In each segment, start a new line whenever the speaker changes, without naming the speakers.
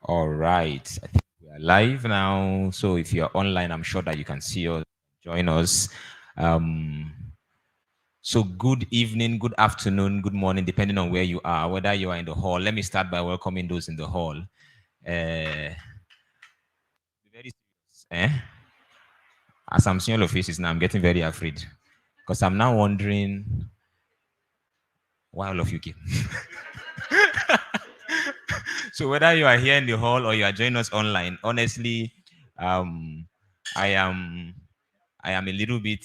All right. I think we are live now. So if you're online, I'm sure that you can see us, join us. Um, so good evening, good afternoon, good morning, depending on where you are, whether you are in the hall. Let me start by welcoming those in the hall. Very serious, eh? As I'm seeing all your faces now, I'm getting very afraid because I'm now wondering why all of you came. So whether you are here in the hall or you are joining us online, honestly, um, I am I am a little bit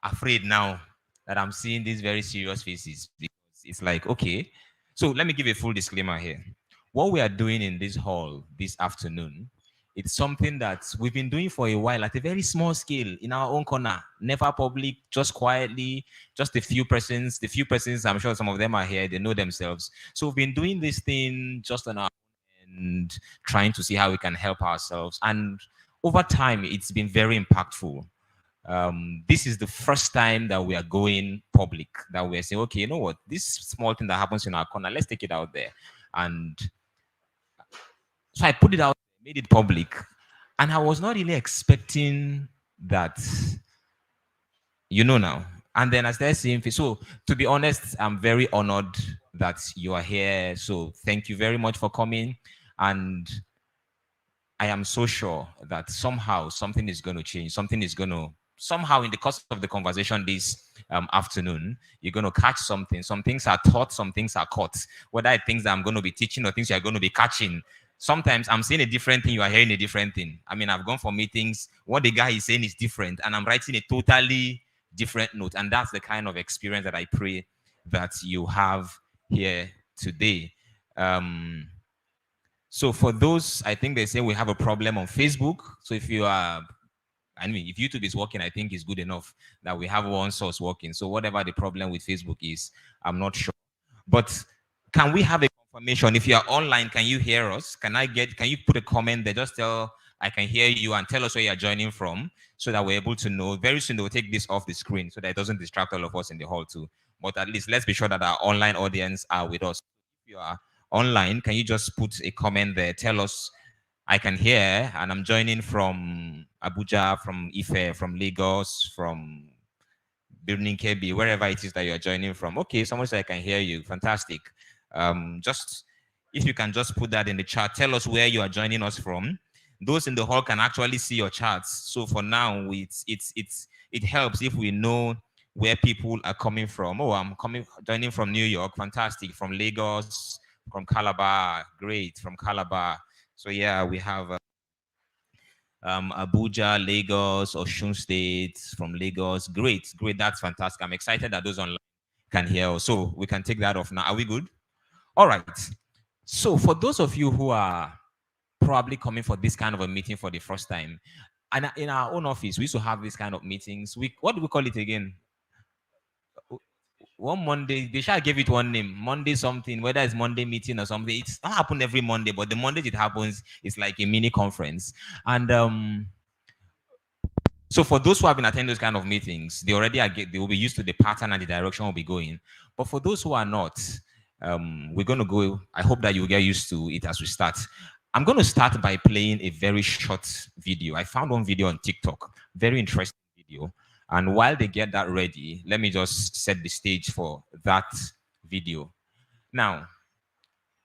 afraid now that I'm seeing these very serious faces because it's like, okay. So let me give a full disclaimer here. What we are doing in this hall this afternoon, it's something that we've been doing for a while at a very small scale in our own corner, never public, just quietly, just a few persons. The few persons, I'm sure some of them are here, they know themselves. So we've been doing this thing just on our own and trying to see how we can help ourselves. And over time, it's been very impactful. This is the first time that we are going public, that we're saying, okay, you know what, this small thing that happens in our corner, let's take it out there. And so I put it out, made it public, and I was not really expecting that, now. And then I started seeing, so to be honest, I'm very honored that you are here. So thank you very much for coming. And I am so sure that somehow something is going to change. Something is going to, somehow in the course of the conversation this afternoon, you're going to catch something. Some things are taught, some things are caught. Whether it's things that I'm going to be teaching or things you're going to be catching. Sometimes I'm saying a different thing, you are hearing a different thing. I mean, I've gone for meetings, what the guy is saying is different, and I'm writing a totally different note. And that's the kind of experience that I pray that you have here today. So for those, I think they say we have a problem on Facebook. So if you are, I mean, if YouTube is working, I think it's good enough that we have one source working. So whatever the problem with Facebook is, I'm not sure. But can we have a confirmation? If you are online, can you hear us? Can you put a comment there? Just tell, I can hear you, and tell us where you're joining from so that we're able to know. Very soon they'll take this off the screen so that it doesn't distract all of us in the hall too. But at least let's be sure that our online audience are with us. If you are online, can you just put a comment there? Tell us, I can hear, and I'm joining from Abuja, from Ife, from Lagos, from Birnin Kebi, wherever it is that you're joining from. Okay, someone said I can hear you. Fantastic. Just if you can just put that in the chat, tell us where you are joining us from. Those in the hall can actually see your charts. So for now, it helps if we know where people are coming from. Oh, joining from New York. Fantastic. From Lagos, from Calabar. Great. From Calabar. So yeah, we have Abuja, Lagos, Osun State, from Lagos. Great, great. That's fantastic. I'm excited that those online can hear us. So we can take that off now. Are we good? All right. So for those of you who are probably coming for this kind of a meeting for the first time, and in our own office, we used to have this kind of meetings. What do we call it again? One Monday, they shall give it one name, Monday something, whether it's Monday meeting or something. It's not happen every Monday, but the Mondays it happens, it's like a mini conference. And so for those who have been attending those kind of meetings, they will be used to the pattern and the direction we'll be going. But for those who are not, we're going to go. I hope that you get used to it as we start. I'm going to start by playing a very short video. I found one video on TikTok, very interesting video. And while they get that ready, let me just set the stage for that video. Now,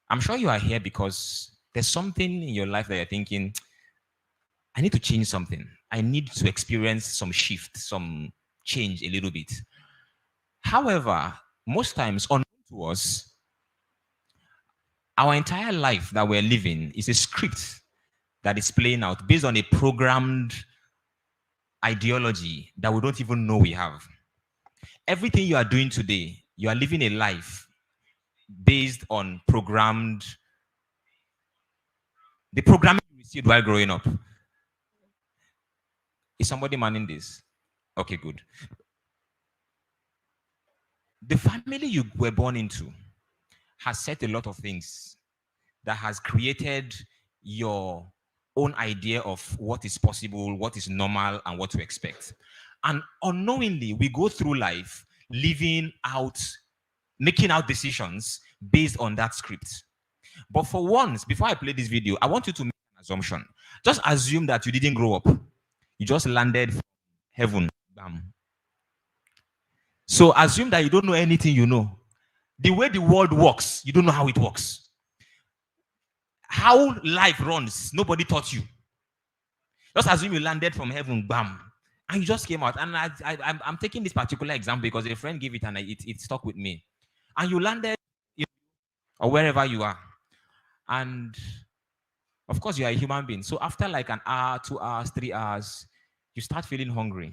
I'm sure you are here because there's something in your life that you're thinking, I need to change something. I need to experience some shift, some change a little bit. However, most times, unknown to us, our entire life that we're living is a script that is playing out based on a programmed ideology that we don't even know we have. Everything you are doing today, you are living a life based on the programming you received while growing up. Is somebody manning this? Okay, good. The family you were born into has set a lot of things that has created your own idea of what is possible, what is normal, and what to expect. And unknowingly, we go through life living out, making out decisions based on that script. But for once, before I play this video, I want you to make an assumption. Just assume that you didn't grow up. You just landed from heaven. Bam. So assume that you don't know anything you know. The way the world works, you don't know how it works. How life runs, nobody taught you. Just assume you landed from heaven, bam, and you just came out. And I'm taking this particular example because a friend gave it and it stuck with me. And you landed or wherever you are. And of course, you are a human being. So after like an hour, 2 hours, 3 hours, you start feeling hungry.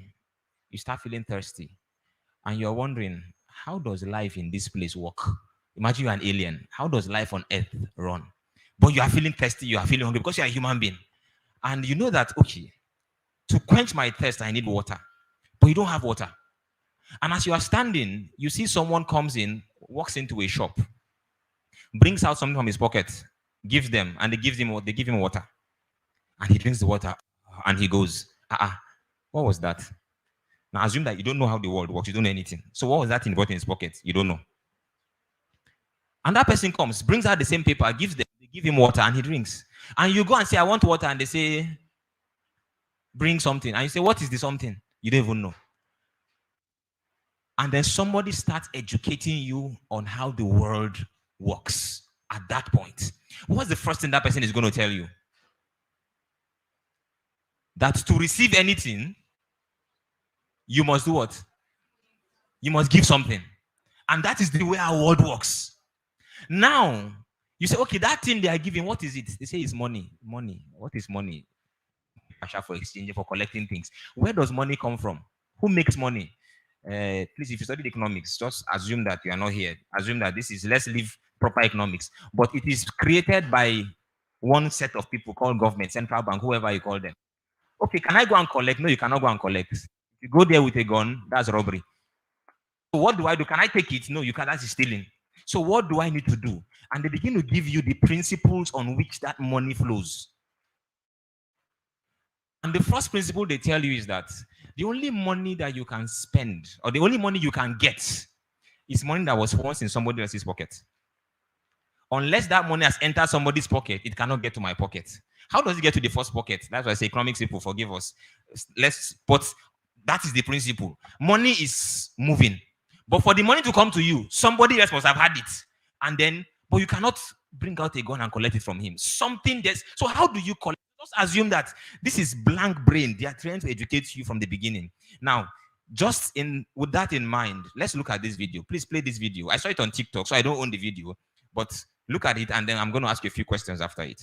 You start feeling thirsty. And you're wondering, how does life in this place work? Imagine you're an alien. How does life on earth run? But you are feeling thirsty, you are feeling hungry because you're a human being. And you know that, okay, to quench my thirst, I need water. But you don't have water. And as you are standing, you see someone comes in, walks into a shop, brings out something from his pocket, gives them, and they give him water. And he drinks the water, and he goes, what was that? Now assume that you don't know how the world works, you don't know anything. So what was that in his pocket? You don't know. And that person comes, brings out the same paper, gives them, they give him water, and he drinks. And you go and say, I want water, and they say, bring something. And you say, what is the something? You don't even know. And then somebody starts educating you on how the world works at that point. What's the first thing that person is going to tell you? That to receive anything, you must do what? You must give something. And that is the way our world works. Now, you say, okay, that thing they are giving, what is it? They say it's money. Money. What is money? For exchange, for collecting things. Where does money come from? Who makes money? Please, if you studied economics, just assume that you are not here. Assume that this is, let's leave proper economics. But it is created by one set of people called government, central bank, whoever you call them. Okay, can I go and collect? No, you cannot go and collect. If you go there with a gun, that's robbery. So what do I do? Can I take it? No, you can't. That's stealing. So what do I need to do? And they begin to give you the principles on which that money flows. And the first principle they tell you is that the only money that you can spend, or the only money you can get, is money that was once in somebody else's pocket. Unless that money has entered somebody's pocket, it cannot get to my pocket. How does it get to the first pocket? That's why I say economics people, forgive us. But that is the principle. Money is moving. But for the money to come to you, somebody else must have had it. And then, but you cannot bring out a gun and collect it from him. Something there's, so how do you collect? Just assume that this is blank brain. They are trying to educate you from the beginning. Now, just with that in mind, let's look at this video. Please play this video. I saw it on TikTok, so I don't own the video. But look at it, and then I'm going to ask you a few questions after it.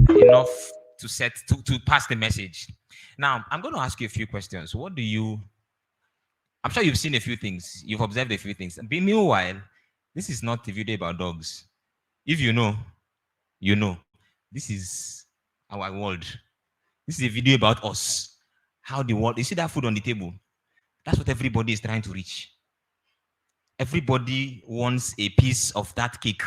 Enough to pass the message. Now, I'm going to ask you a few questions. What do you I'm sure you've seen a few things. You've observed a few things. Meanwhile, this is not a video about dogs. If you know, you know. This is our world. This is a video about us. How the world. You see that food on the table? That's what everybody is trying to reach. Everybody wants a piece of that cake.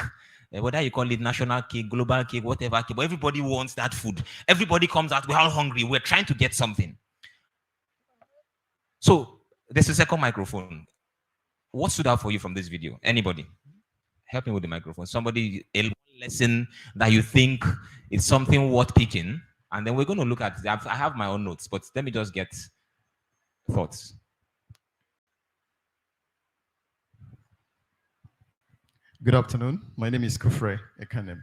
Whether you call it national cake, global cake, whatever cake, but everybody wants that food. Everybody comes out, we're all hungry, we're trying to get something. So there's a second microphone. What stood out for you from this video? Anybody? Help me with the microphone. Somebody, a lesson that you think is something worth picking. And then we're going to look at, I have my own notes, but let me just get thoughts.
Good afternoon. My name is Kufre Ekanem.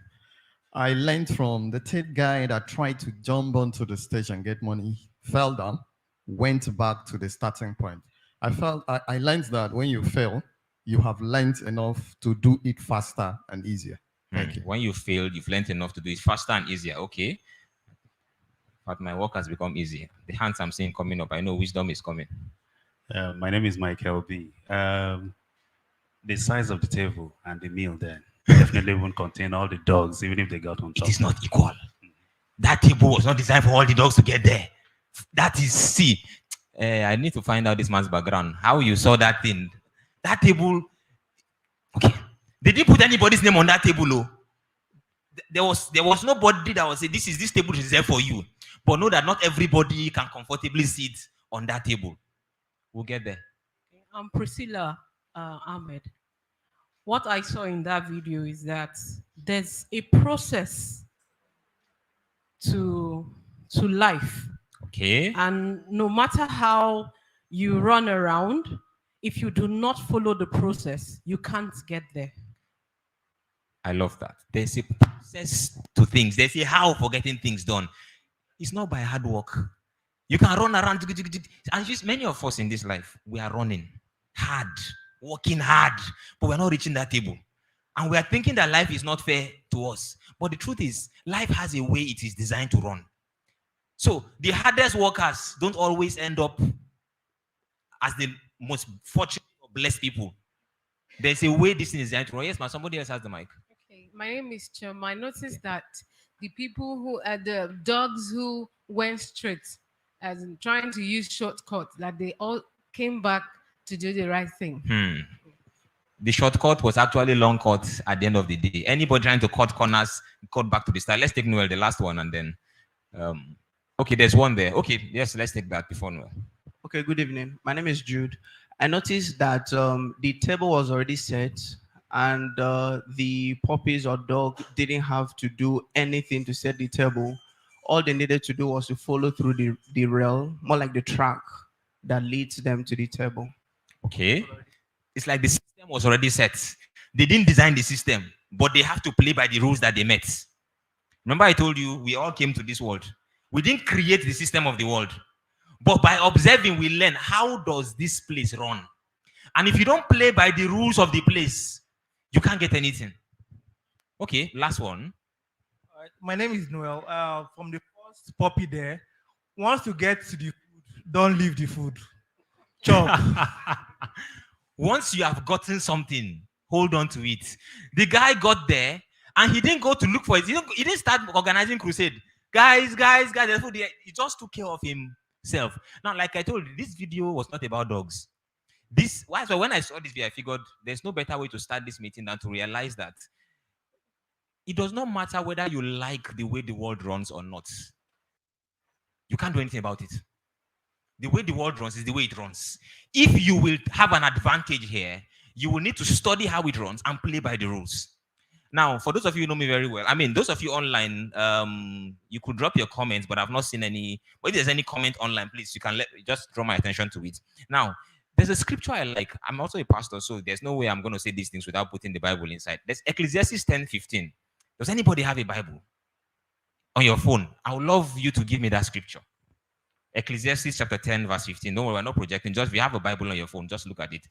I learned from the third guy that tried to jump onto the stage and get money, fell down, went back to the starting point. I learned that when you fail, you have learned enough to do it faster and easier. Thank you.
When you failed, you've learned enough to do it faster and easier. Okay. But my work has become easy. The hands I'm seeing coming up, I know wisdom is coming.
My name is Michael B. The size of the table and the meal there definitely won't contain all the dogs, even if they got on top.
It is not equal. That table was not designed for all the dogs to get there. That is, see, I need to find out this man's background. How you saw that thing. That table, okay. They didn't put anybody's name on that table, oh. There was nobody that was saying, this table is reserved for you. But know that not everybody can comfortably sit on that table. We'll get there.
I'm Priscilla Ahmed. What I saw in that video is that there's a process to life.
Okay.
And no matter how you run around, if you do not follow the process, you can't get there.
I love that. There's a process to things. There's a how for getting things done. It's not by hard work. You can run around. And just many of us in this life, we are running hard, working hard, but we're not reaching that table. And we are thinking that life is not fair to us. But the truth is, life has a way it is designed to run. So the hardest workers don't always end up as the most fortunate or blessed people. There's a way this thing is designed to run. Yes, man, somebody else has the mic.
Okay, my name is Chum. I noticed that the people who are the dogs who went straight, as in trying to use shortcuts, that they all came back to do the right thing.
The shortcut was actually long cut at the end of the day. Anybody trying to cut corners, cut back to the start. Let's take Noel, the last one, and then okay, there's one there. Okay, yes, let's take that before Noel.
Okay, good evening. My name is Jude. I noticed that the table was already set and the puppies or dog didn't have to do anything to set the table. All they needed to do was to follow through the rail, more like the track that leads them to the table.
Okay. It's like the system was already set. They didn't design the system, but they have to play by the rules that they met. Remember I told you, we all came to this world. We didn't create the system of the world. But by observing, we learn, how does this place run? And if you don't play by the rules of the place, you can't get anything. Okay, last one.
My name is Noel. From the first puppy there, once you get to the food, don't leave the food. Chop.
Once you have gotten something, hold on to it. The guy got there and he didn't go to look for it. He didn't start organizing crusade. Guys, there's food there. He just took care of himself. Now, like I told you, this video was not about dogs. So when I saw this video, I figured there's no better way to start this meeting than to realize that it does not matter whether you like the way the world runs or not. You can't do anything about it. The way the world runs is the way it runs. If you will have an advantage here, you will need to study how it runs and play by the rules. Now, for those of you who know me very well, I mean, those of you online, you could drop your comments, but I've not seen any. But if there's any comment online, please, you can just draw my attention to it. Now, there's a scripture I like. I'm also a pastor, so there's no way I'm going to say these things without putting the Bible inside. There's Ecclesiastes 10:15. Does anybody have a Bible on your phone? I would love you to give me that scripture. Ecclesiastes chapter 10, verse 15. Don't worry, we're not projecting. Just if you have a Bible on your phone, just look at it.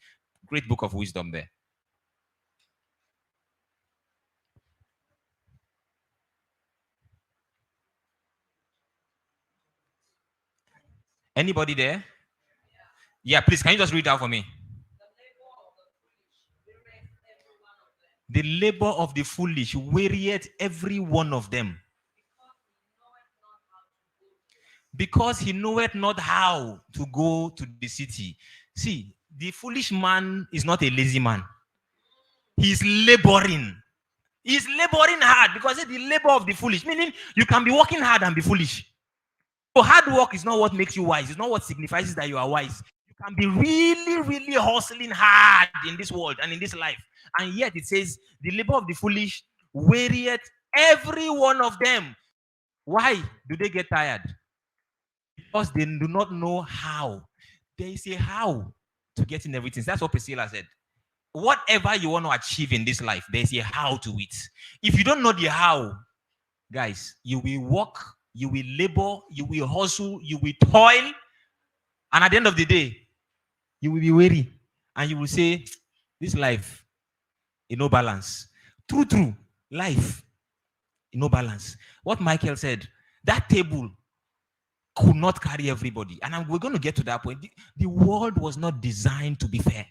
Great book of wisdom there. Anybody there? Yeah, please, can you just read out for me? The labor of the foolish wearieth every one of them, because he knoweth not how to go to the city. See, the foolish man is not a lazy man. He's laboring. He's laboring hard, because it's the labor of the foolish, meaning you can be working hard and be foolish. So hard work is not what makes you wise. It's not what signifies that you are wise. You can be really, really hustling hard in this world and in this life. And yet it says, the labor of the foolish wearieth every one of them. Why do they get tired? Because they do not know how. There is a how to getting everything. That's what Priscilla said. Whatever you want to achieve in this life, there's a how to it. If you don't know the how, guys, you will work, you will labor, you will hustle, you will toil, and at the end of the day, you will be weary, and you will say, this life, no balance. True, life, no balance. What Michael said, that table could not carry everybody. And we're going to get to that point. The world was not designed to be fair.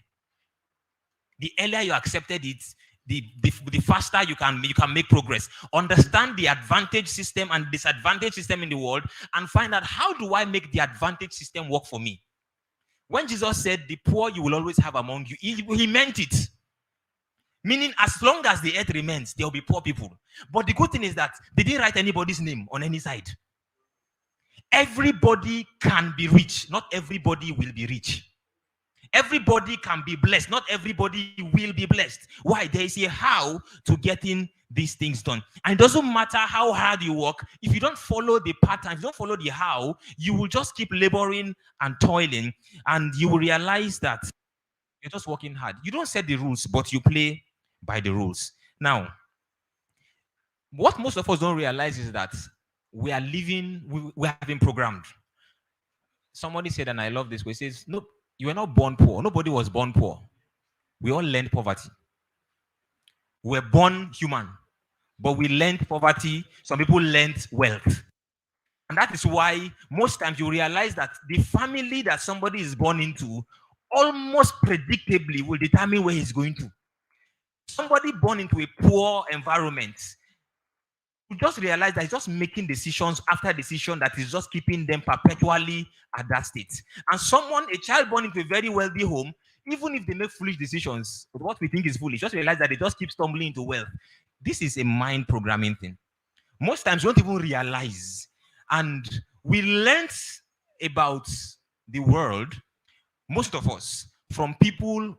The earlier you accepted it, the faster you can make progress. Understand the advantage system and disadvantage system in the world, and find out, how do I make the advantage system work for me? When Jesus said, the poor you will always have among you, he meant it. Meaning, as long as the earth remains, there will be poor people. But the good thing is that they didn't write anybody's name on any side. Everybody can be rich. Not everybody will be rich. Everybody can be blessed. Not everybody will be blessed. Why? There is a how to getting these things done. And it doesn't matter how hard you work. If you don't follow the pattern, if you don't follow the how, you will just keep laboring and toiling. And you will realize that you're just working hard. You don't set the rules, but you play by the rules. Now, what most of us don't realize is that we are living, we have been programmed. Somebody said, and I love this, where it says, no, you were not born poor. Nobody was born poor. We all learned poverty. We were born human, but we learned poverty. Some people learned wealth. And that is why most times you realize that the family that somebody is born into almost predictably will determine where he's going to. Somebody born into a poor environment, you just realize that he's just making decisions after decision that is just keeping them perpetually at that state. And a child born into a very wealthy home, even if they make foolish decisions, what we think is foolish, just realize that they just keep stumbling into wealth. This is a mind programming thing. Most times you don't even realize. And we learned about the world, most of us, from people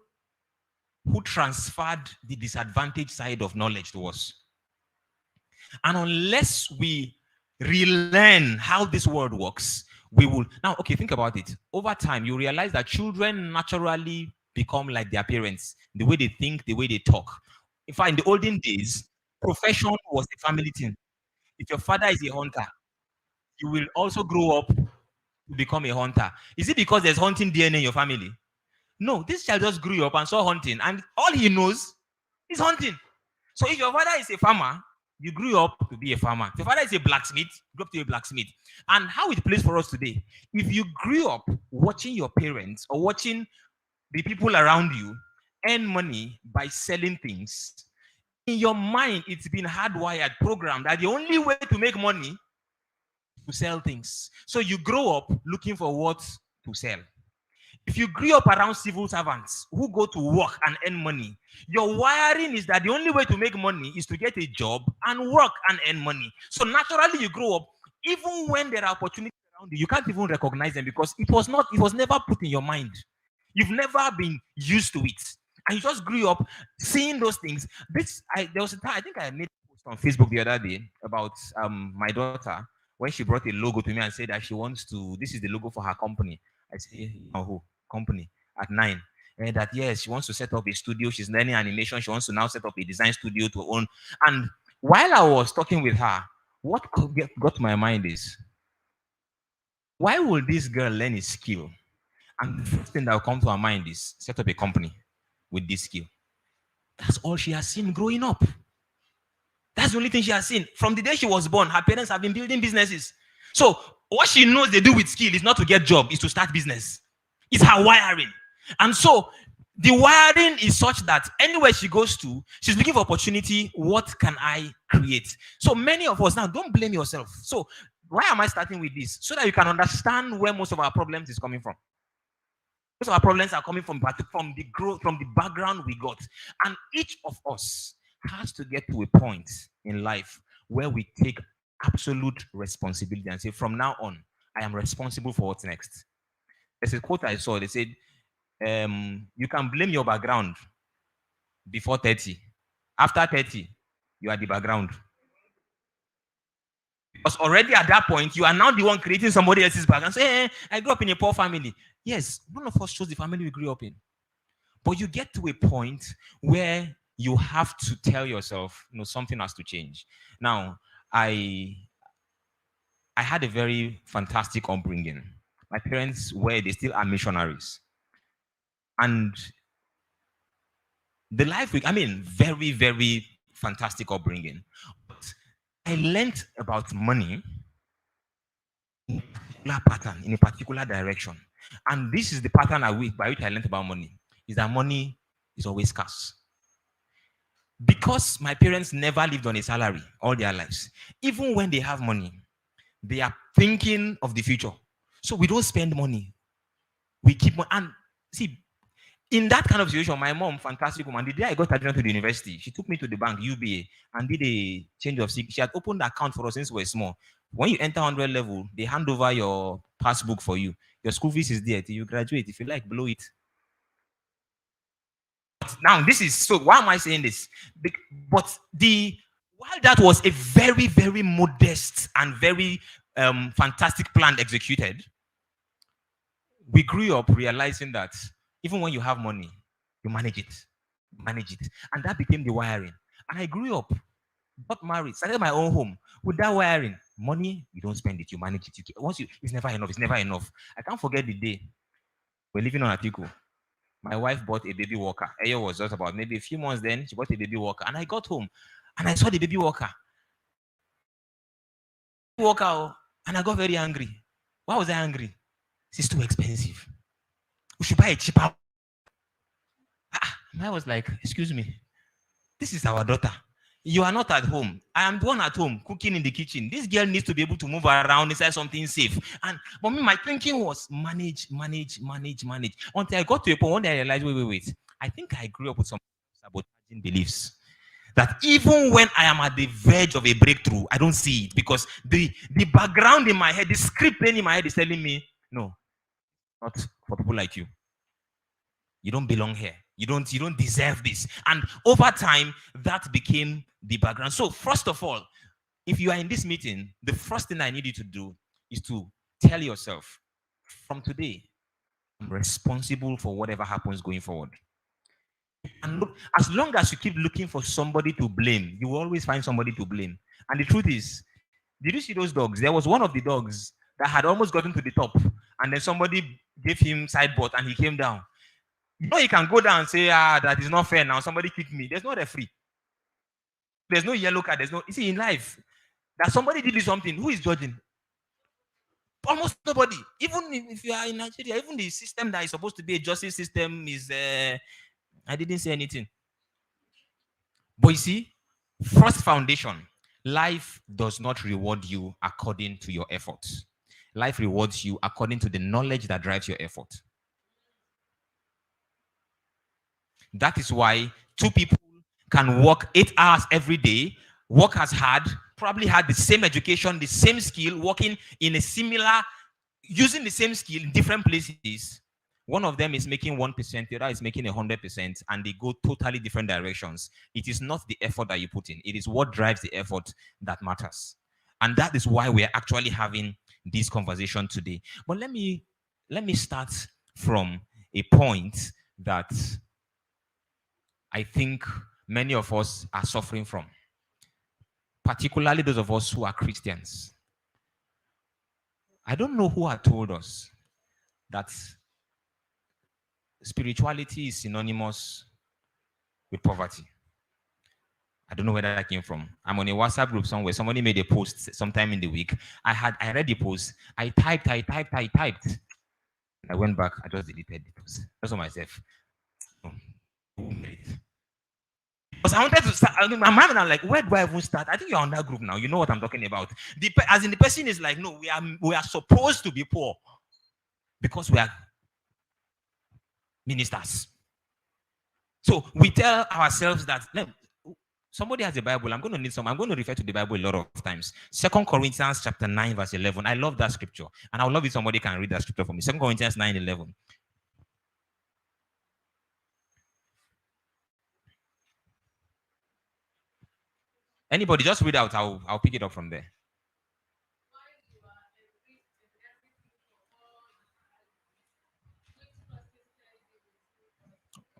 who transferred the disadvantaged side of knowledge to us. And unless we relearn how this world works, we will. Now, okay, think about it. Over time, you realize that children naturally become like their parents, the way they think, the way they talk. In fact, in the olden days, profession was a family thing. If your father is a hunter, you will also grow up to become a hunter. Is it because there's hunting DNA in your family? No, this child just grew up and saw hunting, and all he knows is hunting. So if your father is a farmer, you grew up to be a farmer. If your father is a blacksmith, you grew up to be a blacksmith. And how it plays for us today, if you grew up watching your parents or watching the people around you earn money by selling things, in your mind, it's been hardwired, programmed that the only way to make money is to sell things. So you grow up looking for what to sell. If you grew up around civil servants who go to work and earn money, your wiring is that the only way to make money is to get a job and work and earn money. So naturally you grow up, even when there are opportunities around you, you can't even recognize them because it was never put in your mind. You've never been used to it. And you just grew up seeing those things. There was a time, I think I made a post on Facebook the other day about my daughter, when she brought a logo to me and said that she wants to, this is the logo for her company. I said, who? Company at 9. And that yes, she wants to set up a studio. She's learning animation. She wants to now set up a design studio to own. And while I was talking with her, what got to my mind is, why would this girl learn a skill? And the first thing that will come to her mind is set up a company with this skill. That's all she has seen growing up. That's the only thing she has seen. From the day she was born, her parents have been building businesses. So what she knows they do with skill is not to get job, is to start business. It's her wiring. And so the wiring is such that anywhere she goes to, she's looking for opportunity. What can I create? So many of us now, don't blame yourself. So why am I starting with this? So that you can understand where most of our problems is coming from. Most of our problems are coming from the growth, from the background we got. And each of us has to get to a point in life where we take absolute responsibility and say, from now on, I am responsible for what's next. There's a quote I saw. They said, you can blame your background before 30. After 30, you are the background. Because already at that point, you are now the one creating somebody else's background. Say, hey, I grew up in a poor family. Yes, none of us chose the family we grew up in. But you get to a point where you have to tell yourself, something has to change. Now, I had a very fantastic upbringing. My parents they still are missionaries. And the life, very, very fantastic upbringing. But I learned about money in a particular pattern, in a particular direction. And this is the pattern by which I learned about money, is that money is always scarce. Because my parents never lived on a salary all their lives, even when they have money, they are thinking of the future. So we don't spend money. We keep money. And see, in that kind of situation, my mom, fantastic woman, the day I got admission to the university, she took me to the bank, UBA, and did a change of SIG. She had opened the account for us since we were small. When you enter 100 level, they hand over your passbook for you. Your school fees is there till you graduate. If you like, blow it. Now, so why am I saying this? But while that was a very, very modest and very fantastic plan executed, we grew up realizing that even when you have money, you manage it. And that became the wiring. And I grew up, got married, started my own home with that wiring. Money, you don't spend it, you manage it. It's never enough. I can't forget the day we're living on Atiku. My wife bought a baby walker. Ayo was just about maybe a few months then. She bought a baby walker. And I got home and I saw the baby walker. And I got very angry. Why was I angry? It's too expensive. We should buy a cheaper. And I was like, excuse me. This is our daughter. You are not at home. I am the one at home cooking in the kitchen. This girl needs to be able to move around inside something safe. And for me, my thinking was manage. Until I got to a point one day I realized, wait. I think I grew up with some sabotaging beliefs. That even when I am at the verge of a breakthrough, I don't see it because the background in my head, the script playing in my head is telling me, no, not for people like you. You don't belong here. You don't deserve this. And over time, that became the background. So first of all, if you are in this meeting, the first thing I need you to do is to tell yourself, from today, I'm responsible for whatever happens going forward. And look, as long as you keep looking for somebody to blame, you will always find somebody to blame. And the truth is, did you see those dogs? There was one of the dogs that had almost gotten to the top, and then somebody gave him sideboard and he came down. You can go down and say, that is not fair now. Somebody kicked me. There's no referee. There's no yellow card. You see, in life, that somebody did something, who is judging? Almost nobody. Even if you are in Nigeria, even the system that is supposed to be a justice system is, I didn't say anything. But you see, first foundation, life does not reward you according to your efforts. Life rewards you according to the knowledge that drives your effort. That is why two people can work 8 hours every day, work as hard, probably had the same education, the same skill, working in a similar, using the same skill in different places. One of them is making 1%, the other is making 100%, and they go totally different directions. It is not the effort that you put in. It is what drives the effort that matters. And that is why we are actually having this conversation today. But let me start from a point that I think many of us are suffering from, particularly those of us who are Christians. I don't know who had told us that spirituality is synonymous with poverty. I don't know where that came from. I'm on a WhatsApp group somewhere. Somebody made a post sometime in the week. I read the post. I typed. I went back. I just deleted it. Just for myself. Because I wanted to start. My mind, I'm like, where do I even start? I think you're on that group now. You know what I'm talking about. As in the person is like, no, we are supposed to be poor because we are ministers. So we tell ourselves that somebody has a Bible. I'm going to need some. I'm going to refer to the Bible a lot of times. 2 Corinthians chapter 9, verse 11. I love that scripture. And I would love if somebody can read that scripture for me. 2 Corinthians 9, 11. Anybody just read out. I'll pick it up from there.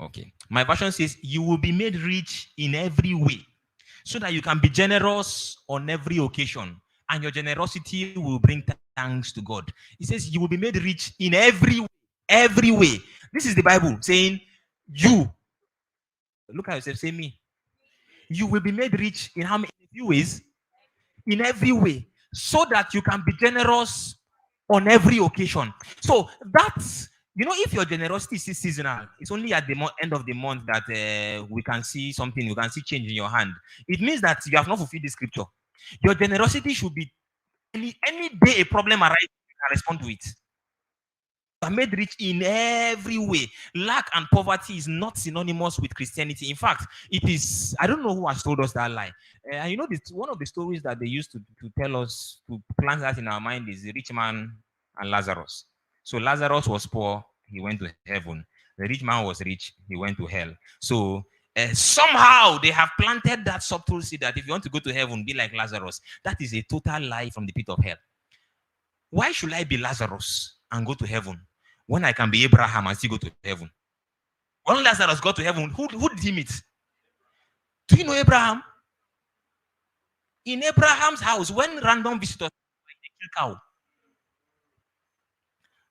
Okay. My version says, you will be made rich in every way so that you can be generous on every occasion. And your generosity will bring thanks to God. It says, you will be made rich in every way. Every way. This is the Bible saying, you. Look at yourself, say me. You will be made rich in how many few ways? In every way. So that you can be generous on every occasion. So that's, if your generosity is seasonal, it's only at the end of the month that we can see something, you can see change in your hand. It means that you have not fulfilled the scripture. Your generosity should be any day a problem arises, you can respond to it. You are made rich in every way. Lack and poverty is not synonymous with Christianity. In fact, it is. I don't know who has told us that lie. One of the stories that they used to tell us, to plant that in our mind, is the rich man and Lazarus. So Lazarus was poor, he went to heaven. The rich man was rich, he went to hell. So somehow they have planted that subtle seed that if you want to go to heaven, be like Lazarus. That is a total lie from the pit of hell. Why should I be Lazarus and go to heaven when I can be Abraham and still go to heaven? When Lazarus got to heaven, who did he meet? Do you know Abraham? In Abraham's house, when random visitors kill cow,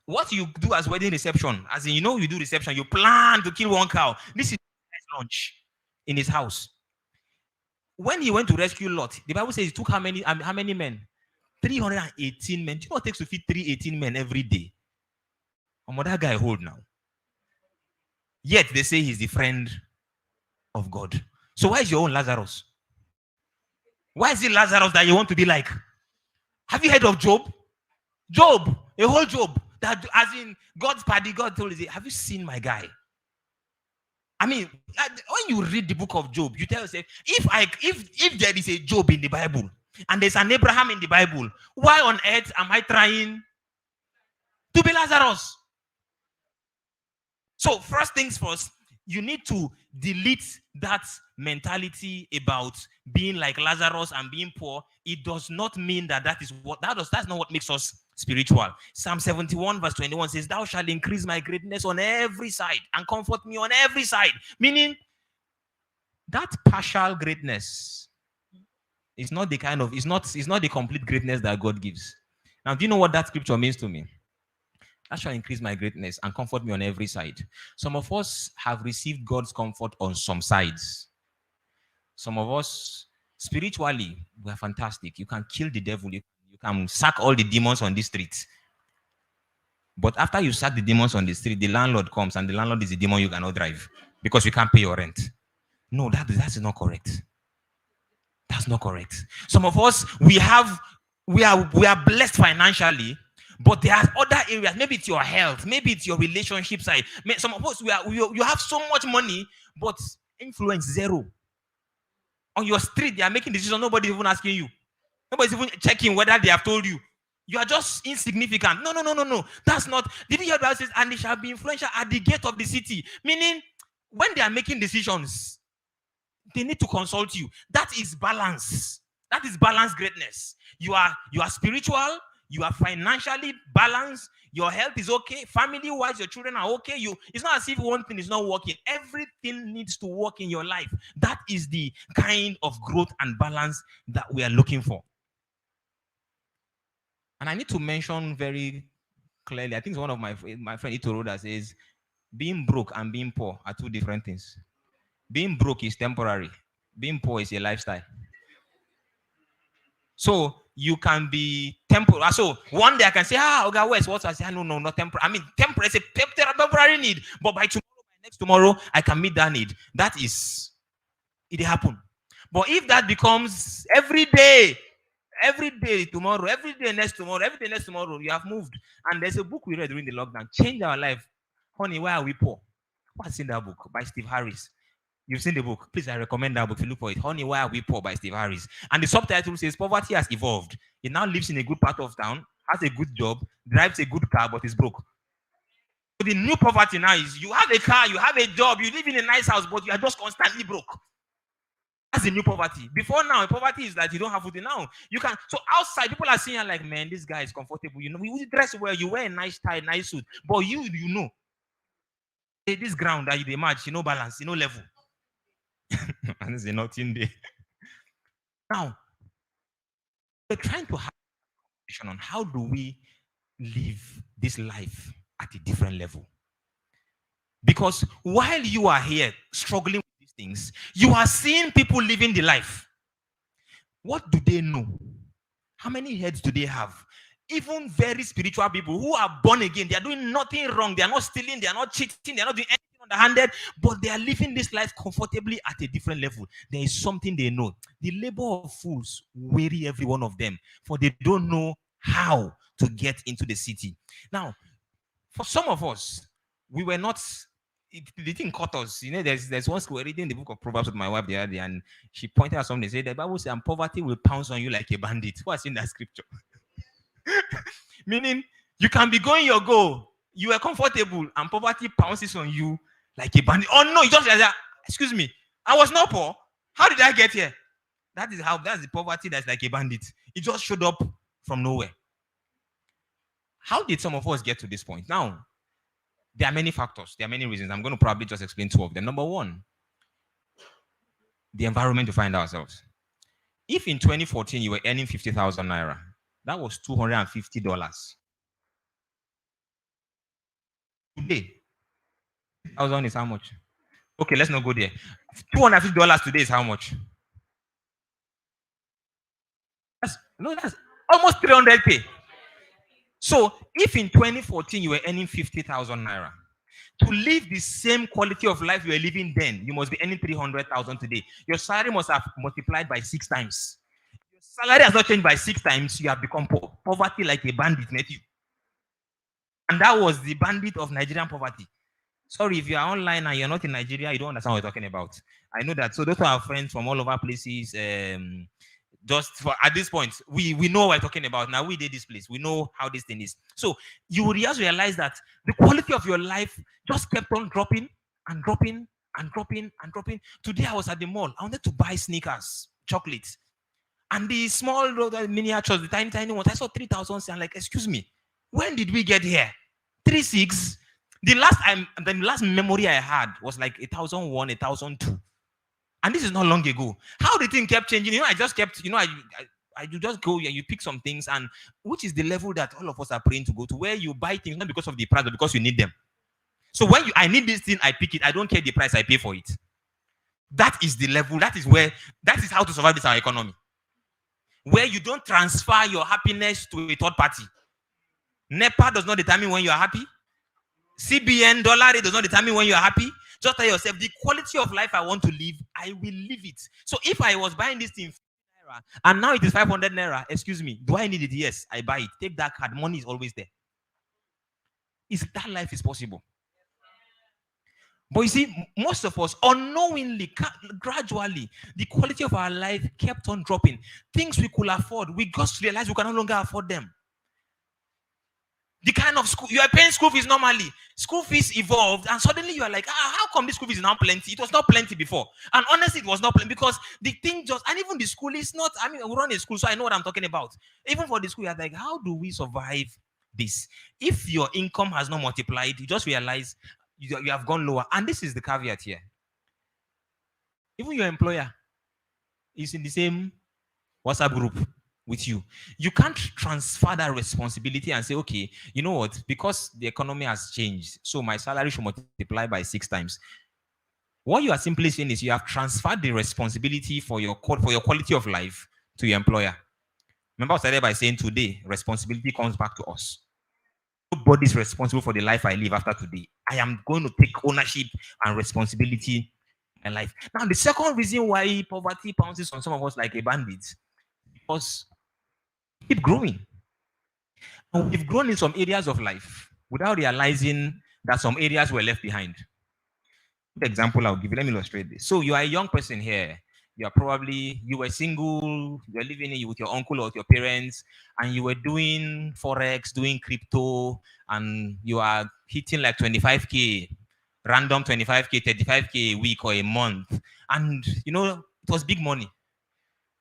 what you do as wedding reception, as in, you do reception, you plan to kill one cow. This is lunch in his house. When he went to rescue Lot, the Bible says he took how many men? 318 men. Do you know what it takes to feed 318 men every day? That guy hold now. Yet they say he's the friend of God. So why is your own Lazarus? Why is it Lazarus that you want to be like? Have you heard of Job? Job, a whole Job. That, as in God's party, God told him, have you seen my guy? I mean, when you read the book of Job, you tell yourself, if there is a Job in the Bible and there's an Abraham in the Bible, why on earth am I trying to be Lazarus? So first things first, you need to delete that mentality about being like Lazarus and being poor. It does not mean that's not what makes us spiritual. Psalm 71 verse 21 says, thou shalt increase my greatness on every side and comfort me on every side. Meaning that partial greatness is not the it's not the complete greatness that God gives. Now, do you know what that scripture means to me? That shall increase my greatness and comfort me on every side. Some of us have received God's comfort on some sides. Some of us, spiritually, we are fantastic. You can kill the devil. You can sack all the demons on the street. But after you sack the demons on the street, the landlord comes and the landlord is a demon you cannot drive because you can't pay your rent. No, that is not correct. That's not correct. Some of us, we are blessed financially, but there are other areas. Maybe it's your health, maybe it's your relationship side. Some of us, you have so much money, but influence zero. On your street, they are making decisions. Nobody's even asking you. Nobody's even checking whether they have told you. You are just insignificant. No. That's not. Did you hear what it says? And they shall be influential at the gate of the city. Meaning, when they are making decisions, they need to consult you. That is balance. That is balanced greatness. You are spiritual. You are financially balanced. Your health is okay. Family-wise, your children are okay. It's not as if one thing is not working. Everything needs to work in your life. That is the kind of growth and balance that we are looking for. And I need to mention very clearly, I think it's one of my friend Itoro that says, being broke and being poor are two different things. Being broke is temporary. Being poor is a lifestyle. So you can be temporary. So one day I can say, okay, where's what? I say, no, not temporary. I mean, temporary is a temporary need, but by tomorrow, by next tomorrow, I can meet that need. That is, it happen. But if that becomes every day tomorrow, every day next tomorrow, you have moved. And there's a book we read during the lockdown, Change Our Life. Honey, Why Are We Poor? What's in that book? By Steve Harris. You've seen the book. Please, I recommend that book if you look for it. Honey, Why Are We Poor by Steve Harris. And the subtitle says, Poverty has evolved. He now lives in a good part of town, has a good job, drives a good car, but is broke. So the new poverty now is you have a car, you have a job, you live in a nice house, but you are just constantly broke. That's the new poverty. Before now, poverty is that you don't have food. Now you can. So outside, people are seeing like, man, this guy is comfortable. You know, we dress well, you wear a nice tie, nice suit, but you know, this ground that you match, you know, balance, you know, level. And there's nothing there. Now, we're trying to have a conversation on how do we live this life at a different level. Because while you are here struggling with these things, you are seeing people living the life. What do they know? How many heads do they have? Even very spiritual people who are born again, they are doing nothing wrong. They are not stealing, they are not cheating, they are not doing anything underhanded, but they are living this life comfortably at a different level. There is something they know. The labor of fools weary every one of them, for they don't know how to get into the city. Now, for some of us, we were not. The thing caught us. You know, there's one school reading the book of Proverbs with my wife the other day, and she pointed out something. She said the Bible says, "And poverty will pounce on you like a bandit." What's in that scripture? Meaning, you can be going your goal, you are comfortable, and poverty pounces on you like a bandit. Oh no, you just like that. Excuse me, I was not poor. How did I get here? That's the poverty that's like a bandit. It just showed up from nowhere. How did some of us get to this point? Now, there are many factors. There are many reasons. I'm going to probably just explain two of them. Number one, the environment to find ourselves. If in 2014 you were earning 50,000 naira, that was $250. Today, 1,000 is how much? Okay, let's not go there. $250 today is how much? That's almost 300K. So if in 2014 you were earning 50,000 naira, to live the same quality of life you were living then, you must be earning 300,000 today. Your salary must have multiplied by 6 times. Your salary has not changed by 6 times. You have become poor. Poverty like a bandit, nephew. And that was the bandit of Nigerian poverty. Sorry, if you are online and you're not in Nigeria, you don't understand what we're talking about. I know that. So those are our friends from all over places. Just for at this point, we know what we're talking about. Now we did this place. We know how this thing is. So you will just realize that the quality of your life just kept on dropping and dropping and dropping and dropping. Today I was at the mall. I wanted to buy sneakers, chocolates. And the small miniatures, the tiny ones, I saw 3,000. I'm like, excuse me, when did we get here? 3,600. The last memory I had was like 1,001, 1,002. And this is not long ago. How the thing kept changing? You know, I just kept, you know, you just go and you pick some things, and which is the level that all of us are praying to go to, where you buy things not because of the price, but because you need them. So when I need this thing, I pick it. I don't care the price, I pay for it. That is the level. That is how to survive this our economy. Where you don't transfer your happiness to a third party. NEPA does not determine when you are happy. CBN dollar rate does not determine when you are happy. Just tell yourself, the quality of life I want to live, I will live it. So if I was buying this thing 50 naira and now it is 500 naira, excuse me, do I need it? Yes, I buy it. Take that card. Money is always there. That life is possible. But you see, most of us, unknowingly, gradually, the quality of our life kept on dropping. Things we could afford, we just realized we can no longer afford them. The kind of school you are paying school fees normally, school fees evolved, and suddenly you are like, how come this school fees is now plenty? It was not plenty before. And honestly, it was not plenty because the thing just, and even the school is not, I mean, we run a school, so I know what I'm talking about. Even for the school, you're like, how do we survive this? If your income has not multiplied, you just realize you have gone lower. And this is the caveat here. Even your employer is in the same WhatsApp group with you. You can't transfer that responsibility and say, okay, you know what, because the economy has changed, so my salary should multiply by 6 times. What you are simply saying is you have transferred the responsibility for your quality of life to your employer. Remember, I started by saying today, responsibility comes back to us. Nobody's responsible for the life I live after today. I am going to take ownership and responsibility in life. Now, the second reason why poverty pounces on some of us like a bandit, because we keep growing. And we've grown in some areas of life without realizing that some areas were left behind. The example I'll give you, let me illustrate this. So you are a young person here. You were single, you were living with your uncle or with your parents, and you were doing forex, doing crypto, and you are hitting like 25K, random 25K, 35K a week or a month. And it was big money.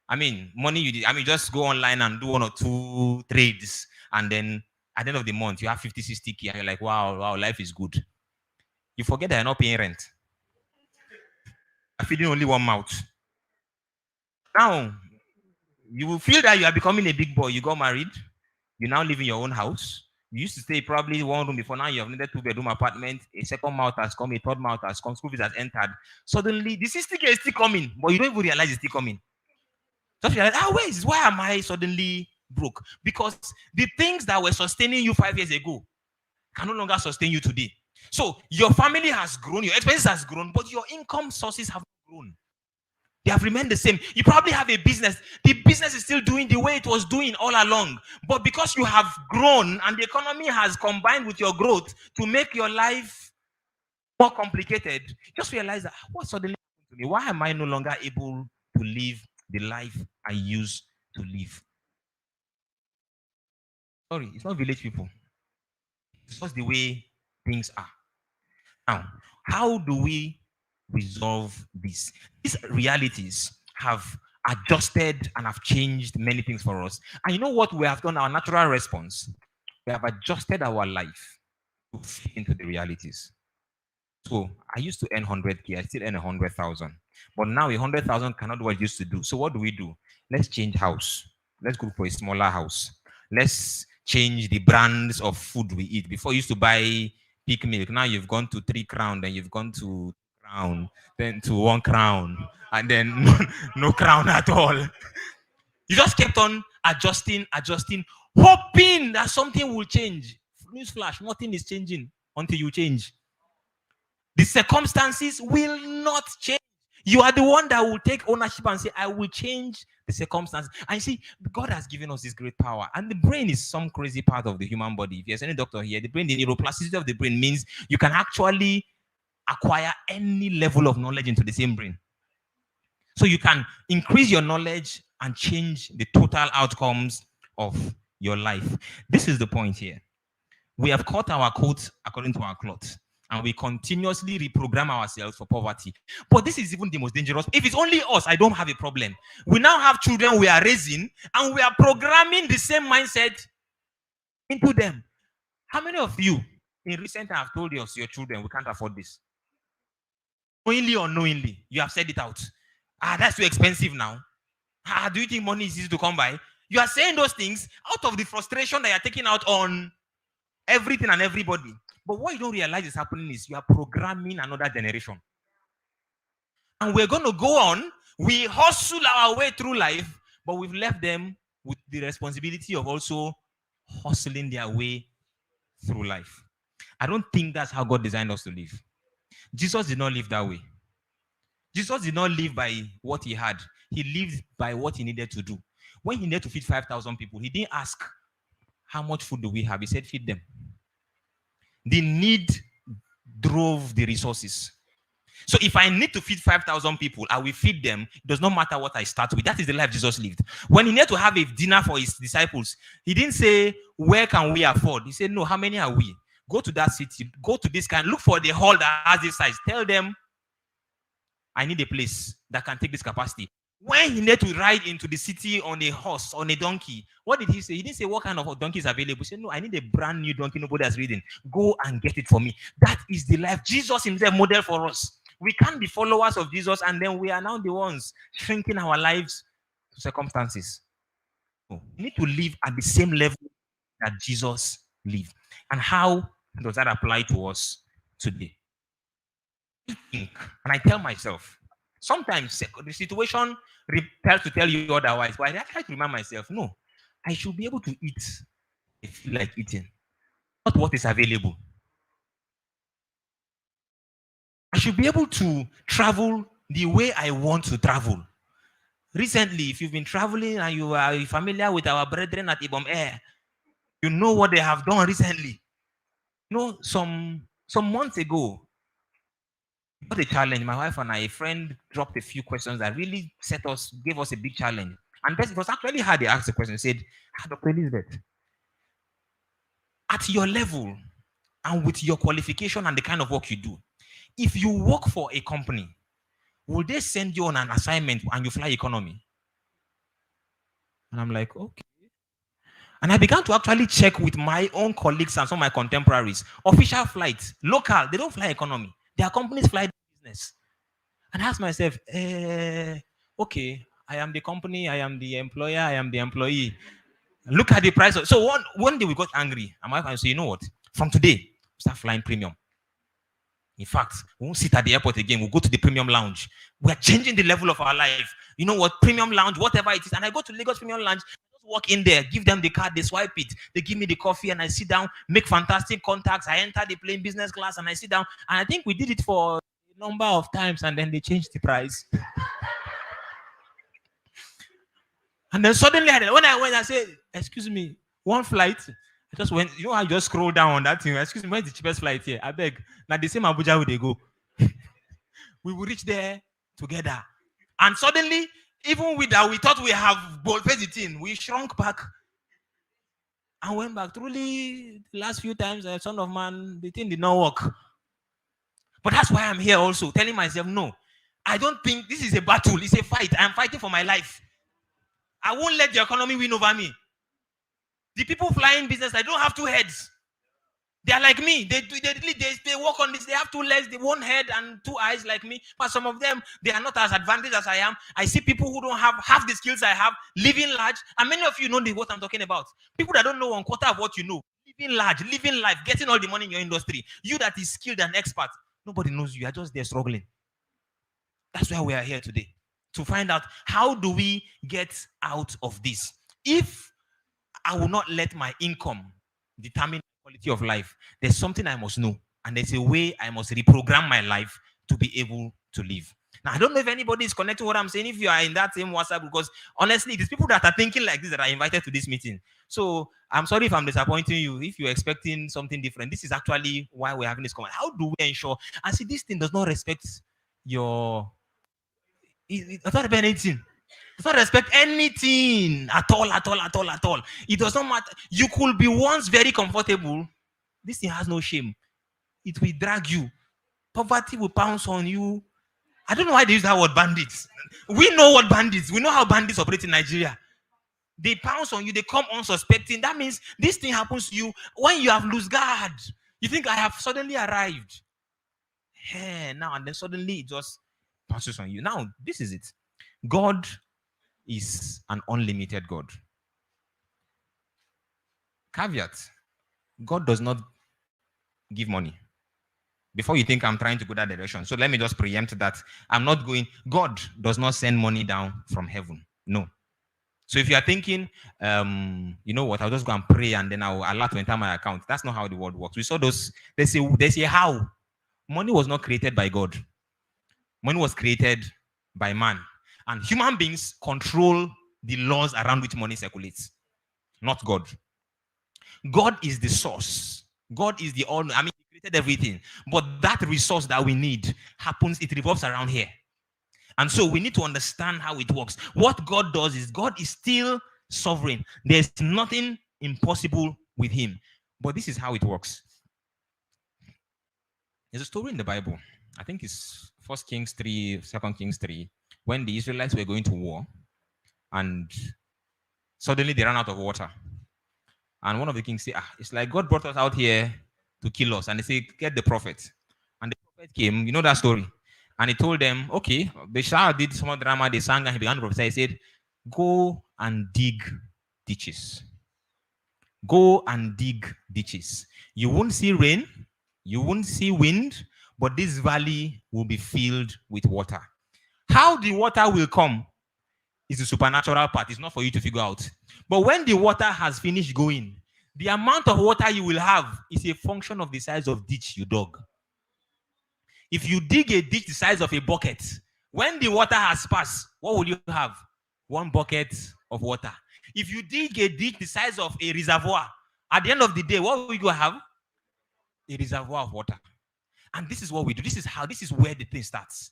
I mean, money just go online and do one or two trades, and then at the end of the month, you have 50, 60K, and you're like, wow, life is good. You forget that you're not paying rent. You're feeding only one mouth. Now, you will feel that you are becoming a big boy. You got married. You now live in your own house. You used to stay probably one room before. Now you have needed 2-bedroom apartment. A second mouth has come. A third mouth has come. School fees has entered. Suddenly, the 60K is still coming, but you don't even realize it's still coming. Just realize, why am I suddenly broke? Because the things that were sustaining you 5 years ago can no longer sustain you today. So your family has grown, your expenses has grown, but your income sources have not grown. They have remained the same. You probably have a business. The business is still doing the way it was doing all along. But because you have grown and the economy has combined with your growth to make your life more complicated, just realize that what suddenly happened to me? Why am I no longer able to live the life I used to live? Sorry, it's not village people. It's just the way things are. Now, how do we resolve this? These realities have adjusted and have changed many things for us. And you know what we have done? Our natural response, we have adjusted our life to fit into the realities. So I used to earn 100K, I still earn 100,000. But now 100,000 cannot do what it used to do. So what do? Let's change house. Let's go for a smaller house. Let's change the brands of food we eat. Before you used to buy peak milk. Now you've gone to 3 crown, then you've gone to crown, then to 1 crown, and then no crown at all. You just kept on adjusting, hoping that something will change. Newsflash, nothing is changing until you change. The circumstances will not change. You are the one that will take ownership and say, I will change the circumstances. And you see, God has given us this great power. And the brain is some crazy part of the human body. If there's any doctor here, the brain, the neuroplasticity of the brain means you can actually acquire any level of knowledge into the same brain. So you can increase your knowledge and change the total outcomes of your life. This is the point here. We have cut our coat according to our cloth, and we continuously reprogram ourselves for poverty. But this is even the most dangerous. If it's only us, I don't have a problem. We now have children we are raising, and we are programming the same mindset into them. How many of you in recent times have told your children, we can't afford this? Knowingly or unknowingly, you have said it out. That's too expensive now. Do you think money is easy to come by? You are saying those things out of the frustration that you're taking out on everything and everybody. But what you don't realize is happening is you are programming another generation. And we're going to go on. We hustle our way through life, but we've left them with the responsibility of also hustling their way through life. I don't think that's how God designed us to live. Jesus did not live that way. Jesus did not live by what he had. He lived by what he needed to do. When he needed to feed 5,000 people, he didn't ask, how much food do we have? He said, feed them. The need drove the resources. So if I need to feed 5,000 people, I will feed them. It does not matter what I start with. That is the life Jesus lived. When he needed to have a dinner for his disciples, he didn't say, where can we afford? He said, no, how many are we? Go to that city, go to this kind, look for the hall that has this size. Tell them, I need a place that can take this capacity. When he needed to ride into the city on a horse, on a donkey, what did he say? He didn't say what kind of donkey is available. He said, no, I need a brand new donkey nobody has ridden. Go and get it for me. That is the life Jesus himself modeled for us. We can't be followers of Jesus and then we are now the ones shrinking our lives to circumstances. No, we need to live at the same level that Jesus lived. And how does that apply to us today? I think, and I tell myself, sometimes the situation repels to tell you otherwise, but I try to remind myself, no, I should be able to eat if I feel like eating, not what is available. I should be able to travel the way I want to travel. Recently, if you've been traveling and you are familiar with our brethren at Ibom Air, you know what they have done recently. You know, some months ago, we got a challenge. My wife and I, a friend dropped a few questions that really gave us a big challenge. And it was actually hard. They asked the question, said, Dr. Elizabeth, at your level and with your qualification and the kind of work you do, if you work for a company, will they send you on an assignment and you fly economy? And I'm like, okay. And I began to actually check with my own colleagues and some of my contemporaries. Official flights, local, they don't fly economy. Their companies fly business. And I asked myself, okay, I am the company, I am the employer, I am the employee. Look at the price. So one day we got angry. And my wife said, you know what? From today, start flying premium. In fact, we won't sit at the airport again. We'll go to the premium lounge. We are changing the level of our life. You know what? Premium lounge, whatever it is. And I go to Lagos Premium Lounge, just walk in there, give them the card, they swipe it. They give me the coffee and I sit down, make fantastic contacts. I enter the plane business class and I sit down. And I think we did it for a number of times and then they changed the price. And then suddenly, when I went, I said, excuse me, one flight. I just went, you know, I just scroll down on that thing. Excuse me, where's the cheapest flight here? I beg. Now, the same Abuja where they go. We will reach there together. And suddenly, even with that, we thought we have bold-faced it in. We shrunk back and went back. Truly, the last few times, son of man, the thing did not work. But that's why I'm here also, telling myself, no, I don't think this is a battle. It's a fight. I'm fighting for my life. I won't let the economy win over me. The people flying business, I don't have two heads. They are like me. They work on this. They have two legs, one head and two eyes like me. But some of them, they are not as advantaged as I am. I see people who don't have half the skills I have, living large. And many of you know what I'm talking about. People that don't know 1/4 of what you know. Living large, living life, getting all the money in your industry. You that is skilled and expert. Nobody knows you. You are just there struggling. That's why we are here today. To find out how do we get out of this. If I will not let my income determine the quality of life, there's something I must know. And there's a way I must reprogram my life to be able to live. Now, I don't know if anybody is connecting what I'm saying, if you are in that same WhatsApp, because honestly, there's people that are thinking like this that are invited to this meeting. So I'm sorry if I'm disappointing you. If you're expecting something different, this is actually why we're having this comment. How do we ensure? And see, this thing does not respect your... It does not respect anything. It does not respect anything at all. It does not matter. You could be once very comfortable. This thing has no shame. It will drag you. Poverty will pounce on you. I don't know why they use that word bandits. We know what bandits. We know how bandits operate in Nigeria. They pounce on you. They come unsuspecting. That means this thing happens to you when you have lost guard. You think I have suddenly arrived. Hey, now and then suddenly it just pounces on you. Now, this is it. God is an unlimited God. Caveat: God does not give money. Before you think I'm trying to go that direction, so let me just preempt that. I'm not going. God does not send money down from heaven. No. So if you are thinking, you know what, I'll just go and pray and then I'll allow to enter my account. That's not how the world works. We saw those. They say how. Money was not created by God. Money was created by man. And human beings control the laws around which money circulates, not God. God is the source. God is the all. I mean, He created everything. But that resource that we need it revolves around here. And so we need to understand how it works. What God does is God is still sovereign. There's nothing impossible with Him. But this is how it works. There's a story in the Bible. I think it's 1 Kings 3, 2 Kings 3, when the Israelites were going to war and suddenly they ran out of water. And one of the kings said, it's like God brought us out here to kill us. And they said, get the prophet. And the prophet came, you know that story. And he told them, okay, Bashar did some drama, they sang, and he began to prophesy. He said, go and dig ditches. Go and dig ditches. You won't see rain, you won't see wind, but this valley will be filled with water. How the water will come is the supernatural part. It's not for you to figure out. But when the water has finished going, the amount of water you will have is a function of the size of ditch you dug. If you dig a ditch the size of a bucket, when the water has passed, what will you have? One bucket of water. If you dig a ditch the size of a reservoir, at the end of the day, what will you have? A reservoir of water. And this is what we do. This is where the thing starts.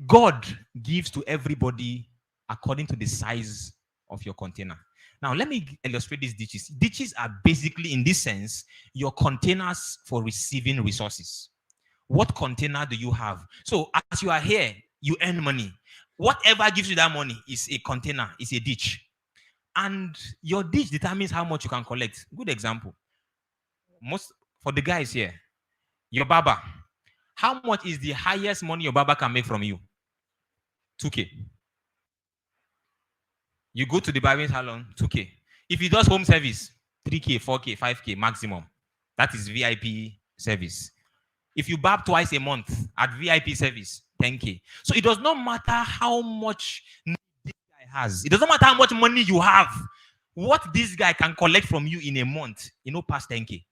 God gives to everybody according to the size of your container. Now, let me illustrate these ditches. Ditches are basically, in this sense, your containers for receiving resources. What container do you have? So, as you are here, you earn money. Whatever gives you that money is a container, is a ditch. And your ditch determines how much you can collect. Good example. For the guys here, your barber, how much is the highest money your barber can make from you? 2K. You go to the barbering salon, 2K. If he does home service, 3K, 4K, 5K maximum. That is VIP service. If you barb twice a month at VIP service, 10K. So it does not matter how much this guy has. It doesn't matter how much money you have. What this guy can collect from you in a month, past 10K.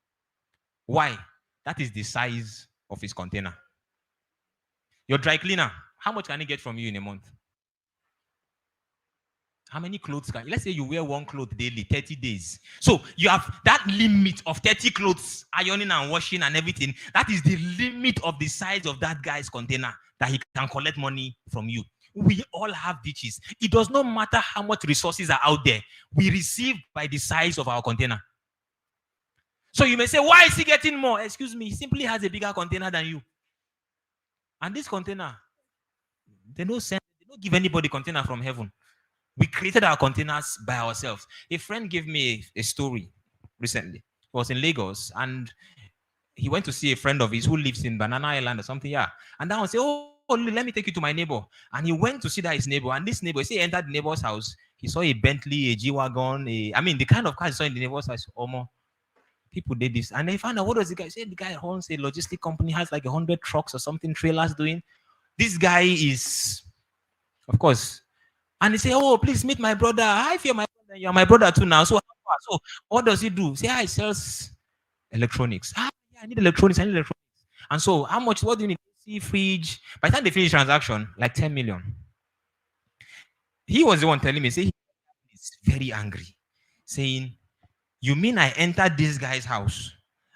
Why? That is the size of his container. Your dry cleaner, how much can he get from you in a month? How many clothes can you? Let's say you wear one cloth daily, 30 days. So you have that limit of 30 clothes, ironing and washing and everything. That is the limit of the size of that guy's container that he can collect money from you. We all have ditches. It does not matter how much resources are out there. We receive by the size of our container. So you may say, why is he getting more? Excuse me, he simply has a bigger container than you. And this container, they don't give anybody container from heaven. We created our containers by ourselves. A friend gave me a story recently. He was in Lagos and he went to see a friend of his who lives in Banana Island or something. Yeah. And that one said, oh, let me take you to my neighbor. And he went to see that his neighbor. And this neighbor, he entered the neighbor's house. He saw a Bentley, a G-Wagon, the kind of car he saw in the neighbor's house. People did this. And they found out, what does the guy say? The guy owns a logistic company, has like 100 trucks or something, trailers doing. This guy is, of course. And he say, oh, please meet my brother. I feel my brother. You're my brother too now. So what does he do? Say, he sells electronics. Yeah, I need electronics. And so how much, what do you need? See, fridge. By the time they finish the transaction, like 10 million. He was the one telling me, say, he's very angry. Saying, you mean I entered this guy's house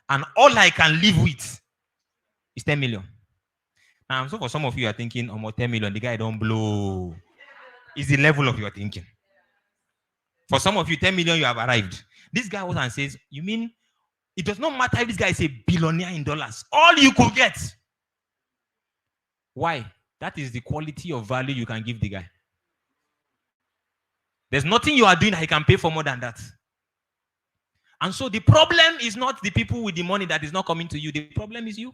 and all I can live with is 10 million? Now, so for some of you are thinking, 10 million, the guy don't blow. Is the level of your thinking. For some of you, 10 million, you have arrived. This guy was and says, you mean it does not matter if this guy is a billionaire in dollars. All you could get. Why? That is the quality of value you can give the guy. There's nothing you are doing that he can pay for more than that. And so the problem is not the people with the money that is not coming to you. The problem is you.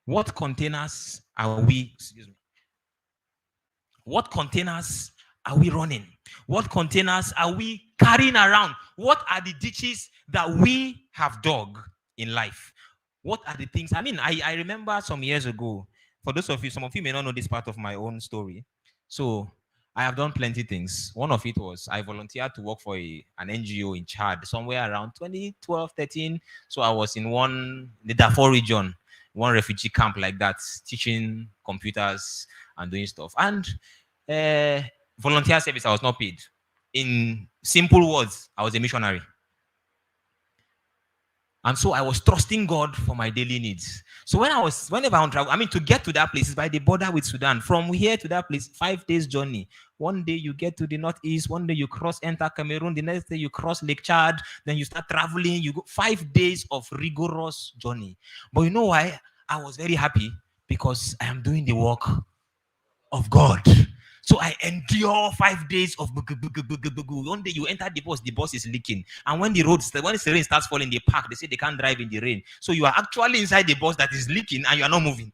What containers are we? Excuse me. What containers are we running? What containers are we carrying around? What are the ditches that we have dug in life? What are the things? I remember some years ago, for those of you, some of you may not know this part of my own story. So I have done plenty things. One of it was I volunteered to work for an NGO in Chad, somewhere around 2012, 13. So I was in the Darfur region, one refugee camp like that, teaching computers and doing stuff. And volunteer service, I was not paid. In simple words, I was a missionary. And so I was trusting God for my daily needs. So whenever I travel, to get to that place is by the border with Sudan. From here to that place, 5 days journey. One day you get to the northeast, one day you enter Cameroon, the next day you cross Lake Chad, then you start traveling, you go 5 days of rigorous journey. But you know why? I was very happy because I am doing the work of God. So I endure 5 days of one day you enter the bus is leaking. And when the rain starts falling, they park, they say they can't drive in the rain. So you are actually inside the bus that is leaking and you are not moving.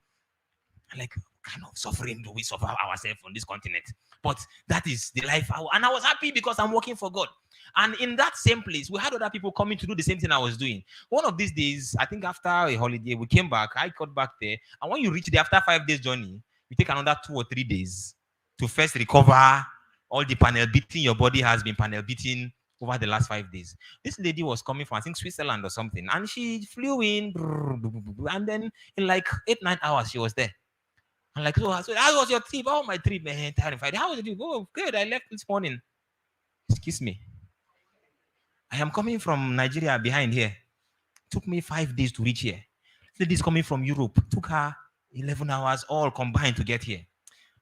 Like, kind of suffering do we suffer ourselves on this continent? But that is the life. And I was happy because I'm working for God. And in that same place, we had other people coming to do the same thing I was doing. One of these days, I think after a holiday, we came back. I got back there. And when you reach there after 5 days journey, you take another 2 or 3 days to first recover all the panel beating your body has been panel beating over the last 5 days. This lady was coming from, I think, Switzerland or something, and she flew in, and then in like 8-9 hours she was there. I'm like, so how was your trip? Oh, my trip, man, terrified. How was it? Oh, good. I left this morning. Excuse me. I am coming from Nigeria behind here. Took me 5 days to reach here. Ladies coming from Europe. Took her 11 hours all combined to get here.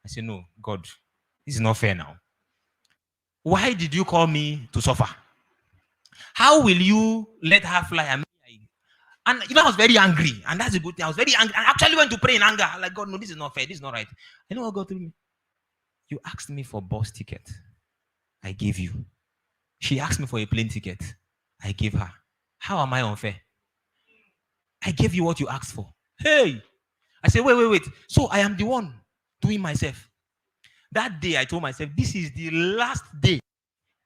I said, no, God, this is not fair now. Why did you call me to suffer? How will you let her fly? And I was very angry. And that's a good thing. I was very angry. I actually went to pray in anger. I'm like, God, no, this is not fair. This is not right. You know what God told me? You asked me for bus ticket. I gave you. She asked me for a plane ticket. I gave her. How am I unfair? I gave you what you asked for. Hey! I said, wait. So I am the one doing myself. That day I told myself, this is the last day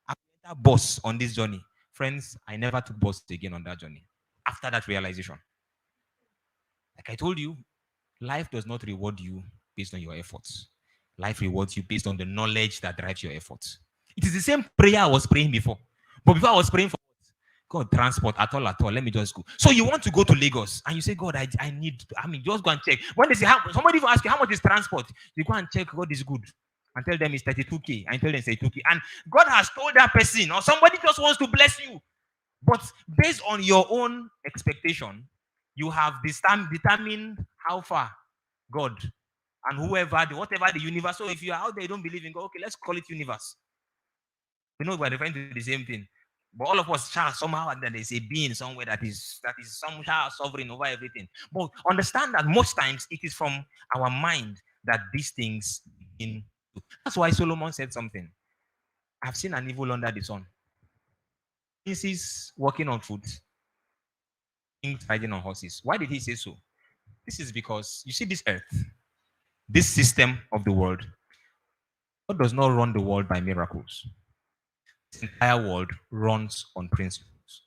I enter bus on this journey. Friends, I never took bus again on that journey. After that realization. Like I told you, life does not reward you based on your efforts. Life rewards you based on the knowledge that drives your efforts. It is the same prayer I was praying before. But before I was praying for God, transport at all. Let me just go. So you want to go to Lagos and you say, God, I need, just go and check. When they say, somebody will ask you, how much is transport? You go and check what is good and tell them it's 32K. And tell them it's 32K. And God has told that person, or somebody just wants to bless you. But based on your own expectation, you have this time determined how far God and whatever the universe. So if you are out there, you don't believe in God, okay, let's call it universe. We know we're referring to the same thing. But all of us shall somehow, and then there's a being somewhere that is somehow sovereign over everything. But understand that most times it is from our mind that these things begin. That's why Solomon said something. I've seen an evil under the sun. Princes walking on foot, kings riding on horses. Why did he say so? This is because you see this earth, this system of the world. God does not run the world by miracles. This entire world runs on principles.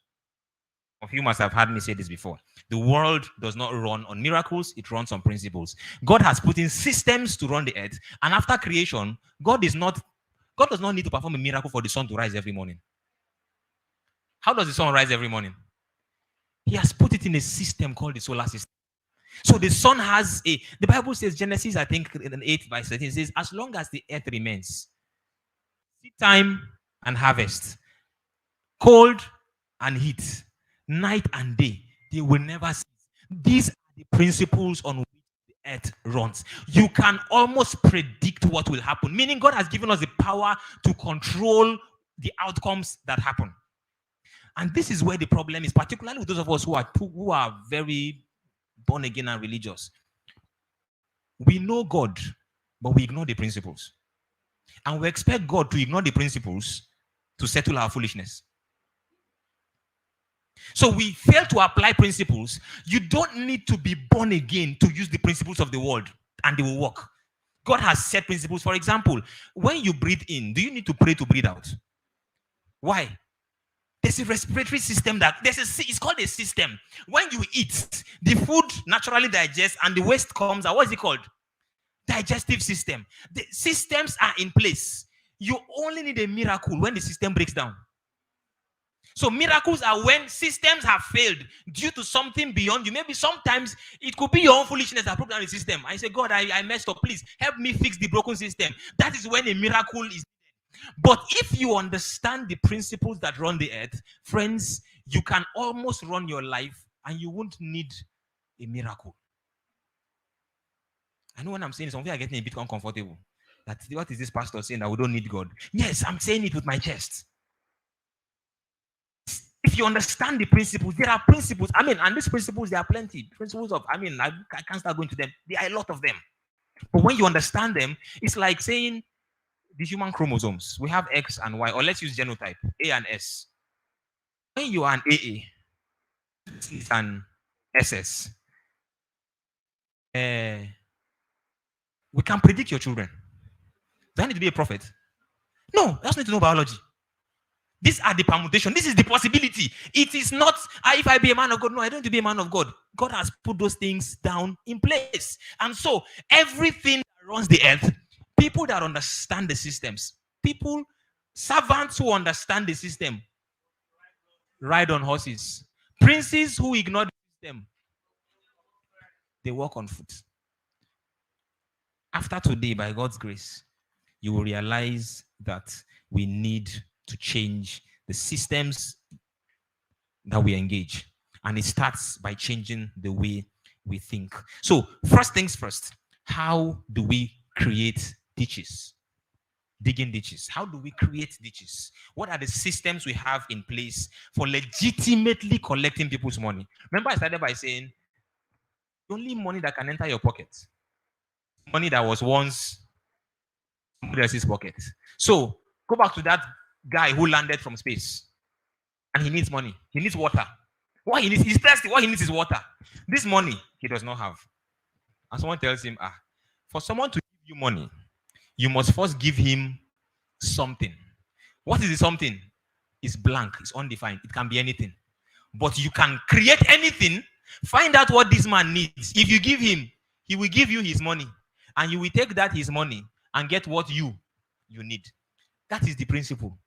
Some of you must have heard me say this before. The world does not run on miracles, it runs on principles. God has put in systems to run the earth, and after creation, God does not need to perform a miracle for the sun to rise every morning. How does the sun rise every morning? He has put it in a system called the solar system. So the sun has the Bible says, Genesis, I think, in 8 verse 13, says, as long as the earth remains, seed time and harvest, cold and heat, night and day, they will never cease. These are the principles on which the earth runs. You can almost predict what will happen, meaning God has given us the power to control the outcomes that happen. And this is where the problem is, particularly with those of us who are very born again and religious. We know God, but we ignore the principles. And we expect God to ignore the principles to settle our foolishness. So we fail to apply principles. You don't need to be born again to use the principles of the world, and they will work. God has set principles. For example, when you breathe in, do you need to pray to breathe out? Why? There's a respiratory system it's called a system. When you eat, the food naturally digests and the waste comes out. What is it called? Digestive system. The systems are in place. You only need a miracle when the system breaks down. So miracles are when systems have failed due to something beyond you. Maybe sometimes it could be your own foolishness that broke down the system. I say, God, I messed up. Please help me fix the broken system. That is when a miracle is. But if you understand the principles that run the earth, friends, you can almost run your life and you won't need a miracle. I know when I'm saying something, I'm getting a bit uncomfortable. What is this pastor saying that we don't need God? Yes, I'm saying it with my chest. If you understand the principles, there are principles. And these principles, there are plenty. Principles of, I can't start going to them. There are a lot of them. But when you understand them, it's like saying, the human chromosomes. We have X and Y, or let's use genotype, A and S. When you are an AA, it's an SS. We can predict your children. Do I need to be a prophet? No, I just need to know biology. These are the permutation. This is the possibility. It is not, if I be a man of God. No, I don't need to be a man of God. God has put those things down in place. And so, everything that runs the earth, people that understand the systems, People, servants who understand the system, ride on horses. Princes who ignore the system, they walk on foot. After today, by God's grace, you will realize that we need to change the systems that we engage. And it starts by changing the way we think. So, first things first, how do we create ditches? Digging ditches. How do we create ditches? What are the systems we have in place for legitimately collecting people's money? Remember, I started by saying the only money that can enter your pocket, money that was once somebody else's pocket. So, go back to that guy who landed from space and he needs money, he needs water. What he needs, he's thirsty. What he needs is water. This money he does not have. And someone tells him, for someone to give you money, you must first give him something. What is the something? It's blank, it's undefined, it can be anything. But you can create anything, find out what this man needs. If you give him, he will give you his money. And you will take that his money and get what you need. That is the principle.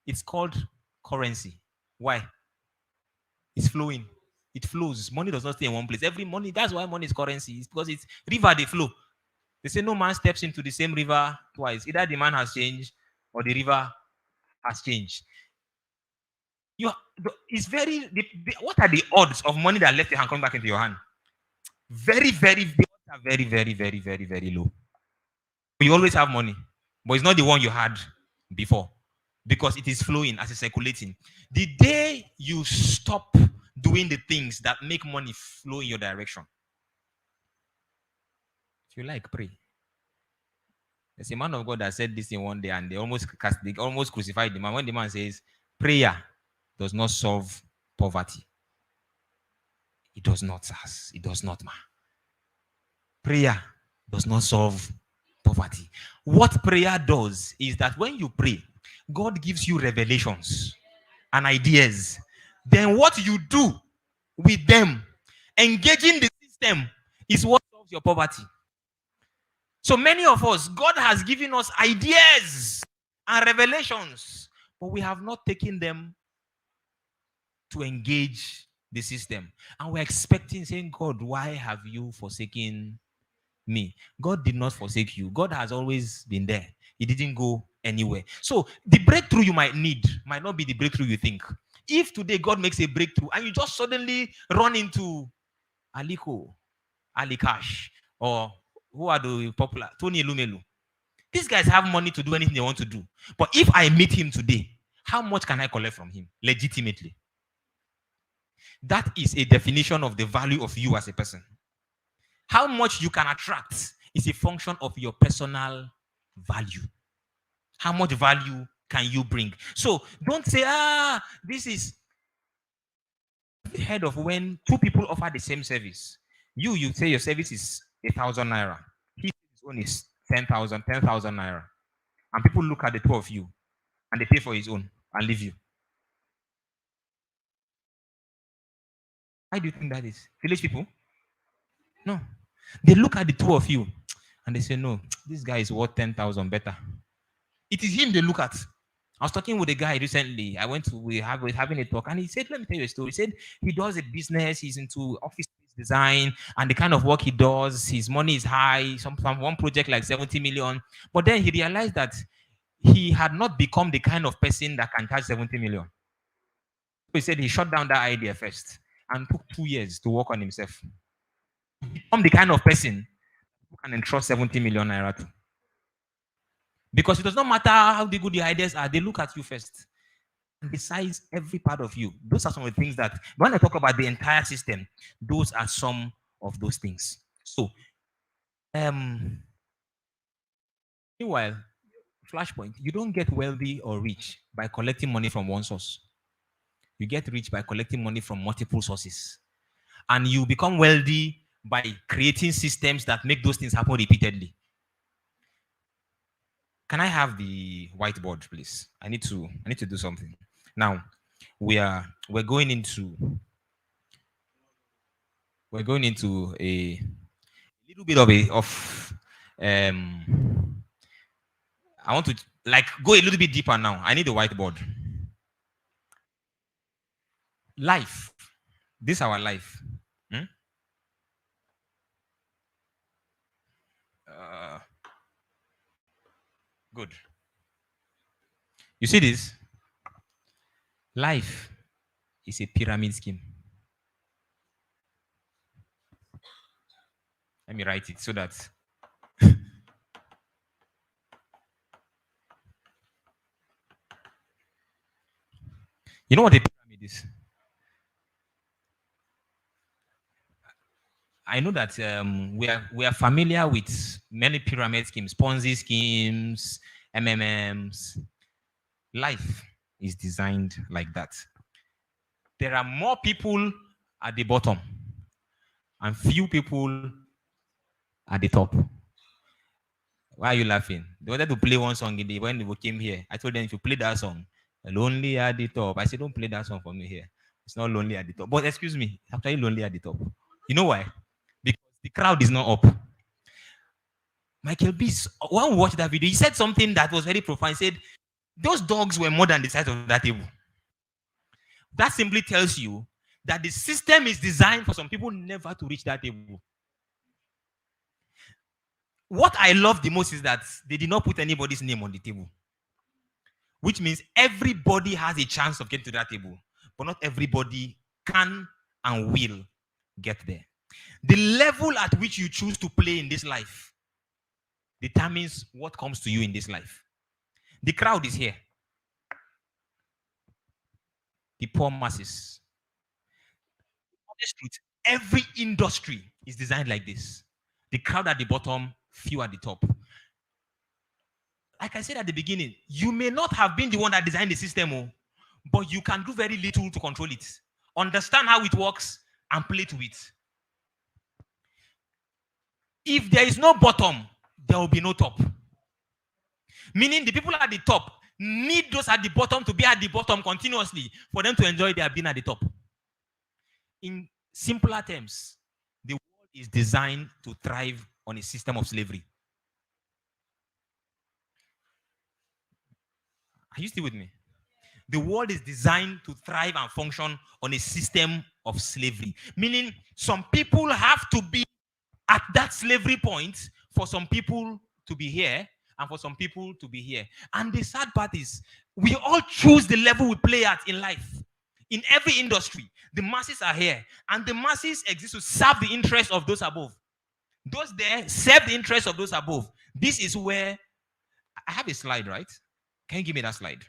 It's called currency. Why? It's flowing. It flows. Money does not stay in one place. Every money, that's why money is currency. It's because it's river, they flow. They say no man steps into the same river twice. Either the man has changed or the river has changed. It's very, what are the odds of money that left your hand coming back into your hand? Very, very, the odds are very, very, very, very, very low. You always have money, but it's not the one you had before because it is flowing as it's circulating. The day you stop doing the things that make money flow in your direction, if you like, pray. There's a man of God that said this in one day, and they almost crucified the man. When the man says, prayer does not solve poverty. It does not, sirs. It does not, man. Prayer does not solve poverty. What prayer does is that when you pray, God gives you revelations and ideas. Then what you do with them, engaging the system, is what solves your poverty. So many of us, God has given us ideas and revelations, but we have not taken them to engage the system. And we're expecting, saying, God, why have you forsaken me? God did not forsake you. God has always been there. He didn't go anywhere. So the breakthrough you might need might not be the breakthrough you think. If today God makes a breakthrough and you just suddenly run into Aliko, Ali Cash, or who are the popular, Tony Elumelu. These guys have money to do anything they want to do. But if I meet him today, how much can I collect from him legitimately? That is a definition of the value of you as a person. How much you can attract is a function of your personal value. How much value can you bring? So don't say, this is the head of when two people offer the same service. You say your service is 1,000 naira. His own is 10,000 naira. And people look at the two of you and they pay for his own and leave you. Why do you think that is? Village people? No. They look at the two of you and they say, no, this guy is worth 10,000 better. It is him they look at. I was talking with a guy recently. We were having a talk, and he said, let me tell you a story. He said he does a business, he's into office design, and the kind of work he does, his money is high, some one project like 70 million. But then he realized that he had not become the kind of person that can charge 70 million. So he said he shut down that idea first and took 2 years to work on himself. Become the kind of person who can entrust 70 million naira to. Because it does not matter how good the ideas are, they look at you first. And besides every part of you, those are some of the things that, when I talk about the entire system, those are some of those things. So, meanwhile, flashpoint, you don't get wealthy or rich by collecting money from one source. You get rich by collecting money from multiple sources. And you become wealthy by creating systems that make those things happen repeatedly. Can I have the whiteboard, please? I need to do something. Now, we're going into a little bit of I want to like go a little bit deeper now. I need a whiteboard. Life. This is our life. Hmm? Good. You see this? Life is a pyramid scheme. Let me write it so that you know what a pyramid is? I know that we are familiar with many pyramid schemes, Ponzi schemes, MMMs. Life is designed like that. There are more people at the bottom and few people at the top. Why are you laughing? They wanted to play one song when they came here. I told them if you play that song, lonely at the top. I said, don't play that song for me here. It's not lonely at the top. But excuse me, it's actually lonely at the top. You know why? Because the crowd is not up. Michael B, when we watched that video, he said something that was very profound. He said, those dogs were more than the size of that table. That simply tells you that the system is designed for some people never to reach that table. What I love the most is that they did not put anybody's name on the table, which means everybody has a chance of getting to that table, but not everybody can and will get there. The level at which you choose to play in this life determines what comes to you in this life. The crowd is here. The poor masses. Honest truth, every industry is designed like this. The crowd at the bottom, few at the top. Like I said at the beginning, you may not have been the one that designed the system, but you can do very little to control it. Understand how it works and play to it. If there is no bottom, there will be no top. Meaning the people at the top need those at the bottom to be at the bottom continuously for them to enjoy their being at the top. In simpler terms, the world is designed to thrive on a system of slavery. Are you still with me? The world is designed to thrive and function on a system of slavery. Meaning some people have to be at that slavery point for some people to be here and for some people to be here. And the sad part is we all choose the level we play at in life. In every industry, the masses are here and the masses exist to serve the interest of those above. Those there serve the interest of those above. This is where I have a slide, right? Can you give me that slide?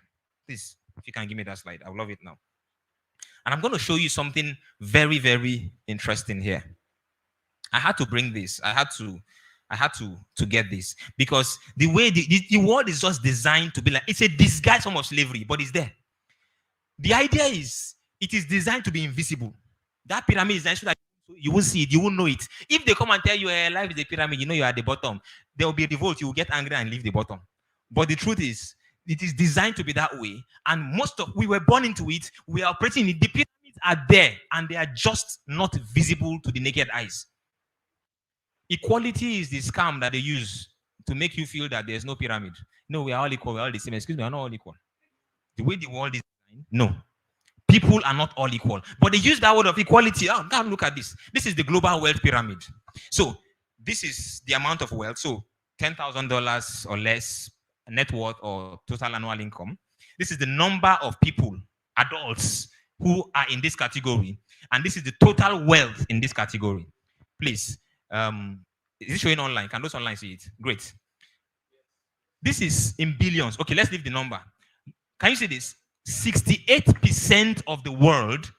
Please, if you can give me that slide, I would love it now. And I'm going to show you something very, very interesting here. I had to bring this. I had to get this because the way the world is just designed to be like, it's a disguised form of slavery, but it's there. The idea is it is designed to be invisible. That pyramid is designed so that you won't see it, you won't know it. If they come and tell you life is a pyramid, you know you're at the bottom, there will be a revolt, you will get angry and leave the bottom. But the truth is, it is designed to be that way. And we were born into it, we are operating it. The pyramids are there and they are just not visible to the naked eyes. Equality is the scam that they use to make you feel that there's no pyramid. No, we are all equal, we're all the same. Excuse me, we are not all equal. The way the world is designed, no. People are not all equal. But they use that word of equality. Oh, God, look at this. This is the global wealth pyramid. So this is the amount of wealth. So $10,000 or less net worth or total annual income. This is the number of people, adults, who are in this category. And this is the total wealth in this category. Please. Is it showing online? Can those online see it? Great. This is in billions. Okay, let's leave the number. Can you see this? 68% of the world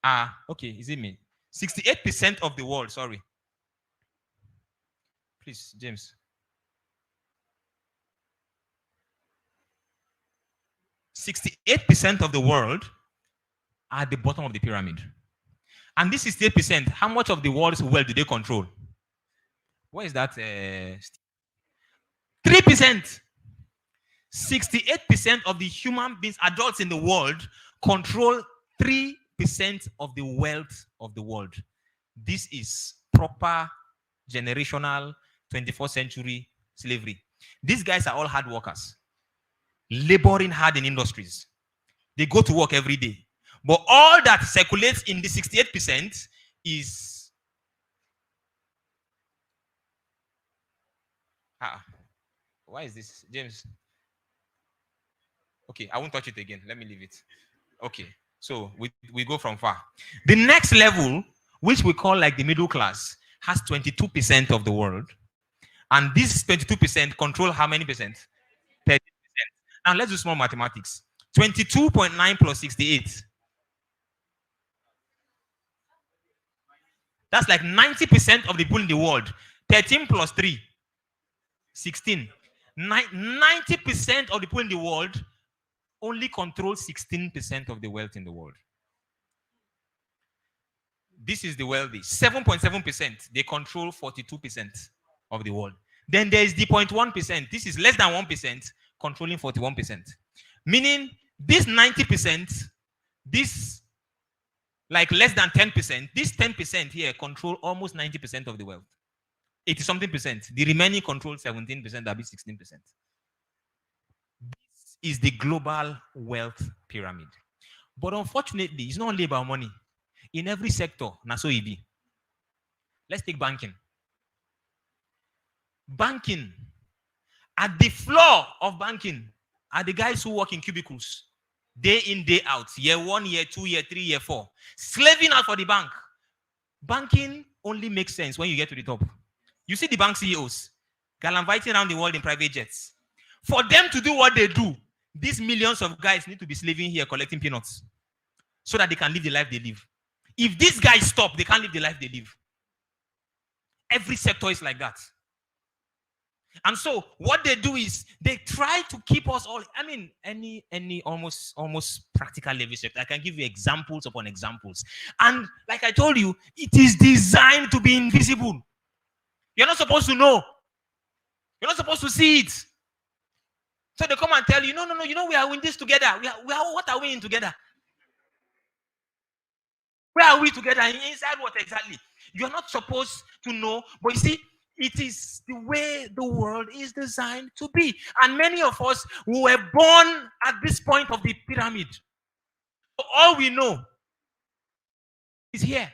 are, okay, is it me? 68% of the world, sorry. Please, James. 68% of the world are at the bottom of the pyramid. And this 68%, how much of the world's wealth do they control? What is that? 3%. 68% of the human beings, adults in the world, control 3% of the wealth of the world. This is proper generational 21st century slavery. These guys are all hard workers, laboring hard in industries. They go to work every day. But all that circulates in the 68% is why is this, James? Okay, I won't touch it again. Let me leave it. Okay, so we go from far. The next level, which we call like the middle class, has 22% of the world. And this 22% control how many percent? 30%. Now let's do small mathematics. 22.9 plus 68. That's like 90% of the people in the world. 13 plus 3. 16. 90% of the people in the world only control 16% of the wealth in the world. This is the wealthy. 7.7%. They control 42% of the world. Then there is the 0.1%. This is less than 1%, controlling 41%. Meaning this 90%, this like less than 10%, this 10% here control almost 90% of the wealth. 80 something percent. The remaining control 17%, that be 16%. This is the global wealth pyramid. But unfortunately, it's not only about money. In every sector, so it be. Let's take banking. Banking. At the floor of banking are the guys who work in cubicles. Day in, day out. Year 1, year 2, year 3, year 4. Slaving out for the bank. Banking only makes sense when you get to the top. You see the bank CEOs gallivanting around the world in private jets. For them to do what they do, these millions of guys need to be slaving here collecting peanuts so that they can live the life they live. If these guys stop, they can't live the life they live. Every sector is like that. And so what they do is they try to keep us all, I mean, any almost practical every sector. I can give you examples upon examples. And like I told you, it is designed to be invisible. You're not supposed to know. You're not supposed to see it. So they come and tell you, no, we are in this together. What are we in together? Where are we together? Inside what exactly? You're not supposed to know, but you see, it is the way the world is designed to be. And many of us were born at this point of the pyramid. So all we know is here.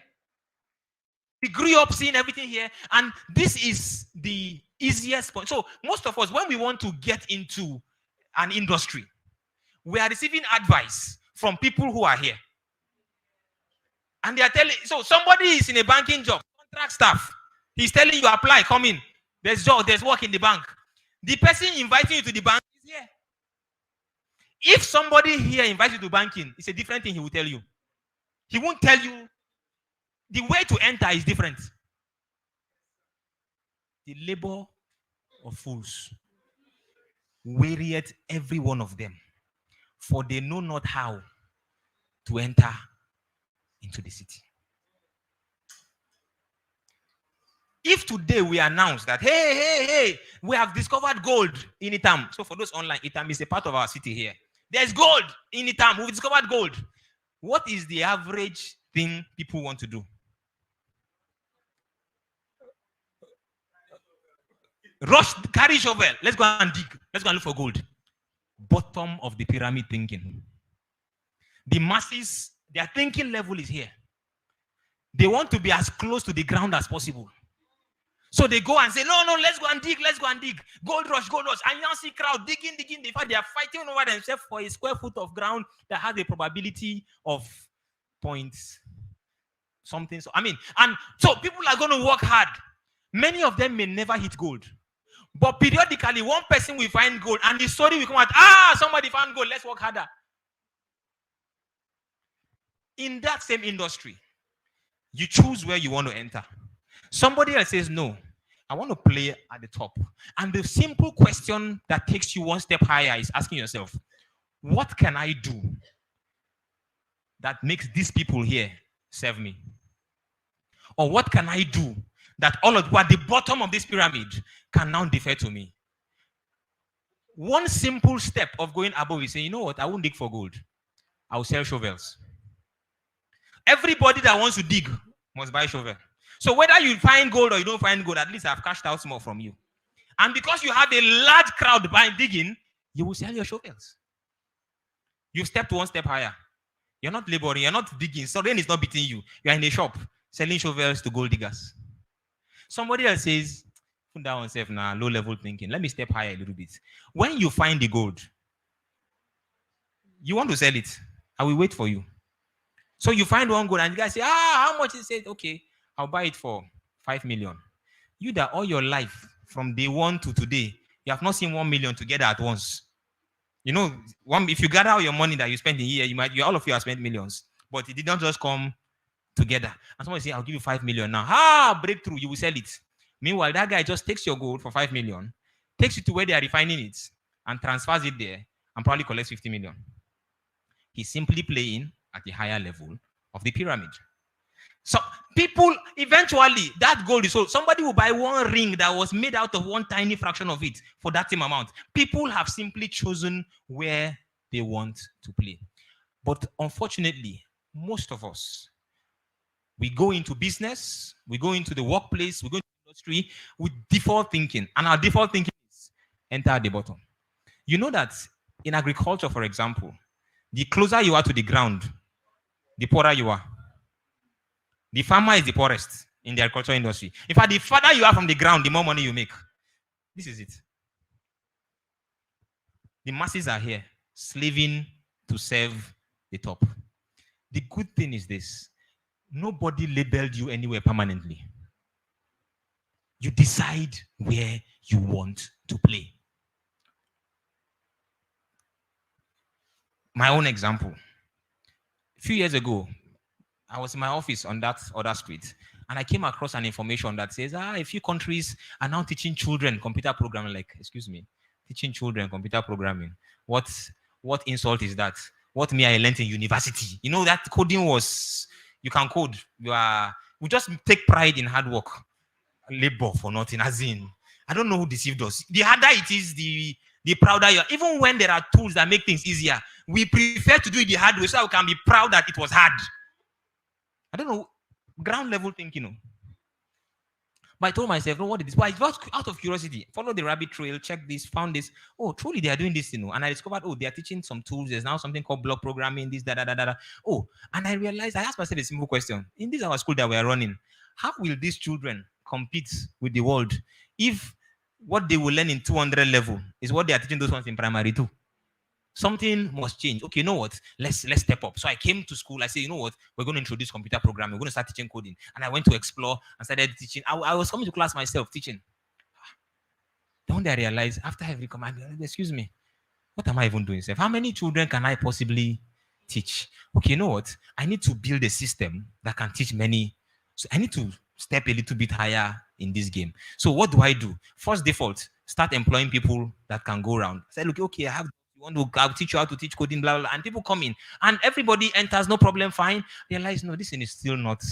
We grew up seeing everything here, and this is the easiest point. So most of us, when we want to get into an industry, we are receiving advice from people who are here. And they are telling, so somebody is in a banking job, contract staff. He's telling you, apply, come in. There's job, there's work in the bank. The person inviting you to the bank is here. If somebody here invites you to banking, it's a different thing he will tell you. He won't tell you. The way to enter is different. The labor of fools wearieth every one of them, for they know not how to enter into the city. If today we announce that, hey, we have discovered gold in Itam. So for those online, Itam is a part of our city here. There's gold in Itam. We've discovered gold. What is the average thing people want to do? Rush, carry shovel. Let's go and dig. Let's go and look for gold. Bottom of the pyramid thinking. The masses, their thinking level is here. They want to be as close to the ground as possible. So they go and say, no, let's go and dig. Gold rush. And you now see crowd digging. In fact, they are fighting over themselves for a square foot of ground that has a probability of points something. So, and so people are going to work hard. Many of them may never hit gold. But periodically, one person will find gold and the story will come out, somebody found gold, let's work harder. In that same industry, you choose where you want to enter. Somebody else says, no, I want to play at the top. And the simple question that takes you one step higher is asking yourself, what can I do that makes these people here serve me? Or what can I do that all of who are at the bottom of this pyramid can now defer to me? One simple step of going above is saying, you know what, I won't dig for gold. I'll sell shovels. Everybody that wants to dig must buy a shovel. So whether you find gold or you don't find gold, at least I've cashed out more from you. And because you have a large crowd buying digging, you will sell your shovels. You've stepped one step higher. You're not laboring, you're not digging. So rain is not beating you. You're in a shop selling shovels to gold diggers. Somebody else says, put that on self now, low level thinking. Let me step higher a little bit. When you find the gold, you want to sell it. I will wait for you. So you find one gold and you guys say, how much? He said, okay, I'll buy it for 5 million. You that all your life, from day one to today, you have not seen 1 million together at once. You know, if you gather all your money that you spend in a year, all of you have spent millions. But it did not just come together. And someone say, I'll give you 5 million now. Breakthrough, you will sell it. Meanwhile, that guy just takes your gold for 5 million, takes it to where they are refining it, and transfers it there, and probably collects 50 million. He's simply playing at the higher level of the pyramid. So people, eventually, that gold is sold. Somebody will buy one ring that was made out of one tiny fraction of it for that same amount. People have simply chosen where they want to play. But unfortunately, most of us, we go into business, we go into the workplace, we go into the industry with default thinking. And our default thinking is enter at the bottom. You know that in agriculture, for example, the closer you are to the ground, the poorer you are. The farmer is the poorest in the agricultural industry. In fact, the farther you are from the ground, the more money you make. This is it. The masses are here, slaving to serve the top. The good thing is this: nobody labeled you anywhere permanently. You decide where you want to play. My own example. A few years ago, I was in my office on that other street, and I came across an information that says, a few countries are now teaching children computer programming. Like, excuse me, teaching children computer programming. What insult is that? What me I learned in university? You know, that coding was, you can code. We just take pride in hard work. Labor for nothing, as in, I don't know who deceived us. The harder it is, the prouder you are. Even when there are tools that make things easier, we prefer to do it the hard way so we can be proud that it was hard. I don't know, ground level thinking. But I told myself, no, what is this? But I was out of curiosity, follow the rabbit trail, check this, found this. Oh, truly they are doing this, And I discovered, they are teaching some tools. There's now something called block programming, this, da. Oh, and I realized, I asked myself a simple question. In this our school that we are running, how will these children compete with the world if what they will learn in 200 level is what they are teaching those ones in primary 2? Something must change. Okay, you know what? Let's step up. So I came to school. I said, you know what? We're going to introduce computer programming. We're going to start teaching coding. And I went to explore and started teaching. I was coming to class myself teaching. Then one day I realized after every command, excuse me, what am I even doing? How many children can I possibly teach? Okay, you know what? I need to build a system that can teach many. So I need to step a little bit higher in this game. So what do? First default, start employing people that can go around. I said, look, okay, I'll teach you how to teach coding, blah, blah, and people come in and everybody enters, no problem, fine. Realize, no, this thing is still not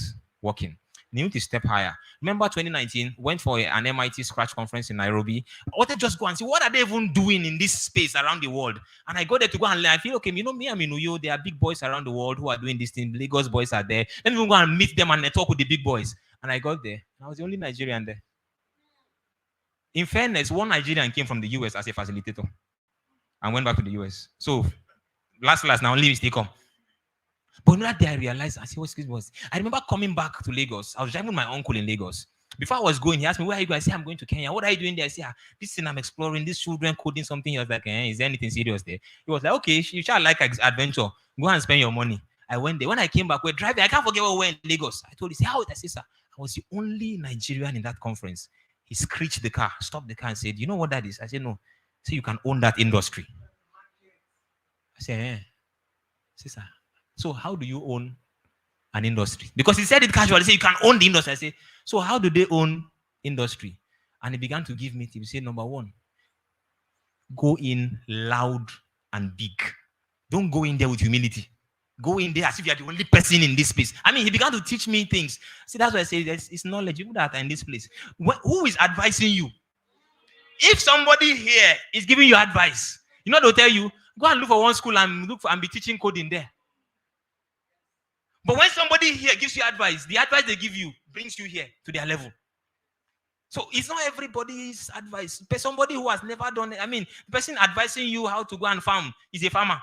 working. They need to step higher. Remember 2019, went for an MIT Scratch conference in Nairobi. I wanted to just go and see what are they even doing in this space around the world. And I go there to go and learn. I feel, okay, me, I'm in Uyo. There are big boys around the world who are doing this thing. Lagos boys are there. Let me go and meet them and talk with the big boys. And I got there. I was the only Nigerian there. In fairness, one Nigerian came from the US as a facilitator and went back to the US. So, last, now only mistake come. But that day I realized, I said, what's this? I remember coming back to Lagos. I was driving with my uncle in Lagos. Before I was going, he asked me, where are you going? I said, I'm going to Kenya. What are you doing there? I said, this thing I'm exploring, these children coding something. He was like, is there anything serious there? He was like, okay, you shall like adventure. Go and spend your money. I went there. When I came back, we're driving. I can't forget where we were in Lagos. I told him, how? I said, sir, I was the only Nigerian in that conference. He screeched the car, stopped the car and said, you know what that is? I said, no. So you can own that industry. I said, I said, sir, so how do you own an industry? Because he said it casually. He said, you can own the industry. I said, so how do they own industry? And he began to give me tips. He said, number one, go in loud and big. Don't go in there with humility. Go in there as if you're the only person in this space. I mean, he began to teach me things. See, that's why I say it's knowledge. People that are in this place. Who is advising you? If somebody here is giving you advice, they'll tell you, go and look for one school and be teaching coding there. But when somebody here gives you advice, the advice they give you brings you here to their level. So it's not everybody's advice. But somebody who has never done it, I mean, the person advising you how to go and farm is a farmer.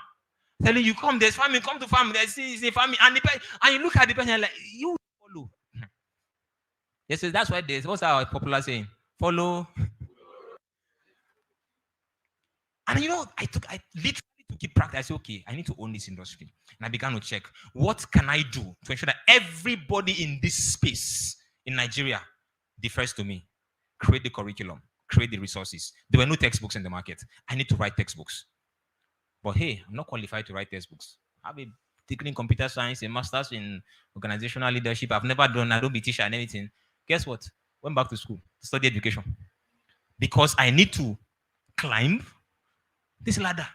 Telling you, come, there's farming, come to farm, there's a farming. And you look at the person like, you follow. Yes, so that's why there's, what's our popular saying? Follow. And I literally took it practice. I said, okay, I need to own this industry. And I began to check, what can I do to ensure that everybody in this space in Nigeria defers to me? Create the curriculum, create the resources. There were no textbooks in the market. I need to write textbooks. But hey, I'm not qualified to write textbooks. I have a degree in computer science, a master's in organizational leadership. I don't be teacher and anything. Guess what? Went back to school to study education. Because I need to climb this ladder.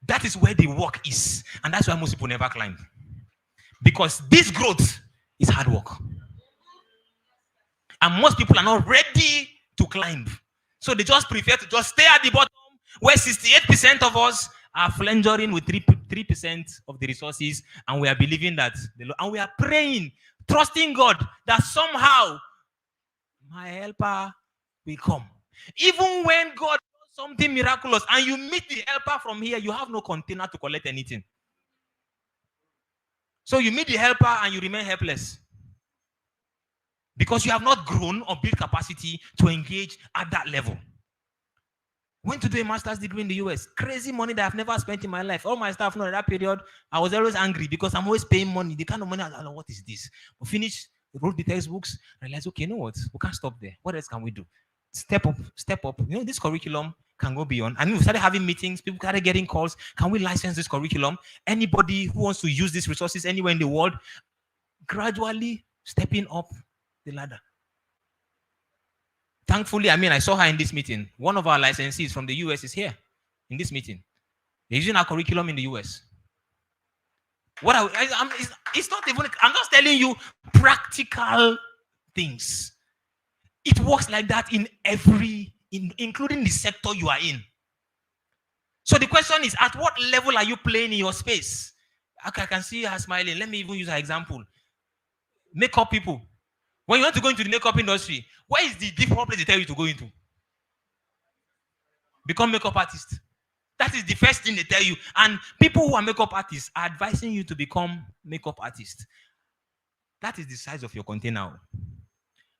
That is where the work is. And that's why most people never climb. Because this growth is hard work. And most people are not ready to climb. So they just prefer to just stay at the bottom, where 68% of us are flangering with 3% of the resources, and we are believing that, and we are praying, trusting God that somehow my helper will come. Even when God does something miraculous and you meet the helper from here, you have no container to collect anything. So you meet the helper and you remain helpless. Because you have not grown or built capacity to engage at that level. Went to do a master's degree in the US. Crazy money that I've never spent in my life. All my staff know at that period, I was always angry because I'm always paying money. The kind of money, I don't know, what is this? We finished, wrote the textbooks, realized, okay, you know what? We can't stop there. What else can we do? Step up. This curriculum can go beyond. And we started having meetings. People started getting calls. Can we license this curriculum? Anybody who wants to use these resources anywhere in the world, gradually stepping up the ladder. Thankfully, I saw her in this meeting. One of our licensees from the US is here in this meeting. They're using our curriculum in the US. It's not even, I'm just telling you practical things. It works like that in including the sector you are in. So the question is, at what level are you playing in your space? Okay, I can see her smiling. Let me even use her example. Makeup people. When you want to go into the makeup industry, where is the default place they tell you to go into? Become makeup artist. That is the first thing they tell you. And people who are makeup artists are advising you to become makeup artists. That is the size of your container.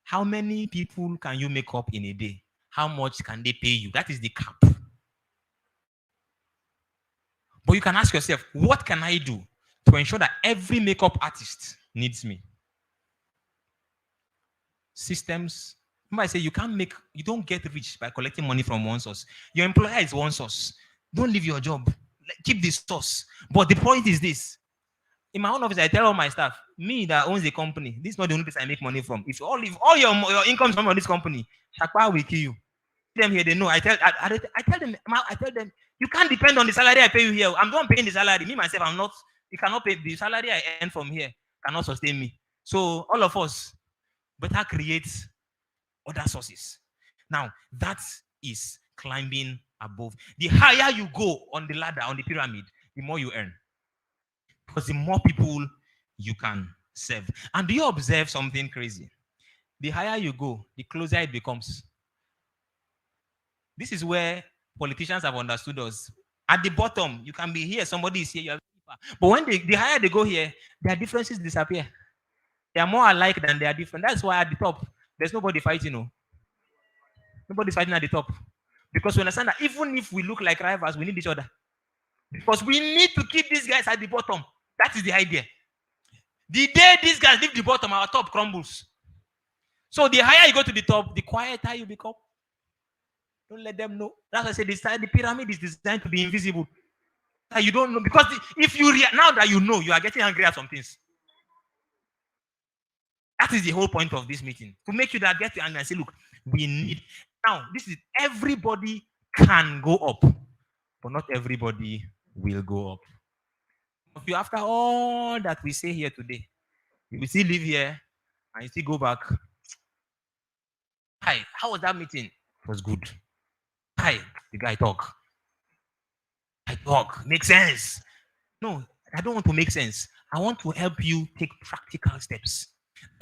How many people can you make up in a day? How much can they pay you? That is the cap. But you can ask yourself, what can I do to ensure that every makeup artist needs me? Systems. Remember, I say you don't get rich by collecting money from one source. Your employer is one source. Don't leave your job. Keep the source. But the point is this. In my own office, I tell all my staff, me that owns the company, this is not the only place I make money from. If all your income is from this company, Shakpa will kill you. Them here, they know. I tell them, you can't depend on the salary I pay you here. I'm the one paying the salary. Me, myself, I'm not. You cannot pay the salary I earn from here, cannot sustain me. So all of us better create other sources. Now, that is climbing above. The higher you go on the ladder, on the pyramid, the more you earn. Because the more people you can serve. And do you observe something crazy? The higher you go, the closer it becomes. This is where politicians have understood us. At the bottom, you can be here, somebody is here, you are very far. But when the higher they go here, their differences disappear. They are more alike than they are different. That's why at the top, there's nobody fighting. Nobody's fighting at the top. Because we understand that even if we look like rivals, we need each other. Because we need to keep these guys at the bottom. That is the idea. The day these guys leave the bottom, our top crumbles. So the higher you go to the top, the quieter you become. Don't let them know. That's why I say the pyramid is designed to be invisible. You don't know. Because if you now that you know, you are getting angry at some things. That is the whole point of this meeting. To make you that get angry and say, look, we need. Now, this is everybody can go up, but not everybody will go up. If you, after all that we say here today, you will still live here and you still go back. Hi, how was that meeting? It was good. Hi, the guy talk. I talk. Makes sense. No, I don't want to make sense. I want to help you take practical steps.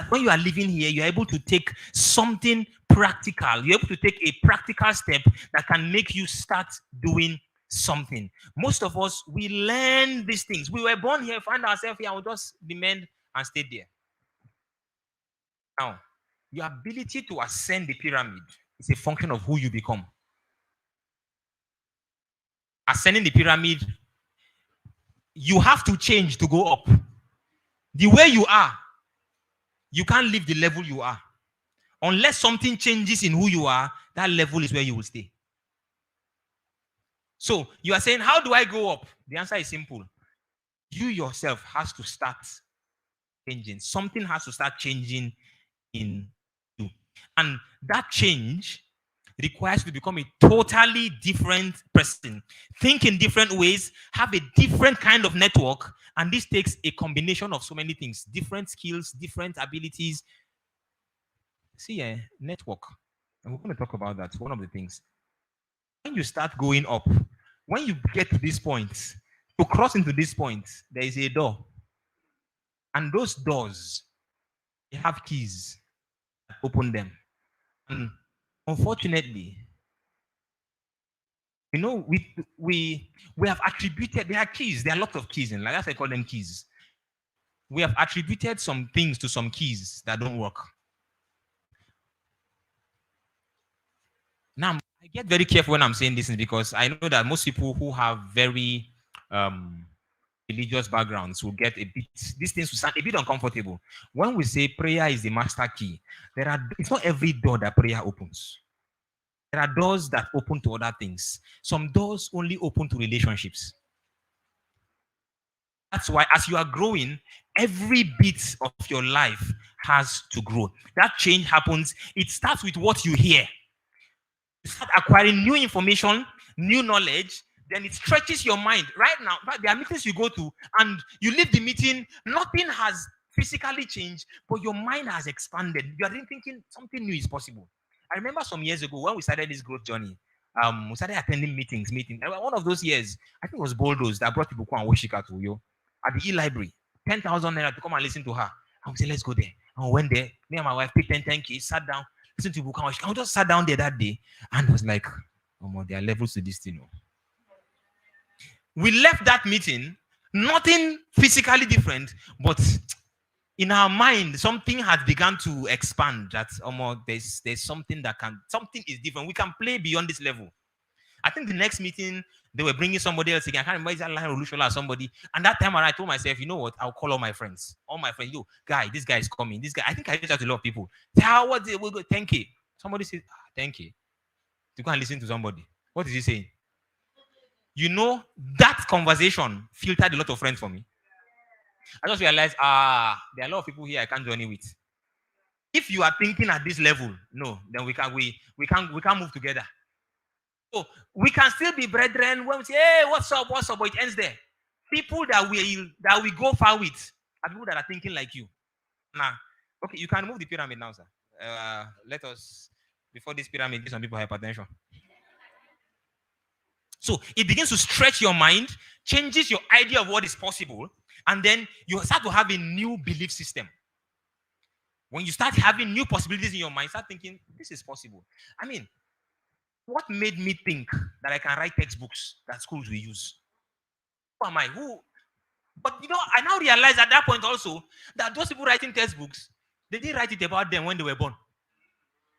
When you are living here, you're able to take something practical. You're able to take a practical step that can make you start doing something. Most of us, we learn these things. We were born here, find ourselves here, and we just remain and stay there. Now, your ability to ascend the pyramid is a function of who you become. Ascending the pyramid, you have to change to go up. The way you are, you can't leave the level you are. Unless something changes in who you are, that level is where you will stay. So you are saying, how do I go up? The answer is simple. You yourself has to start changing. Something has to start changing in you. And that change requires you to become a totally different person. Think in different ways, have a different kind of network. And this takes a combination of so many things, different skills, different abilities. See, network. And we're going to talk about that. One of the things. When you start going up, when you get to this point, to cross into this point, there is a door. And those doors, they have keys. Open them. And unfortunately, you know, we have attributed, there are keys, there are lots of keys in life. That's why I call them keys. We have attributed some things to some keys that don't work. Now, I get very careful when I'm saying this because I know that most people who have very religious backgrounds will get a bit, these things will sound a bit uncomfortable. When we say prayer is the master key, it's not every door that prayer opens. There are doors that open to other things. Some doors only open to relationships. That's why as you are growing, every bit of your life has to grow. That change happens. It starts with what you hear. You start acquiring new information, new knowledge, then it stretches your mind. Right now, there are meetings you go to, and you leave the meeting, nothing has physically changed, but your mind has expanded. You are thinking something new is possible. I remember some years ago when we started this growth journey, we started attending meetings. One of those years, I think it was Boldos that brought people and Woshika to you at the e-library. 10,000 naira to come and listen to her. And we said, let's go there. And we went there. Me and my wife picked 10K, sat down, listened to Bukan Woshika. I just sat down there that day and was like, oh, there are levels to this thing. We left that meeting, nothing physically different, but in our mind, something has begun to expand. That there's something something is different. We can play beyond this level. I think the next meeting, they were bringing somebody else again. I can't remember, is that Lion Olushola or somebody. And that time I told myself, you know what? I'll call all my friends. All my friends, this guy is coming. This guy, I think I reached out to a lot of people. What we'll go 10K. Somebody says, 10K. To go and listen to somebody. What is he saying? You know, that conversation filtered a lot of friends for me. I just realized, there are a lot of people here I can't journey with. If you are thinking at this level, no, then we can't move together. So we can still be brethren when we say, hey, what's up, but it ends there. People that we go far with are people that are thinking like you. Now, okay, you can move the pyramid now, sir. Let us, before this pyramid gives some people hypertension. So it begins to stretch your mind, changes your idea of what is possible, and then you start to have a new belief system. When you start having new possibilities in your mind, start thinking, this is possible. I mean, what made me think that I can write textbooks that schools will use? Who am I? But I now realize at that point also that those people writing textbooks, they didn't write it about them when they were born.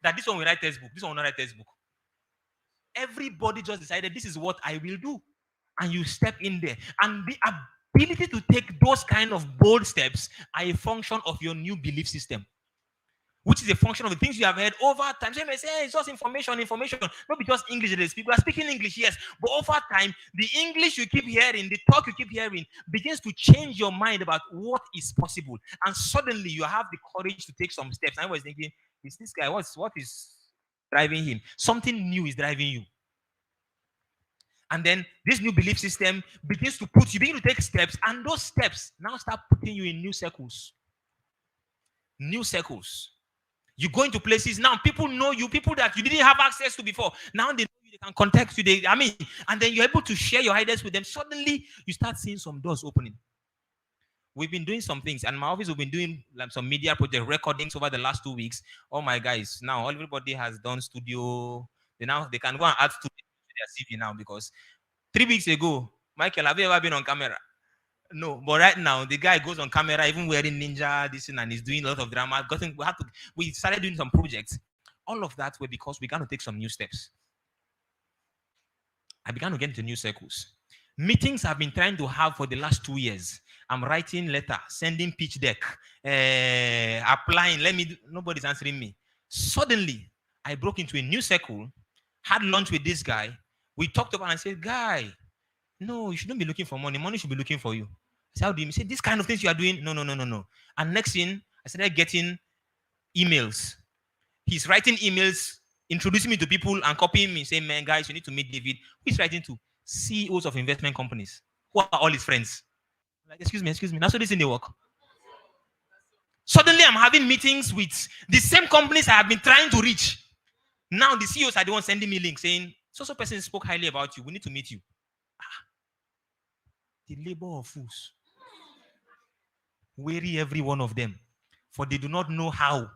That this one will write textbook, this one will not write textbook. Everybody just decided this is what I will do. And you step in there. And the ability to take those kind of bold steps are a function of your new belief system, which is a function of the things you have heard over time. So you may say, hey, it's just information. Not because English they speak. We are speaking English, yes. But over time, the English you keep hearing, the talk you keep hearing, begins to change your mind about what is possible. And suddenly you have the courage to take some steps. I was thinking, is this guy, what is driving him? Something new is driving you. And then this new belief system begins to begin to take steps, and those steps now start putting you in new circles. New circles. You go into places now, people know you, people that you didn't have access to before. Now they know you, they can contact you. And then you're able to share your ideas with them. Suddenly, you start seeing some doors opening. we've been doing some things, and my office we've been doing like some media project recordings over the last 2 weeks. Oh my guys, now everybody has done studio. They can go and add studio to their CV now, because 3 weeks ago, Michael, have you ever been on camera? No, but right now the guy goes on camera, even wearing ninja, this and he's doing a lot of drama. We started doing some projects. All of that were because we got to take some new steps. I began to get into new circles. Meetings I've been trying to have for the last 2 years. I'm writing letter, sending pitch deck, applying. Nobody's answering me. Suddenly, I broke into a new circle, had lunch with this guy. We talked about and I said, guy, no, you shouldn't be looking for money. Money should be looking for you. I said, how do you mean? He said, this kind of things you are doing? No. And next thing, I started getting emails. He's writing emails, introducing me to people and copying me, saying, man, guys, you need to meet David. Who is writing to? CEOs of investment companies, who are all his friends. I'm like, excuse me. That's what this in the work. Suddenly, I'm having meetings with the same companies I have been trying to reach. Now, the CEOs are the ones sending me links saying, so person spoke highly about you. We need to meet you. The labor of fools. Weary every one of them, for they do not know how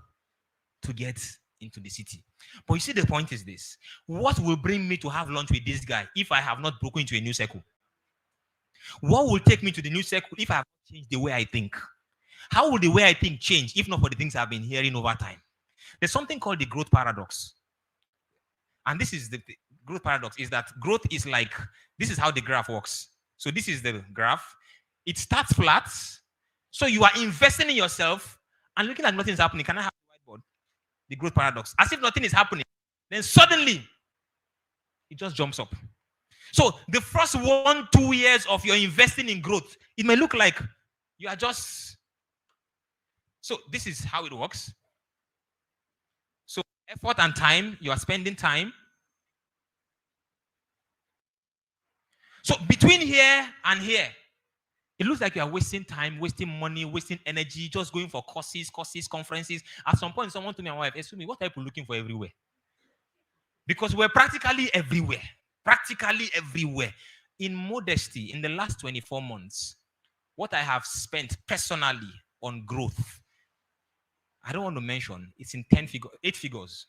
to get into the city. But you see, the point is this: what will bring me to have lunch with this guy if I have not broken into a new circle? What will take me to the new circle if I have not changed the way I think? How will the way I think change if not for the things I've been hearing over time? There's something called the growth paradox. And this is the growth paradox, is that growth is like, this is how the graph works. So this is the graph. It starts flat. So you are investing in yourself and looking like nothing's happening. Can I have the whiteboard? The growth paradox. As if nothing is happening. Then suddenly, it just jumps up. So the first 1-2 years of your investing in growth, it may look like you are just... So this is how it works. So effort and time, you are spending time. So between here and here, it looks like you are wasting time, wasting money, wasting energy, just going for courses, conferences. At some point, someone told me, my wife, excuse me, what are people looking for everywhere? Because we're practically everywhere. Practically everywhere. In modesty, in the last 24 months, what I have spent personally on growth, I don't want to mention, it's in 8 figures.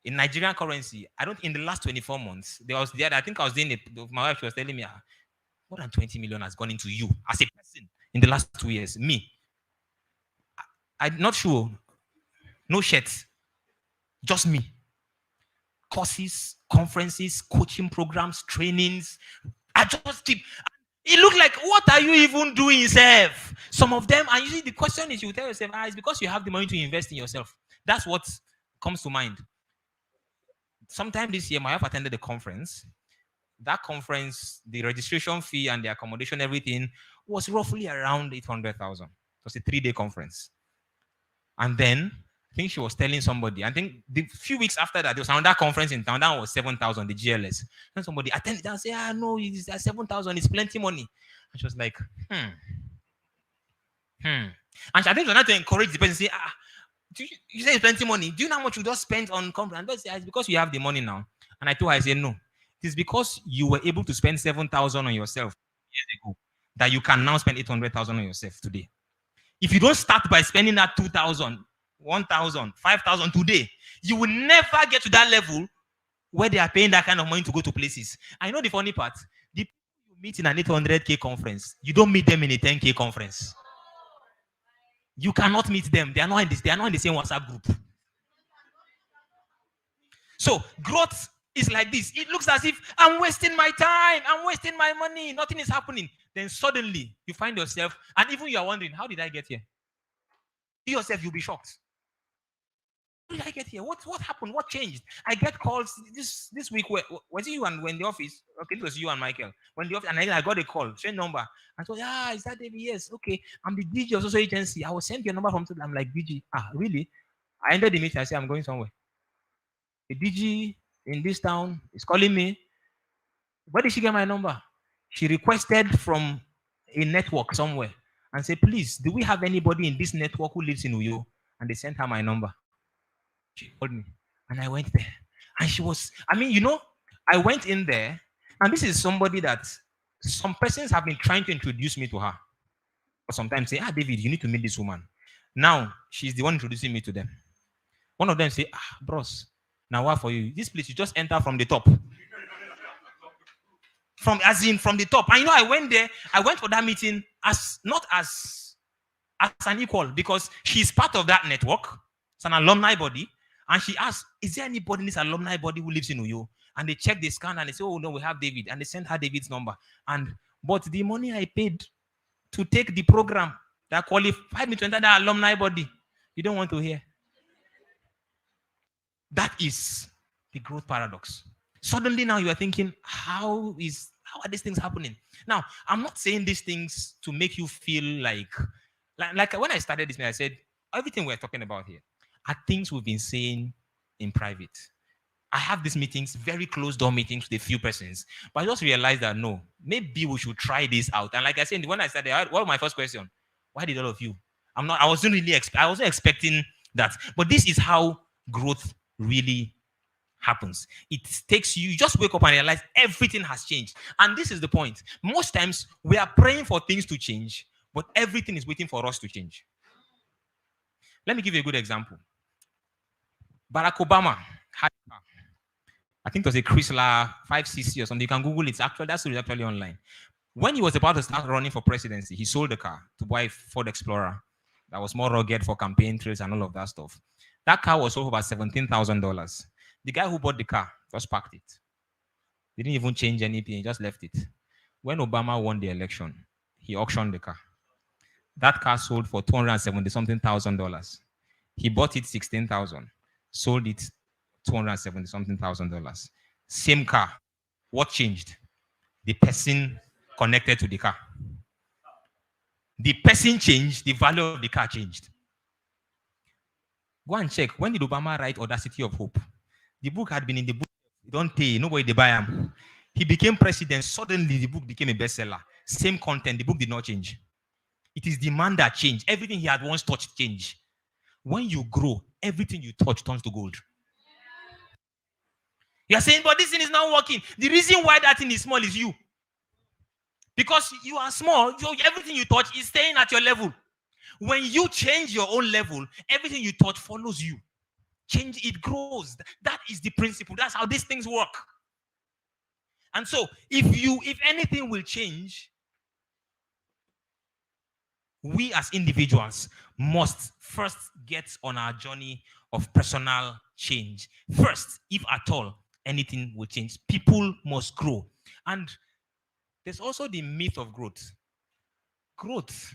In Nigerian currency, in the last 24 months, I think I was doing it, my wife was telling me, more than 20 million has gone into you as a person in the last 2 years. Me. I'm not sure. No shirts. Just me. Courses, conferences, coaching programs, trainings. I just keep... It looked like, what are you even doing yourself? Some of them, and usually the question is, you tell yourself, it's because you have the money to invest in yourself. That's what comes to mind. Sometime this year, my wife attended a conference. That conference, the registration fee and the accommodation, everything was roughly around 800,000. It was a 3-day conference. And then I think she was telling somebody, I think the few weeks after that, there was another conference in town. That was 7,000, the GLS. And somebody attended and said, no, 7,000 is plenty money. And she was like, And I think she was not to encourage the person, say, you say it's plenty money. Do you know how much you just spent on conference? And say, it's because you have the money now. And I told her, I said, no. It is because you were able to spend 7,000 on yourself years ago that you can now spend 800,000 on yourself today. If you don't start by spending that 2,000, 1,000, 5,000 today, you will never get to that level where they are paying that kind of money to go to places. I know the funny part. The people you meet in an 800K conference, you don't meet them in a 10K conference. You cannot meet them. They are not in the same WhatsApp group. So growth is like this. It looks as if I'm wasting my time, I'm wasting my money, nothing is happening. Then suddenly you find yourself, and even you are wondering, how did I get here? You yourself, you'll be shocked. How did I get here? What happened? What changed? I get calls this week. Was it you and when the office? Okay, it was you and Michael. When the office, and I got a call, same number. I thought, is that David? Yes, okay. I'm the DG of social agency. I will send your number from. I'm like, DG. Really? I ended the meeting. I said, I'm going somewhere. The DG in this town is calling me. Where did she get my number? She requested from a network somewhere and said, please, do we have anybody in this network who lives in Uyo? And they sent her my number. She called me and I went there. And she was, I went in there, and this is somebody that Some persons have been trying to introduce me to her. Sometimes say, David, you need to meet this woman. Now she's the one introducing me to them. One of them say, bros, now what for you? This place you just enter from the top. From the top. And I went there, I went for that meeting as not as an equal, because she's part of that network. It's an alumni body. And she asked, is there anybody in this alumni body who lives in Uyo? And they check the scan and they say, oh no, we have David. And they sent her David's number. But the money I paid to take the program that qualified me to enter that alumni body, you don't want to hear. That is the growth paradox. Suddenly now you are thinking, how are these things happening? Now, I'm not saying these things to make you feel like when I started this, I said, everything we're talking about here are things we've been saying in private. I have these meetings, very closed door meetings with a few persons, but I just realized that no, maybe we should try this out. And like I said, when I started, what was my first question? Why did all of you? I wasn't expecting that. But this is how growth really happens. It takes you just wake up and realize everything has changed. And this is the point. Most times we are praying for things to change, but everything is waiting for us to change. Let me give you a good example. Barack Obama had, I think it was a Chrysler 5cc or something. You can Google it. That's actually online. When he was about to start running for presidency, he sold the car to buy a Ford Explorer that was more rugged for campaign trails and all of that stuff. That car was sold for about $17,000. The guy who bought the car just parked it. He didn't even change anything. He just left it. When Obama won the election, he auctioned the car. That car sold for $270-something thousand. He bought it $16,000, sold it $270-something thousand. Same car. What changed? The person connected to the car. The person changed, the value of the car changed. Go and check. When did Obama write Audacity of Hope? The book had been in the book. Don't pay. Nobody they buy him. He became president. Suddenly, the book became a bestseller. Same content. The book did not change. It is the man that changed. Everything he had once touched changed. When you grow, everything you touch turns to gold. You are saying, but this thing is not working. The reason why that thing is small is you. Because you are small, everything you touch is staying at your level. When you change your own level, everything you touch follows you. Change, it grows. That is the principle. That's how these things work. And so, if anything will change, we as individuals must first get on our journey of personal change. First, if at all anything will change, people must grow. And there's also the myth of growth. Growth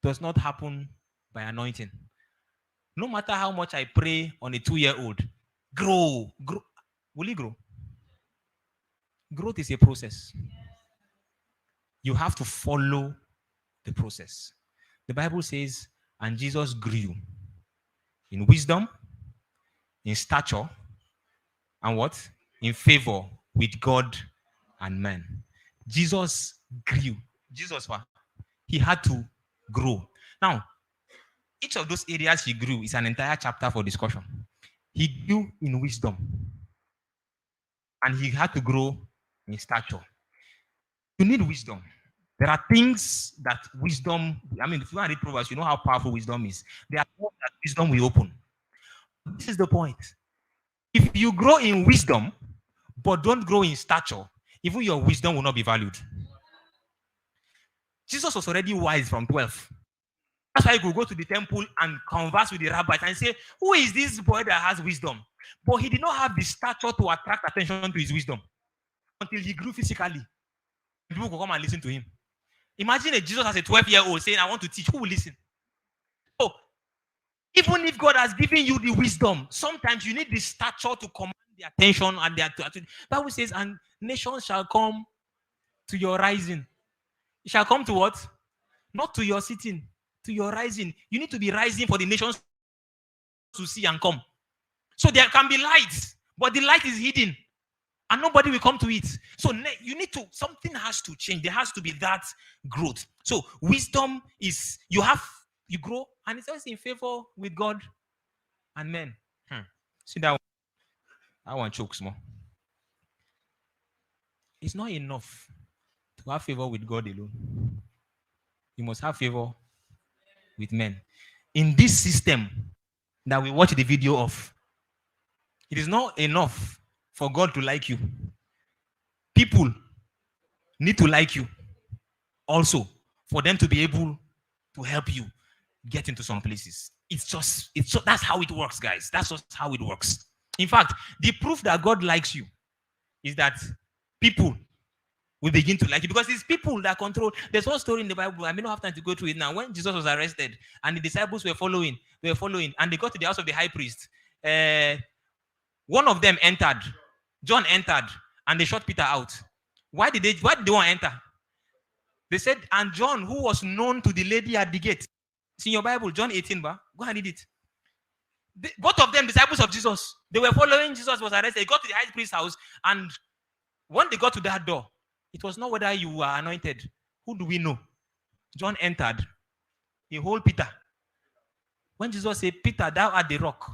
does not happen by anointing. No matter how much I pray on a 2-year-old, grow. Will he grow? Growth is a process. You have to follow the process. The Bible says, and Jesus grew in wisdom, in stature, and what? In favor with God and men. Jesus grew. He had to grow. Now, each of those areas he grew is an entire chapter for discussion. He grew in wisdom, and he had to grow in stature. You need wisdom. There are things that wisdom, if you want to read Proverbs, you know how powerful wisdom is. There are things that wisdom will open. This is the point. If you grow in wisdom, but don't grow in stature, even your wisdom will not be valued. Jesus was already wise from 12. That's why he could go to the temple and converse with the rabbis and say, who is this boy that has wisdom? But he did not have the stature to attract attention to his wisdom until he grew physically. People could come and listen to him. Imagine a Jesus as a 12-year-old saying, I want to teach. Who will listen? So, even if God has given you the wisdom, sometimes you need the stature to command the attention. And the Bible says, and nations shall come to your rising. It shall come to what? Not to your sitting, to your rising. You need to be rising for the nations to see and come. So there can be light, but the light is hidden and nobody will come to it. So something has to change. There has to be that growth. So wisdom is, you grow, and it's always in favor with God and men. See that one? That one chokes more. It's not enough to have favor with God alone. You must have favor with men. In this system that we watch the video of, it is not enough for God to like you. People need to like you also for them to be able to help you get into some places. That's how it works, guys. That's just how it works. In fact, the proof that God likes you is that people will begin to like you, because it's people that control. There's one story in the Bible. I may not have time to go through it now. When Jesus was arrested and the disciples were following, and they got to the house of the high priest. One of them entered. John entered, and they shot Peter out. Why did they want to enter? They said, and John, who was known to the lady at the gate. It's in your Bible, John 18, go and read it. Both of them, disciples of Jesus, they were following Jesus, was arrested. They got to the high priest's house, and when they got to that door, it was not whether you were anointed. Who do we know? John entered. He hold Peter. When Jesus said, Peter, thou art the rock.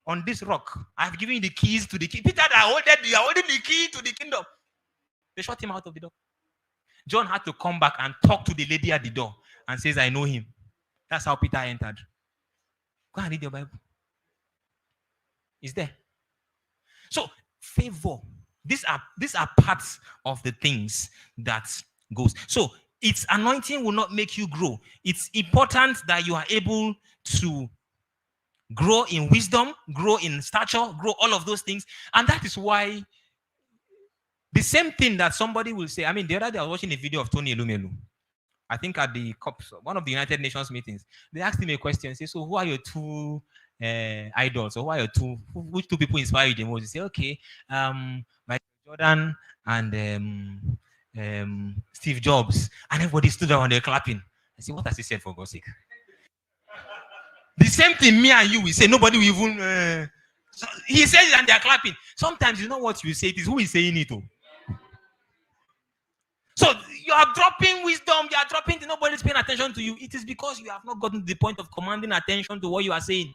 On this rock, I have given you the keys to the key. Peter, you are holding the key to the kingdom. They shot him out of the door. John had to come back and talk to the lady at the door and says, I know him. That's how Peter entered. Go and read your Bible. It's there. So, favor. These are parts of the things that goes. So, its anointing will not make you grow. It's important that you are able to grow in wisdom, grow in stature, grow all of those things. And that is why the same thing that somebody will say. I mean, the other day I was watching a video of Tony Elumelu. I think at the one of the United Nations meetings, they asked him a question. Say, so who are your two idols? Or who are your which two people inspire you the most? He say, okay, Michael Jordan and Steve Jobs. And everybody stood there and they're clapping. I say, what has he said, for God's sake? The same thing me and you will say. Nobody will even. So he says it and they're clapping. Sometimes you know what you say. It is who is saying it. Oh. So you are dropping wisdom. You are dropping. Nobody's paying attention to you. It is because you have not gotten to the point of commanding attention to what you are saying.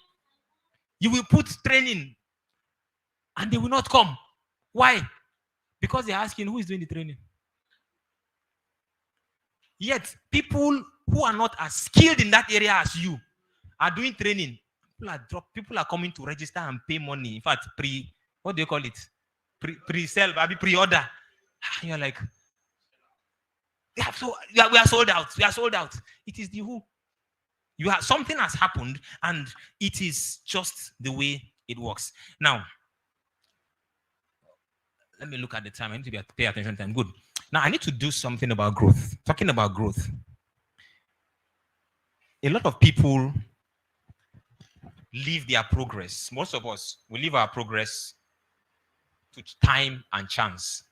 You will put training, and they will not come. Why? Because they're asking who is doing the training. Yet people who are not as skilled in that area as you are doing training. People are coming to register and pay money. In fact, what do you call it? Pre-sell, pre-order. You're like, yeah, so we are sold out. We are sold out. It is the who. Something has happened, and it is just the way it works. Now, let me look at the time. I need to pay attention to time. Good. Now, I need to do something about growth. Talking about growth. A lot of people leave their progress. Most of us, we leave our progress to time and chance.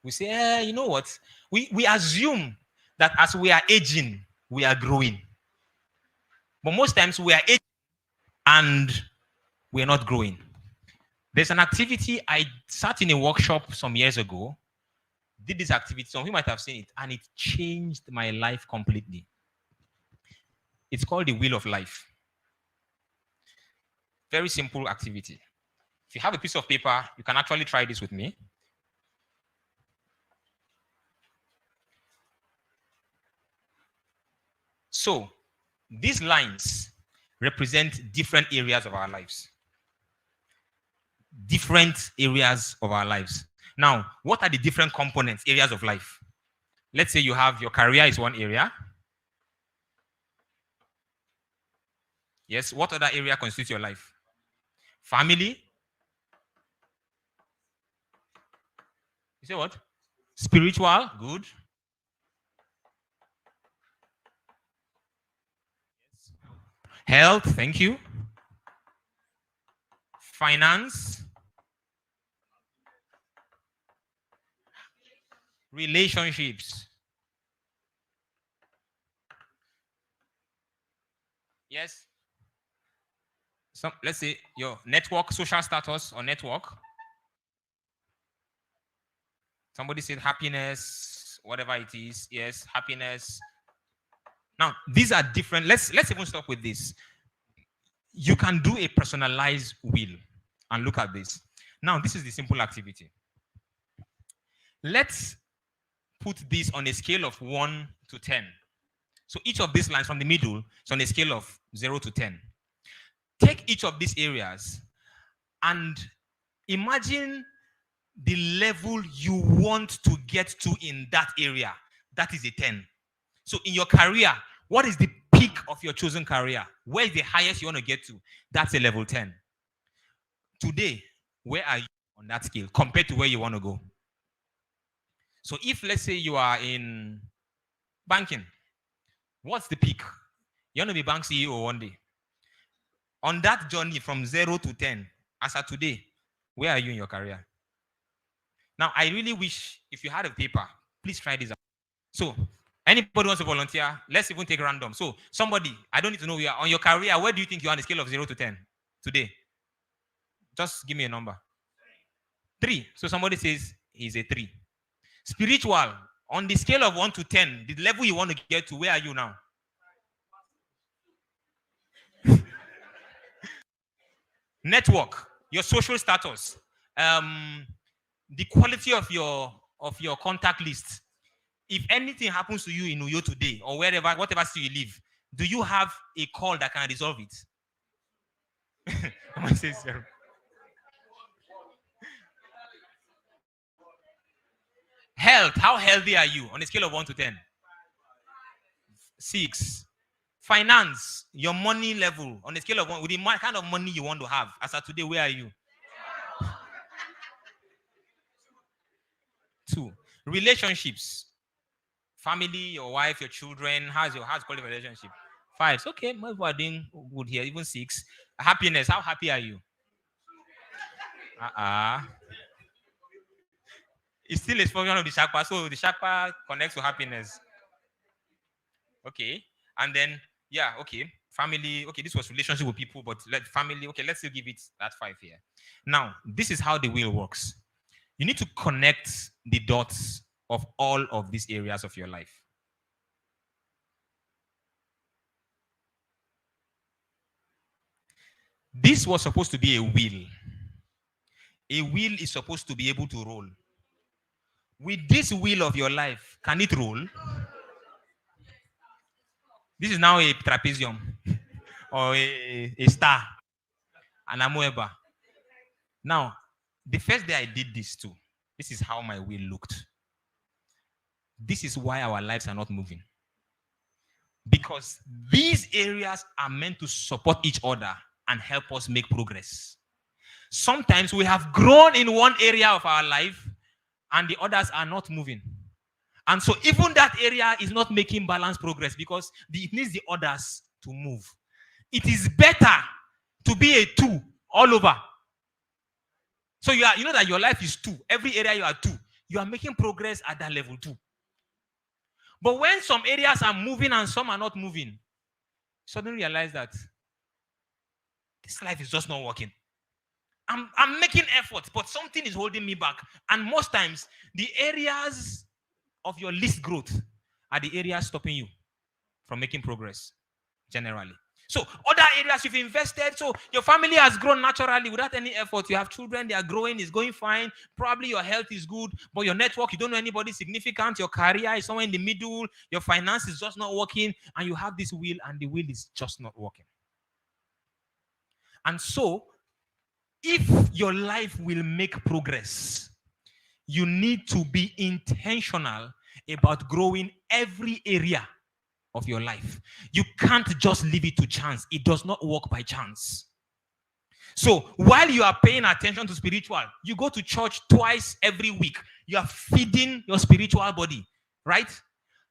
We say, you know what? We assume that as we are aging, we are growing. But most times we are aging and we are not growing. There's an activity. I sat in a workshop some years ago, did this activity. Some of you might have seen it, and it changed my life completely. It's called the Wheel of Life. Very simple activity. If you have a piece of paper, you can actually try this with me. So, these lines represent different areas of our lives. Different areas of our lives. Now, what are the different components, areas of life? Let's say you have your career is one area. Yes, what other area constitutes your life? Family. You say what? Spiritual, good. Health, thank you. Finance. Relationships. Yes. Let's say your network, social status or network. Somebody said happiness, whatever it is. Yes, happiness. Now, these are different. Let's even stop with this. You can do a personalized wheel and look at this. Now, this is the simple activity. Let's put this on a scale of 1 to 10. So each of these lines from the middle is on a scale of 0 to 10. Take each of these areas and imagine the level you want to get to in that area. That is a 10. So in your career, what is the peak of your chosen career? Where is the highest you want to get to? That's a level 10. Today, where are you on that scale compared to where you want to go? So if, let's say, you are in banking, what's the peak? You want to be bank CEO one day. On that journey from 0 to 10, as of today, where are you in your career? Now, I really wish if you had a paper, please try this out. So, anybody wants to volunteer? Let's even take random. So, somebody, I don't need to know where you are. On your career, where do you think you are on a scale of 0 to 10 today? Just give me a number. 3. So, somebody says he's a 3. Spiritual, on the scale of 1 to 10, the level you want to get to, where are you now? Network, your social status, the quality of your contact list. If anything happens to you in Uyo today or wherever, whatever city you live, do you have a call that can resolve it? I'm gonna say zero. Health, how healthy are you on a scale of 1 to 10? 6. Finance, your money level on a scale of 1, with the kind of money you want to have. As of today, where are you? 2. Relationships, family, your wife, your children. How's quality relationship? 5. Okay, most people are doing good here. Even 6. Happiness, how happy are you? It's still a function of the chakra, so the chakra connects to happiness. Okay, and then yeah, okay, family. Okay, this was relationship with people, but family. Okay, let's still give it that 5 here. Now, this is how the wheel works. You need to connect the dots of all of these areas of your life. This was supposed to be a wheel. A wheel is supposed to be able to roll. With this wheel of your life, can it roll? This is now a trapezium or a star, an amoeba. Now, the first day I did this too, this is how my wheel looked. This is why our lives are not moving. Because these areas are meant to support each other and help us make progress. Sometimes we have grown in one area of our life and the others are not moving. And so even that area is not making balanced progress because it needs the others to move. It is better to be a 2 all over. So you know that your life is 2. Every area you are 2. You are making progress at that level 2. But when some areas are moving and some are not moving, suddenly realize that this life is just not working. I'm making effort, but something is holding me back. And most times, the areas of your least growth are the areas stopping you from making progress, generally. So other areas you've invested, so your family has grown naturally without any effort. You have children, they are growing, it's going fine. Probably your health is good, but your network, you don't know anybody significant. Your career is somewhere in the middle. Your finance is just not working. And you have this wheel and the wheel is just not working. And so, if your life will make progress, you need to be intentional about growing every area of your life. You can't just leave it to chance. It does not work by chance. So while you are paying attention to spiritual, you go to church twice every week. You are feeding your spiritual body, right?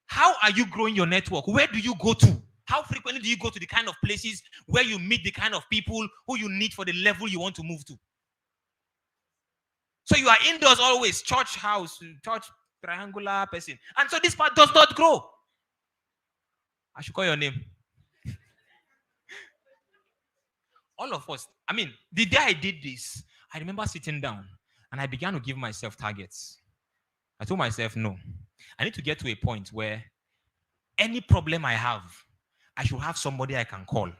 How are you growing your network? Where do you go to? How frequently do you go to the kind of places where you meet the kind of people who you need for the level you want to move to? So you are indoors always, church house, church triangular person. And so this part does not grow. I should call your name. All of us. I mean, the day I did this, I remember sitting down and I began to give myself targets. I told myself, no, I need to get to a point where any problem I have, I should have somebody I can call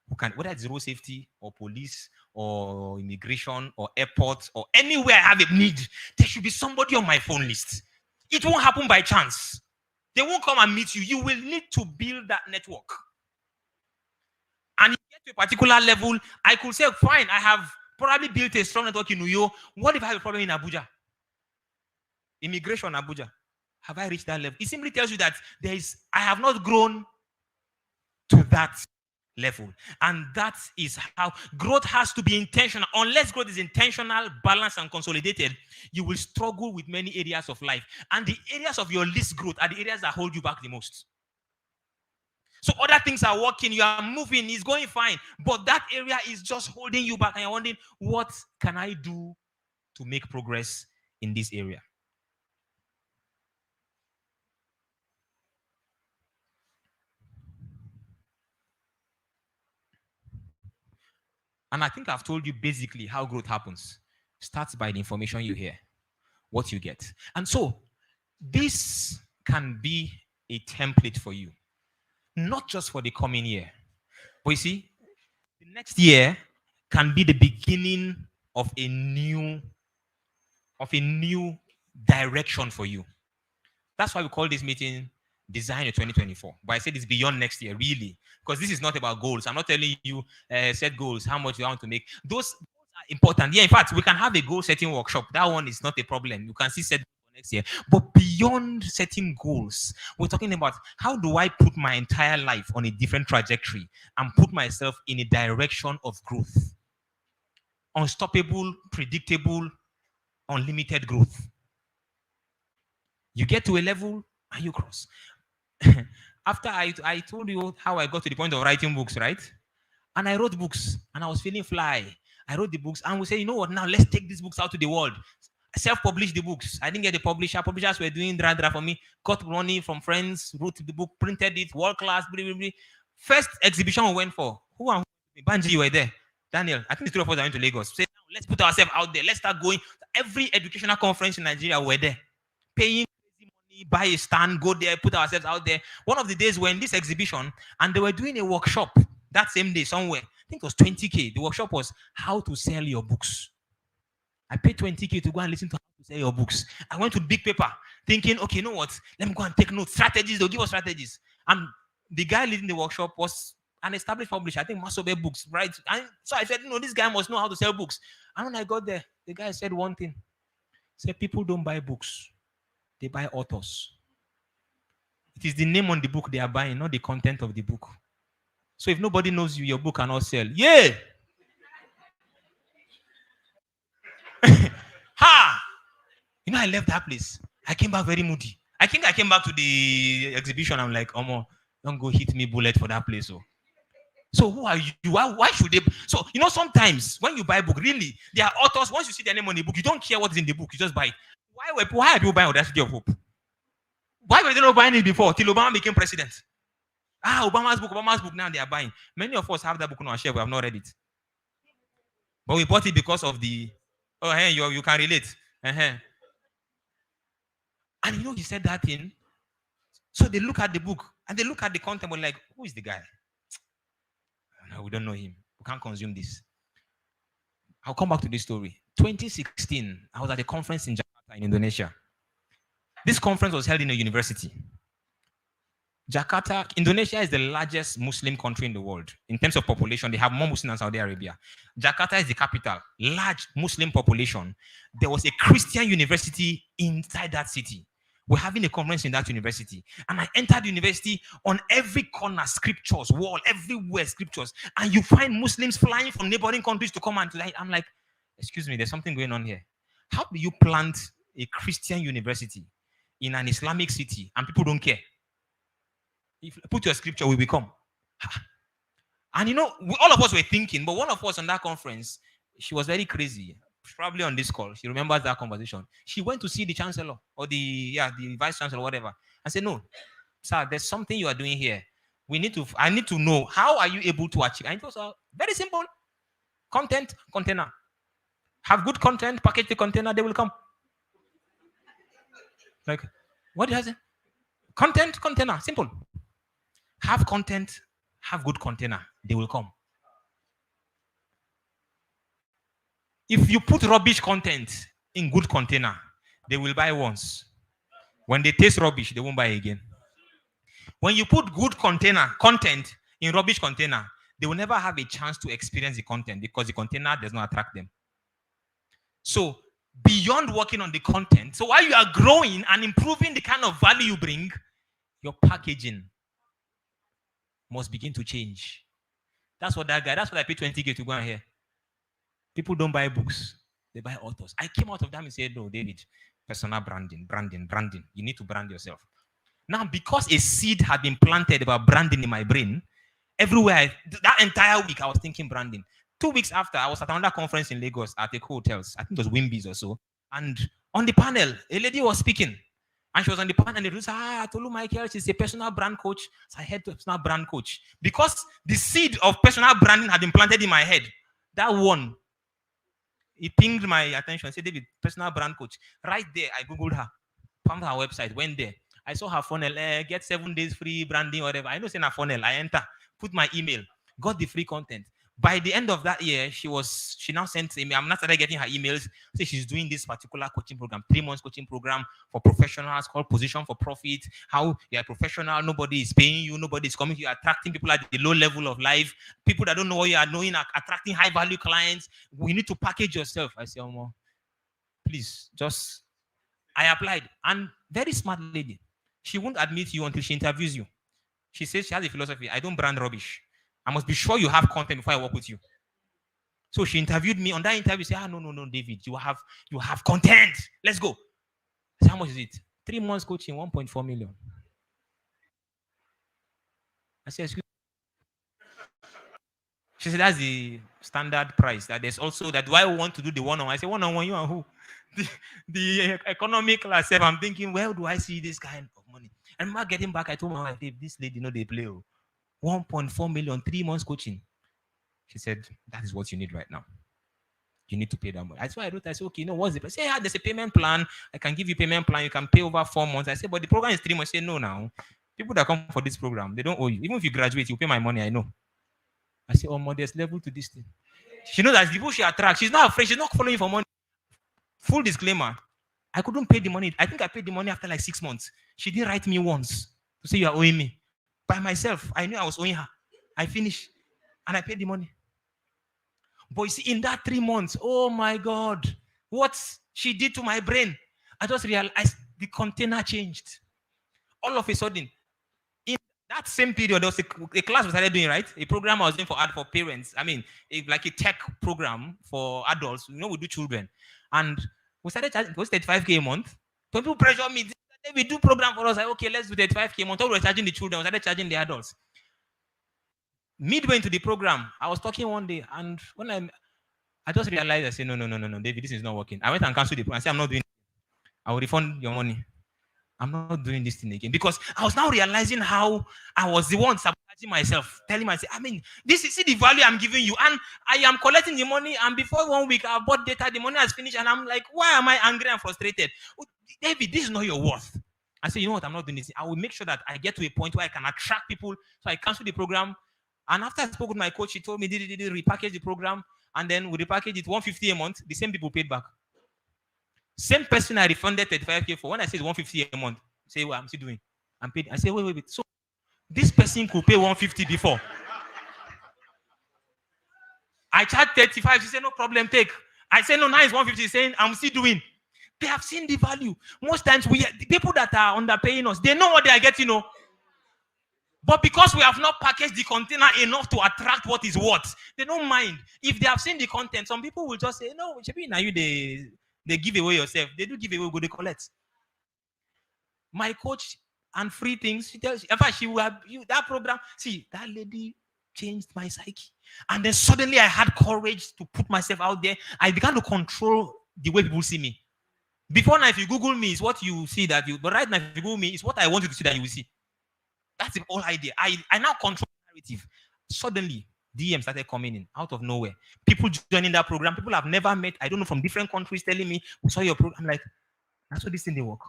who can, whether it's road safety or police or immigration or airport or anywhere I have a need, there should be somebody on my phone list. It won't happen by chance. They won't come and meet you. You will need to build that network. And if you get to a particular level, I could say, fine, I have probably built a strong network in New York. What if I have a problem in Abuja? Immigration Abuja. Have I reached that level? It simply tells you that I have not grown to that level. And that is how growth has to be intentional. Unless growth is intentional, balanced, and consolidated, you will struggle with many areas of life. And the areas of your least growth are the areas that hold you back the most. So other things are working, you are moving, it's going fine. But that area is just holding you back. And you're wondering, what can I do to make progress in this area? And I think I've told you basically how growth happens. Starts by the information you hear, what you get. And so this can be a template for you, not just for the coming year. But you see, the next year can be the beginning of a new direction for you. That's why we call this meeting Design Your 2024. But I said it's beyond next year, really, because this is not about goals. I'm not telling you set goals, how much you want to make. Those are important. Yeah, in fact, we can have a goal setting workshop. That one is not a problem. You can see set for next year. But beyond setting goals, we're talking about how do I put my entire life on a different trajectory and put myself in a direction of growth. Unstoppable, predictable, unlimited growth. You get to a level and you cross. After I told you how I got to the point of writing books, right? And I wrote books and I was feeling fly. I wrote the books and we say, you know what, now let's take these books out to the world. Self-published the books. I didn't get the publisher. Publishers were doing dra for me. Got money from friends, wrote the book, printed it, world class. Blah, blah, blah. First exhibition we went for. Who and who? Banji, you were there. Daniel, I think the three of us went to Lagos. Say, let's put ourselves out there. Let's start going. Every educational conference in Nigeria, we're there. Paying money, buy a stand, go there, put ourselves out there. One of the days we're in this exhibition and they were doing a workshop that same day somewhere. I think it was 20K. The workshop was how to sell your books. I paid 20K to go and listen to how to sell your books. I went to big paper thinking, okay, you know what? Let me go and take notes. Strategies, they'll give us strategies. And the guy leading the workshop was an established publisher, I think Masobe Books, right? And so I said, no, this guy must know how to sell books. And when I got there, the guy said one thing. He said, people don't buy books. They buy authors. It is the name on the book they are buying, not the content of the book. So if nobody knows you, your book cannot sell. Yeah! Ha! You know, I left that place. I came back very moody. I think I came back to the exhibition. I'm like, Omo, don't go hit me bullet for that place. So who are you? Why should they? So, you know, sometimes when you buy a book, really, there are authors, once you see their name on the book, you don't care what's in the book. You just buy it. Why are people buying Audacity of Hope? Why were they not buying it before, till Obama became president? Obama's book, now they are buying. Many of us have that book on our shelf. We have not read it. But we bought it because of the, hey, you can relate. And you know, he said that thing. So they look at the book and they look at the content, but like, who is the guy? No, we don't know him. We can't consume this. I'll come back to this story. 2016, I was at a conference in Jakarta, in Indonesia. This conference was held in a university. Jakarta, Indonesia is the largest Muslim country in the world. In terms of population, they have more Muslims than Saudi Arabia. Jakarta is the capital, large Muslim population. There was a Christian university inside that city. We're having a conference in that university. And I entered the university, on every corner, scriptures, wall, everywhere, scriptures. And you find Muslims flying from neighboring countries to come and I'm like, excuse me, there's something going on here. How do you plant a Christian university in an Islamic city and people don't care? If you put your scripture, we will come. And you know, all of us were thinking, but one of us on that conference, she was very crazy. Probably on this call, she remembers that conversation. She went to see the chancellor or the vice chancellor, whatever, and said, "No, sir, there's something you are doing here. I need to know, how are you able to achieve?" And it was very simple: content, container. Have good content, package the container, they will come. Like, what is it? Content, container, simple. Have content, have good container, they will come. If you put rubbish content in good container, they will buy once. When they taste rubbish, they won't buy again. When you put good content in rubbish container, they will never have a chance to experience the content because the container does not attract them. So beyond working on the content, so while you are growing and improving the kind of value you bring, your packaging must begin to change. That's what that's what I paid 20K to go and hear. People don't buy books, they buy authors. I came out of them and said, no, David, personal branding. You need to brand yourself. Now, because a seed had been planted about branding in my brain, everywhere, that entire week, I was thinking branding. 2 weeks after, I was at another conference in Lagos at the hotels. I think it was Wimby's or so. And on the panel, a lady was speaking. And she was on the panel and it was, Tolu Michael, she's a personal brand coach. So I head to personal brand coach. Because the seed of personal branding had been planted in my head. That one, it pinged my attention. I said, David, personal brand coach. Right there, I Googled her, found her website, went there. I saw her funnel, get 7 days free branding, whatever. I know saying her funnel. I enter, put my email, got the free content. By the end of that year, she now sent me. I'm not started getting her emails. Say she's doing this particular coaching program, 3 months coaching program for professionals called Position for Profit. How you're a professional, nobody is paying you, nobody is coming. You're attracting people at the low level of life, people that don't know what you are doing, attracting high value clients. We need to package yourself. I say, oh, please, just. I applied, and very smart lady. She won't admit you until she interviews you. She says she has a philosophy. I don't brand rubbish. I must be sure you have content before I work with you. So she interviewed me. On that interview, she said, no, David, you have content. Let's go. I said, how much is it? 3 months coaching, 1.4 million. I said, excuse me. She said, that's the standard price. That there's also that. Do I want to do the one-on-one? I said, one-on-one, you and who? The economic class. I'm thinking, where do I see this kind of money? And I'm getting back. I told my wife, this lady, they play. 1.4 million, 3 months coaching. She said, that is what you need right now. You need to pay that money. That's why I wrote, I said, okay, what's the price? Say, there's a payment plan. I can give you payment plan. You can pay over 4 months. I said, but the program is 3 months. I said, no, now. People that come for this program, they don't owe you. Even if you graduate, you pay my money, I know. I said, there's level to this thing. She knows that the people she attracts, she's not afraid. She's not following for money. Full disclaimer, I couldn't pay the money. I think I paid the money after like 6 months. She didn't write me once to say you are owing me. By myself, I knew I was owing her. I finished and I paid the money. But you see, in that 3 months, oh my God, what she did to my brain, I just realized the container changed. All of a sudden, in that same period, there was a class we started doing, right? A program I was doing for parents. I mean, like a tech program for adults. We do children. And we started charging, it was 35K a month. People pressure me. We do program for us. Like, okay, let's do 35K a month. We were charging the children. We started charging the adults. Midway into the program, I was talking one day, and when I just realized, I said, no, David, this is not working. I went and canceled the program. I said, I'm not doing it. I will refund your money. I'm not doing this thing again. Because I was now realizing how I was the one sabotaging myself, telling myself, this is the value I'm giving you. And I am collecting the money. And before 1 week, I bought data, the money has finished. And I'm like, why am I angry and frustrated? David, this is not your worth. I said, you know what? I'm not doing this. I will make sure that I get to a point where I can attract people. So I canceled the program. And after I spoke with my coach, he told me, did repackage the program. And then we repackaged it 150 a month. The same people paid back. Same person I refunded 35K for. When I said 150 a month, say, what I'm still doing? I'm paid. I say, wait. So this person could pay 150 before. I charged 35. She said, no problem, take. I said, no, now it's 150. Saying, I'm still doing. They have seen the value. Most times, the people that are underpaying us, they know what they are getting, But because we have not packaged the container enough to attract what is worth, they don't mind. If they have seen the content, some people will just say, no, now they give away yourself. They do give away, go they collect. My coach and free things, she tells, in fact, she will have that program. See, that lady changed my psyche. And then suddenly I had courage to put myself out there. I began to control the way people see me. Before now, if you Google me, it's what you see but right now, if you Google me, it's what I want you to see that you will see. That's the whole idea. I now control the narrative. Suddenly, DM started coming in out of nowhere. People joining that program, people I've never met, I don't know, from different countries telling me, we saw your program. I'm like, that's what this thing they work.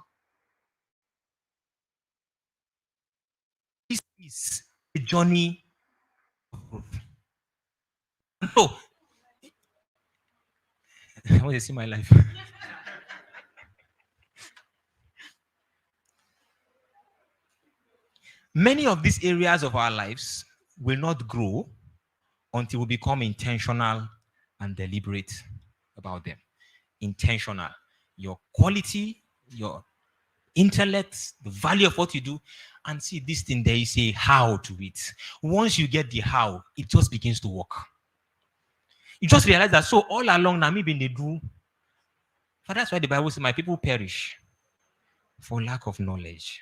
This is a journey of growth. So, I want to see my life. Many of these areas of our lives will not grow until we become intentional and deliberate about them. Intentional. Your quality, your intellect, the value of what you do, and see this thing there is a how to it. Once you get the how, it just begins to work. You just realize that so all along now, maybe they do. But that's why the Bible says, my people perish for lack of knowledge.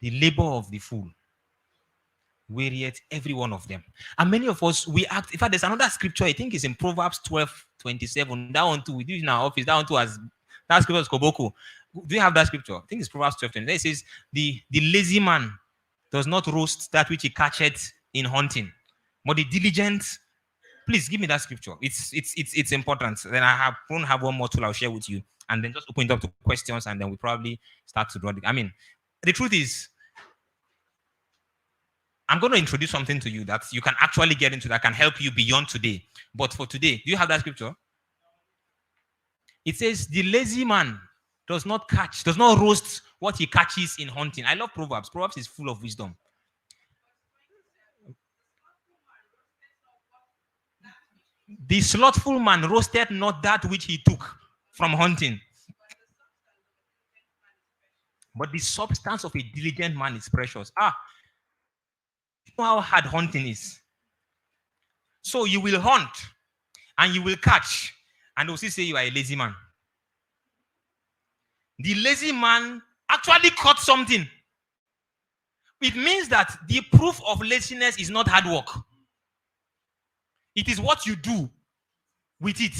The labor of the fool wearieth every one of them. And many of us, we act. In fact, there's another scripture, I think it's in Proverbs 12:27. That one too, we do it in our office. That one too has, that scripture is Koboko. Do you have that scripture? I think it's Proverbs 12:27. It says, the lazy man does not roast that which he catcheth in hunting, but the diligent. Please give me that scripture. It's important. Then I won't have one more tool I'll share with you, and then just open it up to questions, and then we probably start to draw the. I mean, the truth is, I'm going to introduce something to you that you can actually get into that can help you beyond today. But for today, do you have that scripture? It says, the lazy man does not roast what he catches in hunting. I love Proverbs. Proverbs is full of wisdom. The slothful man roasted not that which he took from hunting, but the substance of a diligent man is precious. You know how hard hunting is. So you will hunt and you will catch, and they'll still say you are a lazy man. The lazy man actually caught something. It means that the proof of laziness is not hard work. It is what you do with it.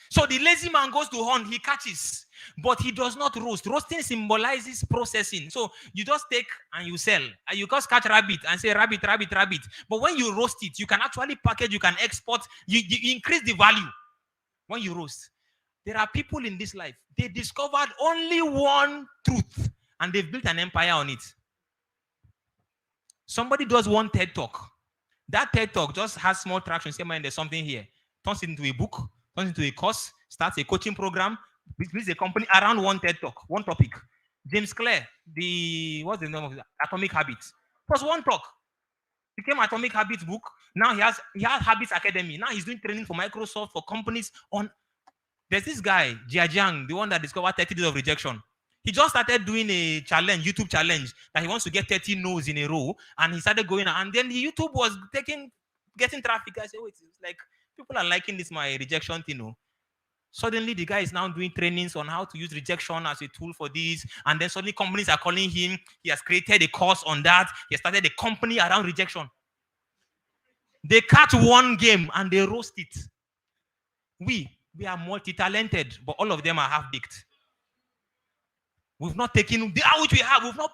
So the lazy man goes to hunt, he catches, but he does not roast. Roasting symbolizes processing. So you just take and you sell. And you just catch rabbit and say rabbit, rabbit, rabbit. But when you roast it, you can actually package, you can export, you increase the value when you roast. There are people in this life, they discovered only one truth and they've built an empire on it. Somebody does one TED talk. That TED talk just has small traction. Say, man, there's something here. Turns it into a book, turns into a course, starts a coaching program, builds a company around one TED talk, one topic. James Clear, what's the name of it? Atomic Habits. It was one talk. Became Atomic Habits book. Now he has Habits Academy. Now he's doing training for Microsoft, for companies on. There's this guy, Jia Jiang, the one that discovered 30 days of rejection. He just started doing a challenge, YouTube challenge, that he wants to get 30 no's in a row. And he started going, and then the YouTube was getting traffic. I said, wait, it's like people are liking this, my rejection thing. No? Suddenly, the guy is now doing trainings on how to use rejection as a tool for this. And then suddenly companies are calling him. He has created a course on that. He has started a company around rejection. They catch one game and they roast it. We are multi-talented, but all of them are half-baked. We've not taken the out we have. We've not.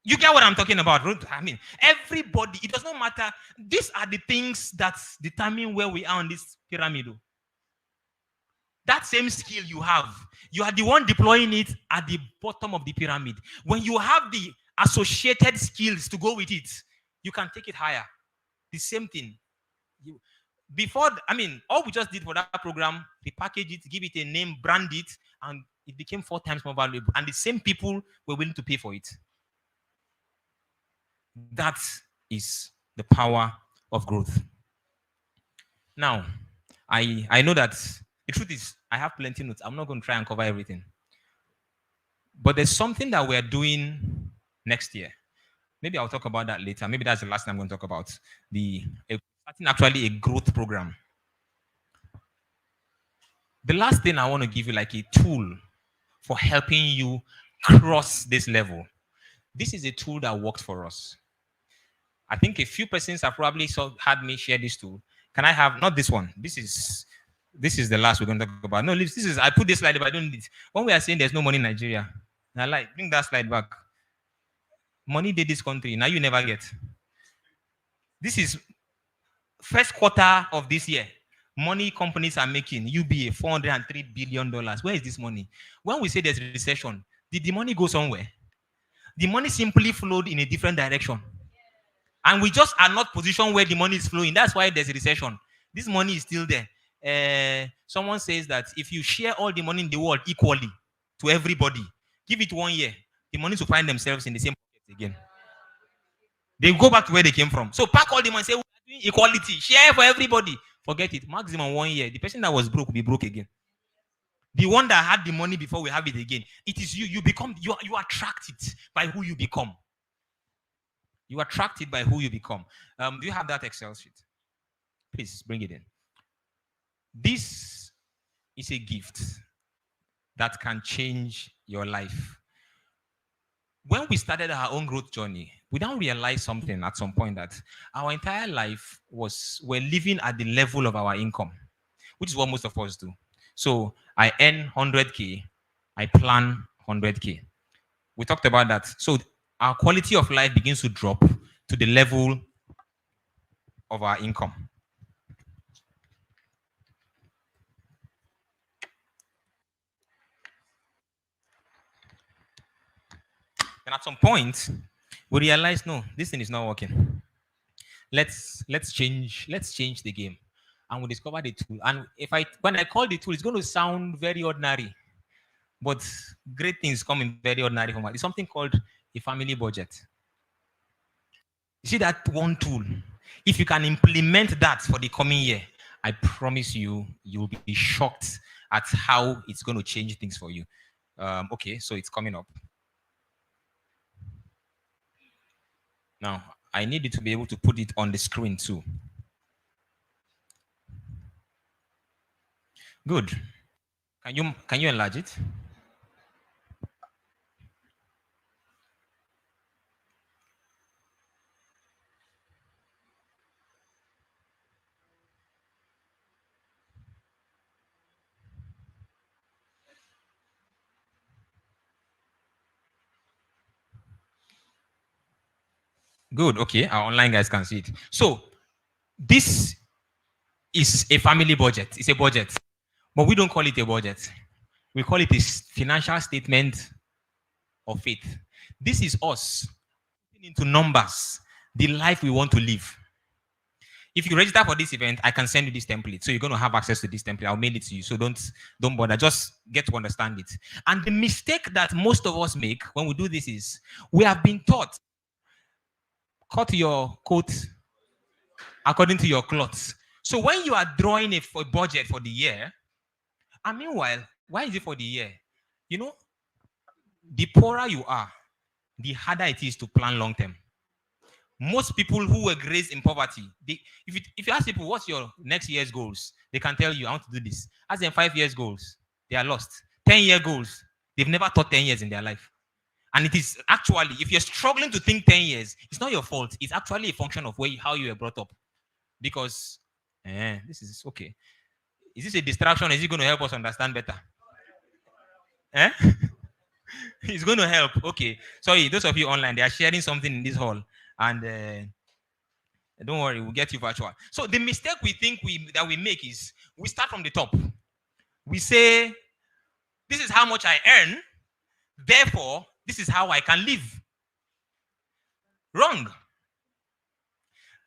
You get what I'm talking about? I mean, everybody. It does not matter. These are the things that determine where we are on this pyramid. That same skill you have, you are the one deploying it at the bottom of the pyramid. When you have the associated skills to go with it, you can take it higher. The same thing. All we just did for that program, we package it, give it a name, brand it, and it became 4 times more valuable. And the same people were willing to pay for it. That is the power of growth. Now, I know that the truth is, I have plenty of notes. I'm not going to try and cover everything. But there's something that we're doing next year. Maybe I'll talk about that later. Maybe that's the last thing I'm going to talk about. Starting actually a growth program. The last thing I want to give you, like a tool for helping you cross this level. This is a tool that worked for us. I think a few persons have probably had me share this tool. Can I have, not this one. This is the last we're going to talk about. No, I put this slide, but I don't need it. When we are saying there's no money in Nigeria, bring that slide back. Money did this country. Now you never get. This is first quarter of this year. Money companies are making UBA $403 billion. Where is this money? When we say there's a recession, did the money go somewhere? The money simply flowed in a different direction. And we just are not positioned where the money is flowing. That's why there's a recession. This money is still there. Someone says that if you share all the money in the world equally to everybody, give it 1 year, the money to find themselves in the same pocket again. They go back to where they came from. So pack all the money and say, we are doing equality, share for everybody. Forget it. Maximum 1 year. The person that was broke will be broke again. The one that had the money before we have it again. It is you. You become, you attract it by who you become. You attract it by who you become. Do you have that Excel sheet? Please bring it in. This is a gift that can change your life. When we started our own growth journey, we don't realize something at some point, that our entire life we're living at the level of our income, which is what most of us do. So I earn 100K, I plan 100K. We talked about that. So our quality of life begins to drop to the level of our income. And at some point, we realize, no, this thing is not working. Let's change the game. And we discover the tool. And when I call the tool, it's going to sound very ordinary. But great things come in very ordinary format. It's something called a family budget. You see that one tool? If you can implement that for the coming year, I promise you, you'll be shocked at how it's going to change things for you. Okay, so it's coming up. Now, I need you to be able to put it on the screen too. Good. Can you enlarge it? Good. Okay, our online guys can see it. So this is a family budget. It's a budget, but we don't call it a budget. We call it a financial statement of faith. This is us putting into numbers the life we want to live. If you register for this event, I can send you this template. So you're going to have access to this template. I'll mail it to you. So don't bother. Just get to understand it. And the mistake that most of us make when we do this is we have been taught, cut your coat according to your clothes. So when you are drawing a budget for the year, and meanwhile, why is it for the year? You know, the poorer you are, the harder it is to plan long term. Most people who were raised in poverty, if you ask people what's your next year's goals, they can tell you, I want to do this. Ask them 5 years goals, they are lost. 10-year goals, they've never thought 10 years in their life. And it is actually, if you're struggling to think 10 years, it's not your fault. It's actually a function of how you were brought up. Because this is okay. Is this a distraction? Is it going to help us understand better? It's going to help. Okay. Sorry, those of you online, they are sharing something in this hall. And don't worry, we'll get you virtual. So the mistake we think that we make is we start from the top. We say, this is how much I earn. Therefore, this is how I can live. Wrong.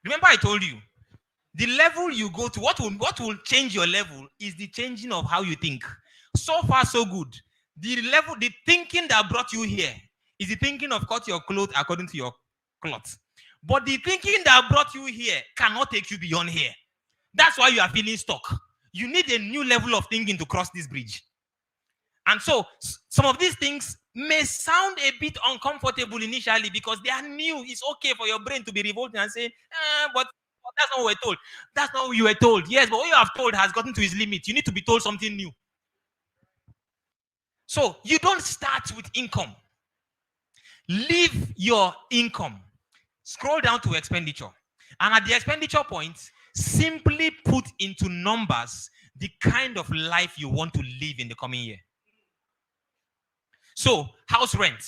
Remember I told you, the level you go to, what will change your level is the changing of how you think. So far, so good. The thinking that brought you here is the thinking of cut your clothes according to your clothes. But the thinking that brought you here cannot take you beyond here. That's why you are feeling stuck. You need a new level of thinking to cross this bridge. And so some of these things may sound a bit uncomfortable initially because they are new. It's okay for your brain to be revolting and say, but that's not what we're told. That's not what you were told. Yes, but what you have told has gotten to its limit. You need to be told something new. So you don't start with income. Leave your income. Scroll down to expenditure. And at the expenditure point, simply put into numbers the kind of life you want to live in the coming year. So, house rent.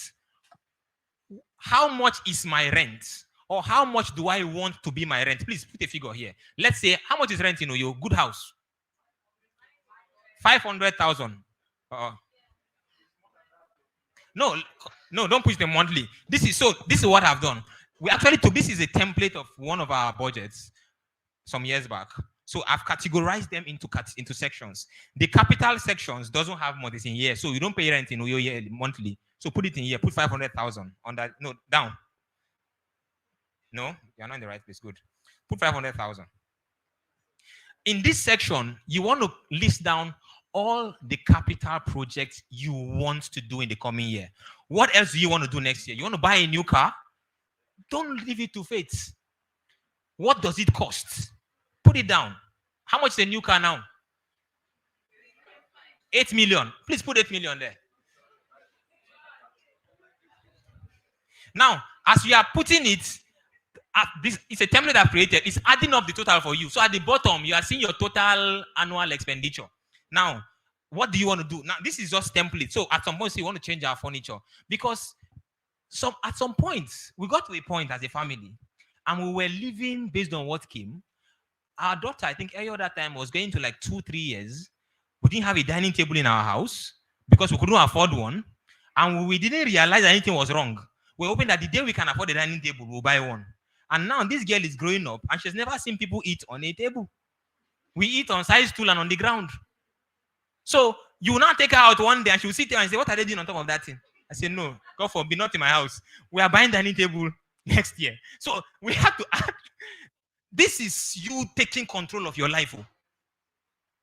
How much is my rent? Or how much do I want to be my rent? Please put a figure here. Let's say, how much is rent in your good house? 500,000. No, don't push the monthly. This is what I've done. We actually took, this is a template of one of our budgets some years back. So I've categorized them into sections. The capital sections doesn't have money in years, so you don't pay rent in your year monthly. So put it in here. Put 500,000 on that. No, down. No, you're not in the right place. Good. Put 500,000. In this section, you want to list down all the capital projects you want to do in the coming year. What else do you want to do next year? You want to buy a new car? Don't leave it to fate. What does it cost? Put it down. How much is a new car now? 8 million. Please put 8 million there. Now, as you are putting it, this it's a template I've created. It's adding up the total for you. So at the bottom, you are seeing your total annual expenditure. Now, what do you want to do? Now, this is just template. So at some point, you want to change our furniture because at some point, we got to a point as a family, and we were living based on what came. Our daughter, I think, every other time was going to like 2-3 years. We didn't have a dining table in our house because we couldn't afford one, and we didn't realize anything was wrong. We're hoping that the day we can afford a dining table, we'll buy one. And now this girl is growing up, and she's never seen people eat on a table. We eat on side stool and on the ground. So you will not take her out one day, and she will sit there and say, "What are they doing on top of that thing?" I say, "No, God forbid, not in my house. We are buying dining table next year." So we have to add. This is you taking control of your life. Oh.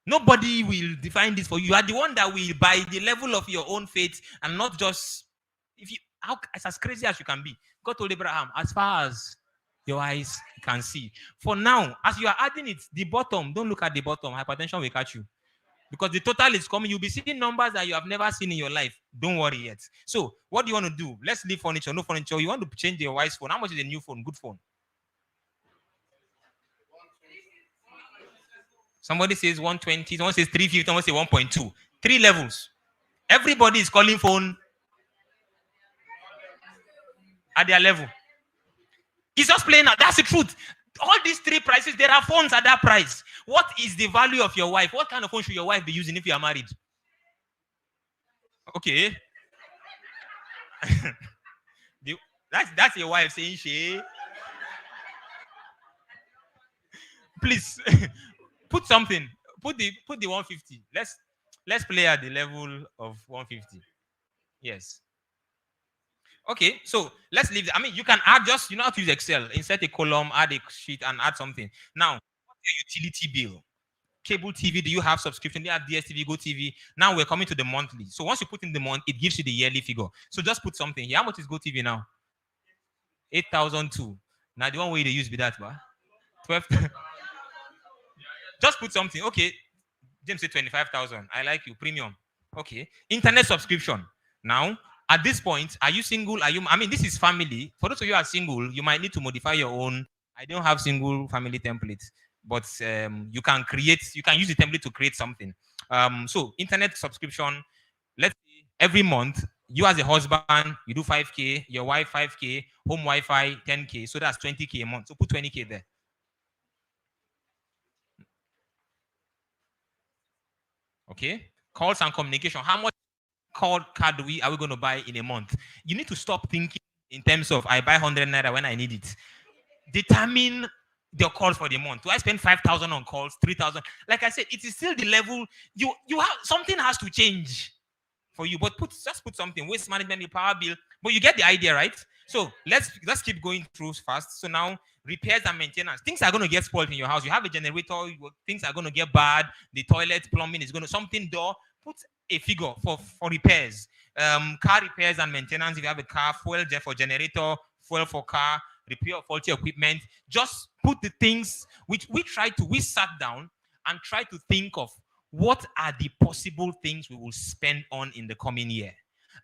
Nobody will define this for you. You are the one that will, by the level of your own faith, and not just if you. It's as crazy as you can be. God told Abraham, as far as your eyes can see. For now, as you are adding it, the bottom, don't look at the bottom. Hypertension will catch you. Because the total is coming. You'll be seeing numbers that you have never seen in your life. Don't worry yet. So, what do you want to do? Let's leave furniture. No furniture. You want to change your wife's phone. How much is a new phone? Good phone. Somebody says 120. Someone says 350. Someone says 1.2. 3 levels. Everybody is calling phone at their level. It's just playing out. That's the truth. All these 3 prices, there are phones at that price. What is the value of your wife? What kind of phone should your wife be using if you are married? Okay. That's your wife saying she. Please put something. Put the 150. Let's play at the level of 150. Yes. Okay, so let's leave. I mean, you can add you know how to use Excel. Insert a column, add a sheet, and add something. Now, what's your utility bill? Cable TV, do you have subscription? Do you have DSTV, Go TV? Now we're coming to the monthly. So once you put in the month, it gives you the yearly figure. So just put something here. How much is Go TV now? 8,002. Now the one way they use be that, but 12. Just put something. Okay, James said 25,000. I like you. Premium. Okay. Internet subscription. Now, at this point, are you single? I mean, this is family. For those of you who are single, you might need to modify your own. I don't have single family template, but you can use the template to create something. So internet subscription, let's say every month, you as a husband, you do 5K, your wife 5K, home Wi-Fi 10K. So that's 20K a month. So put 20K there. Okay. Calls and communication. How much card are we going to buy in a month? You need to stop thinking in terms of I buy 100 naira when I need it. Determine the calls for the month. Do I spend 5,000 on calls, 3,000? Like I said, it is still the level you have. Something has to change for you, but just put something. Waste management, your power bill. But you get the idea, right? So let's keep going through fast. So now repairs and maintenance. Things are going to get spoiled in your house. You have a generator. Things are going to get bad. The toilet plumbing is going to something door. Put a figure for repairs. Car repairs and maintenance. If you have a car, fuel for generator, fuel for car, repair of faulty equipment. Just put the things which we sat down and try to think of what are the possible things we will spend on in the coming year.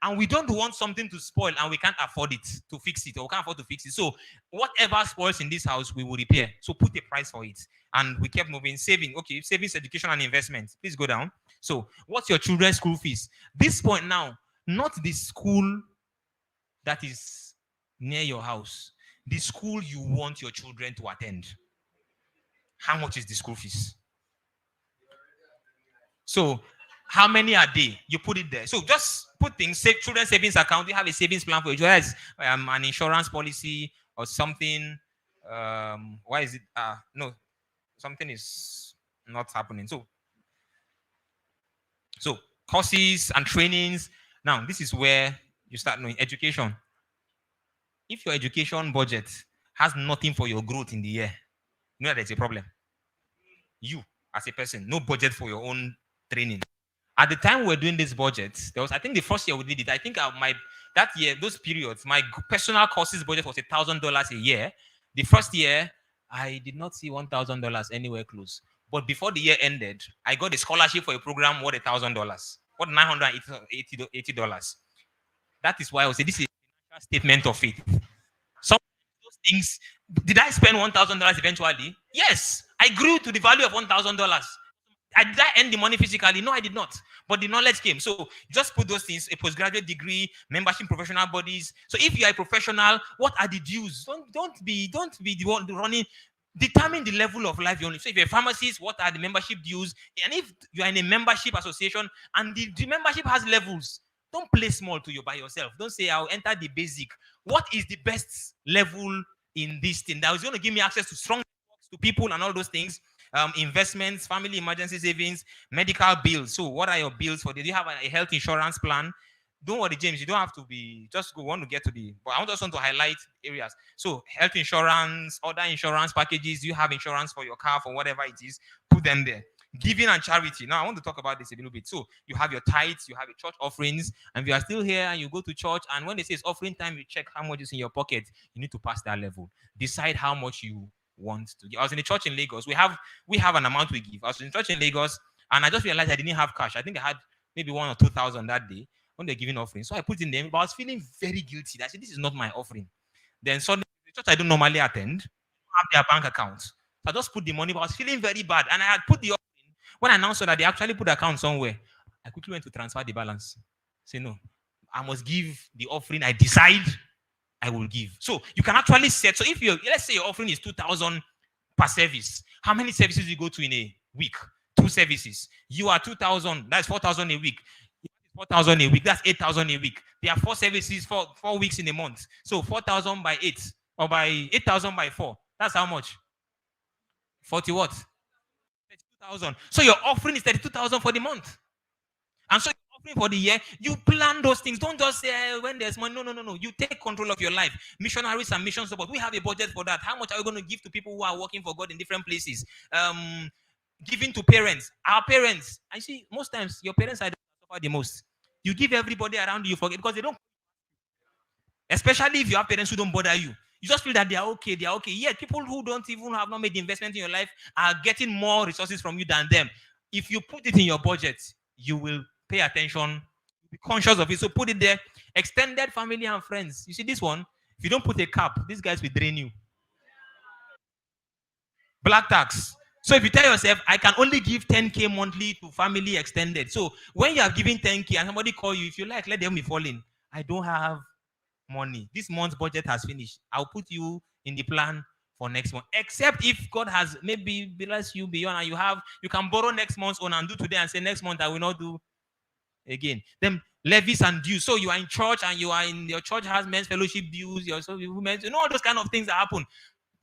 And we don't want something to spoil and we can't afford it to fix it, or we can't afford to fix it. So whatever spoils in this house, we will repair. So put a price for it. And we kept moving. Saving. Okay, savings, education, and investment. Please go down. So what's your children's school fees? This point now, not the school that is near your house. The school you want your children to attend. How much is the school fees? So how many are they? You put it there. So just put things, say children's savings account. You have a savings plan for your children, an insurance policy or something. Why is it? No, something is not happening. So courses and trainings. Now, this is where You start knowing education. If your education budget has nothing for your growth in the year, you know that there's a problem. You, as a person, no budget for your own training. At the time we were doing this budget, there was, I think the first year we did it, I think that year, those periods, my personal courses budget was $1,000 a year. The first year, I did not see $1,000 anywhere close. But before the year ended, I got a scholarship for a program worth $1,000, worth $980. That is why I would say this is a statement of faith. Some of those things, did I spend $1,000 eventually? Yes, I grew to the value of $1,000. Did I earn the money physically? No, I did not. But the knowledge came. So just put those things: a postgraduate degree, membership in professional bodies. So if you are a professional, what are the dues? Don't be the one running. Determine the level of life you only. So if you're a pharmacist, what are the membership dues? And if you are in a membership association and the membership has levels, don't play small to you by yourself. Don't say I'll enter the basic. What is the best level in this thing that is going to give me access to strong networks, to people and all those things? Investments, family emergency savings, medical bills. So what are your bills for? Do you have a health insurance plan? Don't worry, James, you don't have to be just go want to get to the, but I just want to highlight areas. So health insurance, other insurance packages, you have insurance for your car, for whatever it is, put them there. Giving and charity. Now I want to talk about this a little bit. So you have your tithes, you have your church offerings, and if you are still here and you go to church, and when they say it's offering time, you check how much is in your pocket. You need to pass that level. Decide how much you want to give. I was in a church in Lagos. We have an amount we give. I was in a church in Lagos, and I just realized I didn't have cash. I think I had maybe 1,000 or 2,000 that day when they're giving offering. So I put in them, but I was feeling very guilty. I said, this is not my offering. Then suddenly, the church I don't normally attend have their bank account. So I just put the money, but I was feeling very bad. And I had put the offering. When I announced that they actually put the account somewhere, I quickly went to transfer the balance. Say, no, I must give the offering. I decide I will give. So you can actually set. So if you, let's say your offering is 2,000 per service, how many services you go to in a week? 2 services. You are 2,000. That's 4,000 a week. 4,000 a week. That's 8,000 a week. There are 4 services for 4 weeks in a month. So 4,000 by 8 or by 8,000 by 4. That's how much? 40 what? 32,000. So your offering is 32,000 for the month. And so you're offering for the year. You plan those things. Don't just say when there's money. No. You take control of your life. Missionaries and mission support. We have a budget for that. How much are we going to give to people who are working for God in different places? Giving to parents. Our parents. I see most times your parents are the most. You give everybody around you forget because they don't. Especially if you have parents who don't bother you. You just feel that they are okay. Yet people who don't even have not made the investment in your life are getting more resources from you than them. If you put it in your budget, you will pay attention, be conscious of it. So put it there. Extended family and friends. You see this one? If you don't put a cap, these guys will drain you. Black tax. So if you tell yourself, I can only give 10K monthly to family extended. So when you are giving 10K and somebody call you, if you like, let them be falling. I don't have money. This month's budget has finished. I'll put you in the plan for next month. Except if God has maybe blessed you beyond and you can borrow next month's own and do today and say next month I will not do again. Then levies and dues. So you are in church and your church has men's fellowship dues, women's, all those kind of things that happen.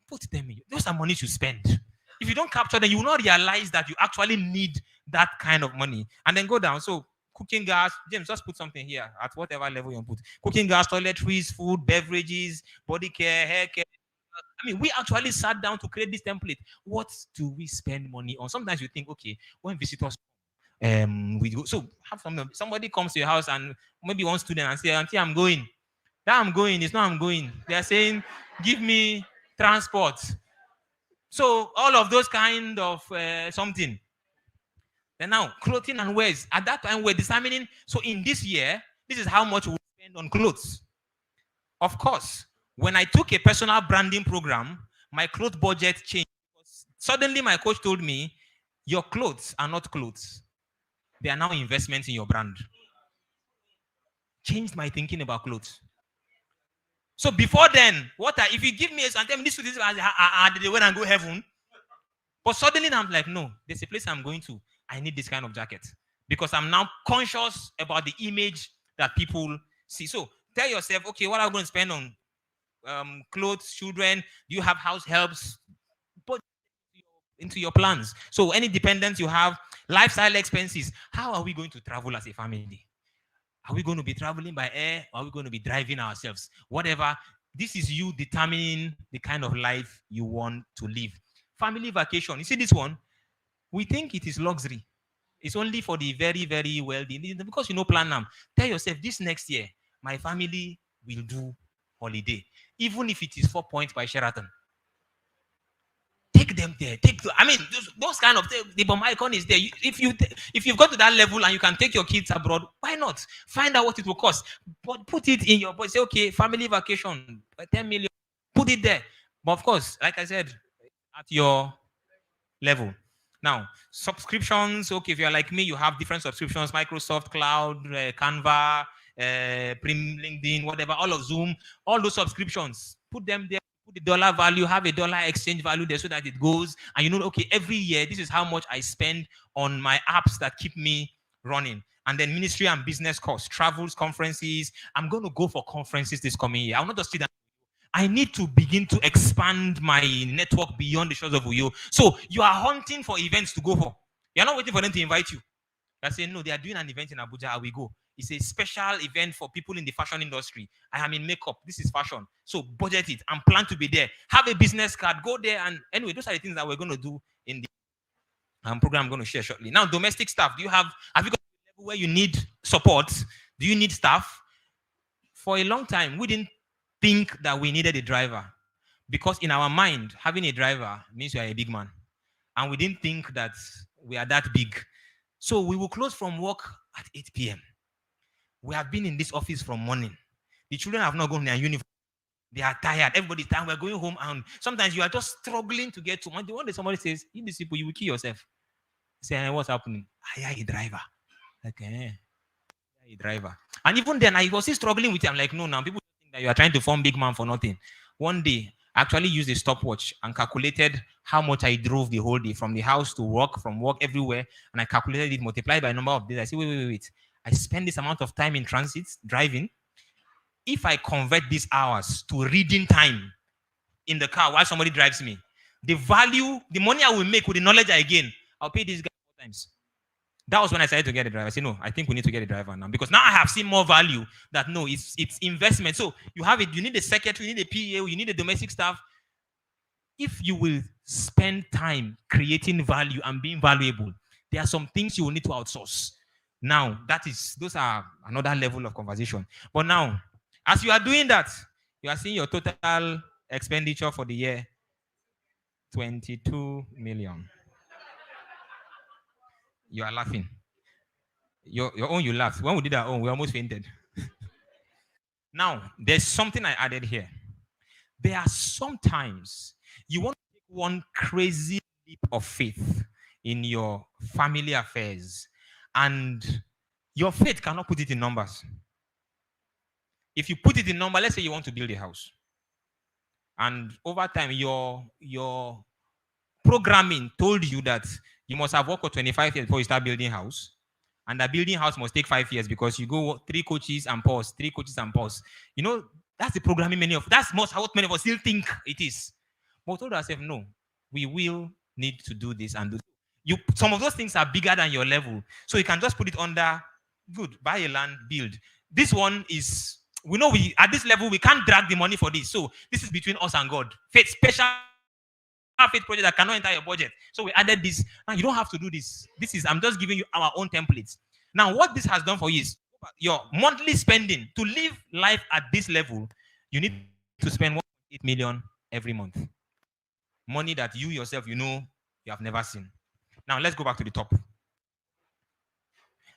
Put them in. Those are money you spend. If you don't capture them, you will not realize that you actually need that kind of money. And then go down. So cooking gas, James, just put something here at whatever level you want to put. Cooking gas, toiletries, food, beverages, body care, hair care. I mean, we actually sat down to create this template. What do we spend money on? Sometimes you think, okay, when visitors we go. So have somebody comes to your house and maybe one student and say, Auntie, I'm going. That I'm going is not I'm going. They are saying, give me transport. So all of those kind of something. Then now clothing and wears. At that time we're determining. So in this year, this is how much we spend on clothes. Of course, when I took a personal branding program, my clothes budget changed. Suddenly my coach told me, your clothes are not clothes. They are now investments in your brand. Changed my thinking about clothes. So before then, if you give me and tell me this is the way I go heaven. But suddenly I'm like, no, there's a place I'm going to. I need this kind of jacket because I'm now conscious about the image that people see. So tell yourself, okay, what am I going to spend on clothes, children? Do you have house helps? Put into your plans. So any dependents you have, lifestyle expenses. How are we going to travel as a family? Are we going to be traveling by air? Or are we going to be driving ourselves? Whatever. This is you determining the kind of life you want to live. Family vacation. You see this one? We think it is luxury. It's only for the very, very wealthy. Because you know, plan them. Tell yourself, this next year, my family will do holiday. Even if it is 4 points by Sheraton. Take them there. I mean, those kind of things. The bomb icon is there. If you've got to that level and you can take your kids abroad, why not? Find out what it will cost. But put it in your budget. Say, okay, family vacation, 10 million. Put it there. But of course, like I said, at your level. Now, subscriptions. Okay, if you're like me, you have different subscriptions: Microsoft Cloud, Canva, LinkedIn, whatever, all of Zoom, all those subscriptions. Put them there. Put the dollar value, have a dollar exchange value there so that it goes. And you know, okay, every year, this is how much I spend on my apps that keep me running. And then ministry and business costs, travels, conferences. I'm going to go for conferences this coming year. I'll not just sit down. I need to begin to expand my network beyond the shores of Uyo. So you are hunting for events to go for. You're not waiting for them to invite you. You're saying, no, they are doing an event in Abuja. I will go. It's a special event for people in the fashion industry. I am in makeup. This is fashion. So budget it and plan to be there. Have a business card. Go there. And anyway, those are the things that we're going to do in the program I'm going to share shortly. Now, domestic staff. Have you got a level where you need support? Do you need staff? For a long time, we didn't think that we needed a driver, because in our mind, having a driver means you are a big man. And we didn't think that we are that big. So we will close from work at 8 p.m. We have been in this office from morning. The children have not gone their uniform. They are tired. Everybody's tired. We're going home, and sometimes you are just struggling to get to one. One day somebody says, "In these people, you will kill yourself." Say, what's happening? I am a driver. Okay. A driver. And even then, I was still struggling with it. I'm like, no, now people think that you are trying to form big man for nothing. One day, I actually used a stopwatch and calculated how much I drove the whole day from the house to work, from work everywhere. And I calculated it, multiplied by a number of days. I said, wait. I spend this amount of time in transit, driving. If I convert these hours to reading time in the car while somebody drives me, the value, the money I will make with the knowledge I gain, I'll pay this guy 4 times. That was when I decided to get a driver. I said, no, I think we need to get a driver now, because now I have seen more value that no, it's investment. So you have it, you need a secretary, you need a PA, you need a domestic staff. If you will spend time creating value and being valuable, there are some things you will need to outsource. Now, those are another level of conversation. But now, as you are doing that, you are seeing your total expenditure for the year, 22 million. You are laughing. Your own, you laughed. When we did our own, we almost fainted. Now, there's something I added here. There are sometimes you want to take one crazy leap of faith in your family affairs, and your faith cannot put it in numbers. If you put it in number, let's say you want to build a house, and over time your programming told you that you must have worked for 25 years before you start building house, and that building house must take 5 years because you go 3 coaches and pause. You know, that's the programming that's what many of us still think it is. But we told ourselves, no, we will need to do this and do some of those things are bigger than your level. So you can just put it under, good, buy a land, build. This one is, we know at this level, we can't drag the money for this. So this is between us and God. Faith, special faith project that cannot enter your budget. So we added this. Now you don't have to do this. I'm just giving you our own templates. Now, what this has done for you is your monthly spending. To live life at this level, you need to spend 1.8 million every month. Money that you yourself, you have never seen. Now, let's go back to the top.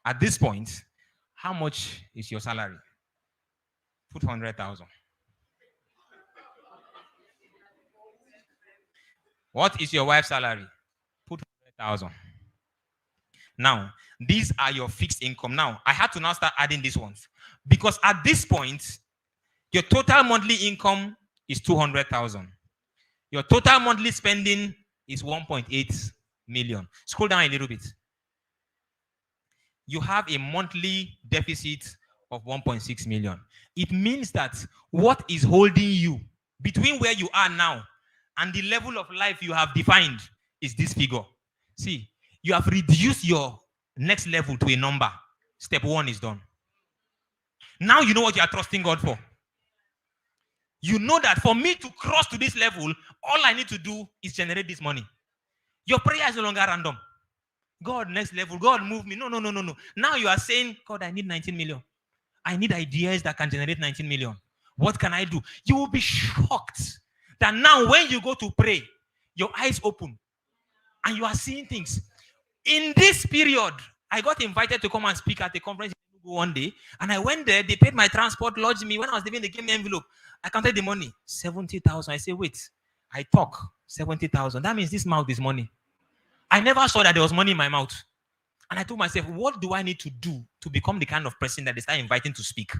At this point, how much is your salary? Put 100,000. What is your wife's salary? Put 100,000. Now, these are your fixed income. Now, I had to now start adding these ones, because at this point, your total monthly income is 200,000. Your total monthly spending is 1.8 million. Scroll down a little bit. You have a monthly deficit of 1.6 million. It means that what is holding you between where you are now and the level of life you have defined is this figure. See, you have reduced your next level to a number. Step 1 is done. Now you know what you are trusting God for. You know that for me to cross to this level, all I need to do is generate this money. Your prayer is no longer random. God, next level. God, move me. No. Now you are saying, God, I need 19 million. I need ideas that can generate 19 million. What can I do? You will be shocked that now when you go to pray, your eyes open and you are seeing things. In this period, I got invited to come and speak at a conference one day, and I went there. They paid my transport, lodged me. When I was leaving, they gave me an envelope. I counted the money, 70,000. I say, wait, I talk 70,000. That means this mouth is money. I never saw that there was money in my mouth. And I told myself, what do I need to do to become the kind of person that they start inviting to speak?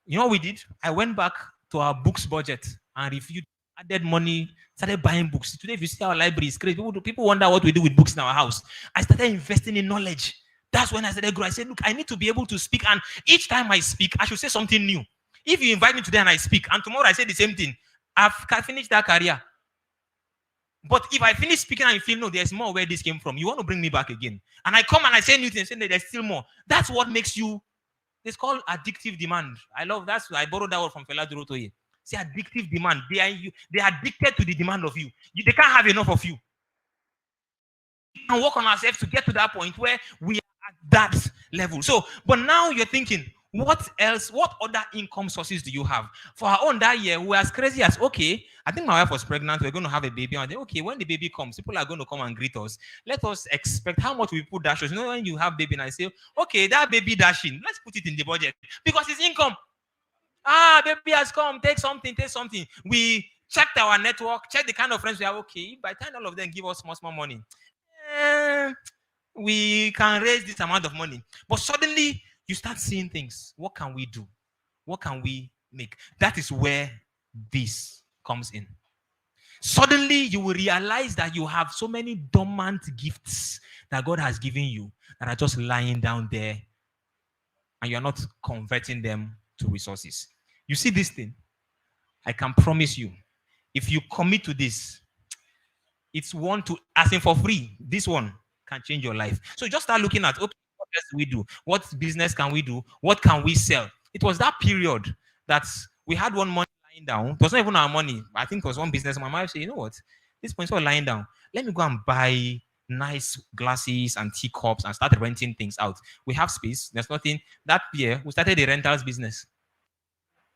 You know what we did? I went back to our books budget and reviewed, added money, started buying books. Today, if you see our library, it's crazy. People wonder what we do with books in our house. I started investing in knowledge. That's when I started growing. I said, look, I need to be able to speak. And each time I speak, I should say something new. If you invite me today and I speak, and tomorrow I say the same thing, I've finished that career. But if I finish speaking and you feel, no, there's more where this came from, you want to bring me back again. And I come and I say new things, and there's still more. That's what makes you, it's called addictive demand. I love that. I borrowed that word from Fela Durotoye. Say addictive demand. They are addicted to the demand of you. They can't have enough of you. We can work on ourselves to get to that point where we are at that level. So, but now you're thinking, what else? What other income sources do you have? For our own that year, we were as crazy as, okay, I think my wife was pregnant. We're going to have a baby. And then, okay, when the baby comes, people are going to come and greet us. Let us expect how much we put dashes. You know, when you have baby and I say, okay, that baby dashing, let's put it in the budget because it's income. Ah, baby has come. Take something. We checked our network, check the kind of friends we have. Okay, by the time all of them give us small money, we can raise this amount of money. But suddenly you start seeing things. What can we do? What can we make? That is where this comes in. Suddenly you will realize that you have so many dormant gifts that God has given you that are just lying down there and you're not converting them to resources. You see this thing? I can promise you, if you commit to this, it's one to asking for free. This one can change your life. So just start looking at, okay, what else do we do? What business can we do? What can we sell? It was that period that we had one money lying down. It was not even our money. I think it was one business. My mom said, you know what? This point was lying down. Let me go and buy nice glasses and teacups and start renting things out. We have space. There's nothing. That year, we started a rentals business.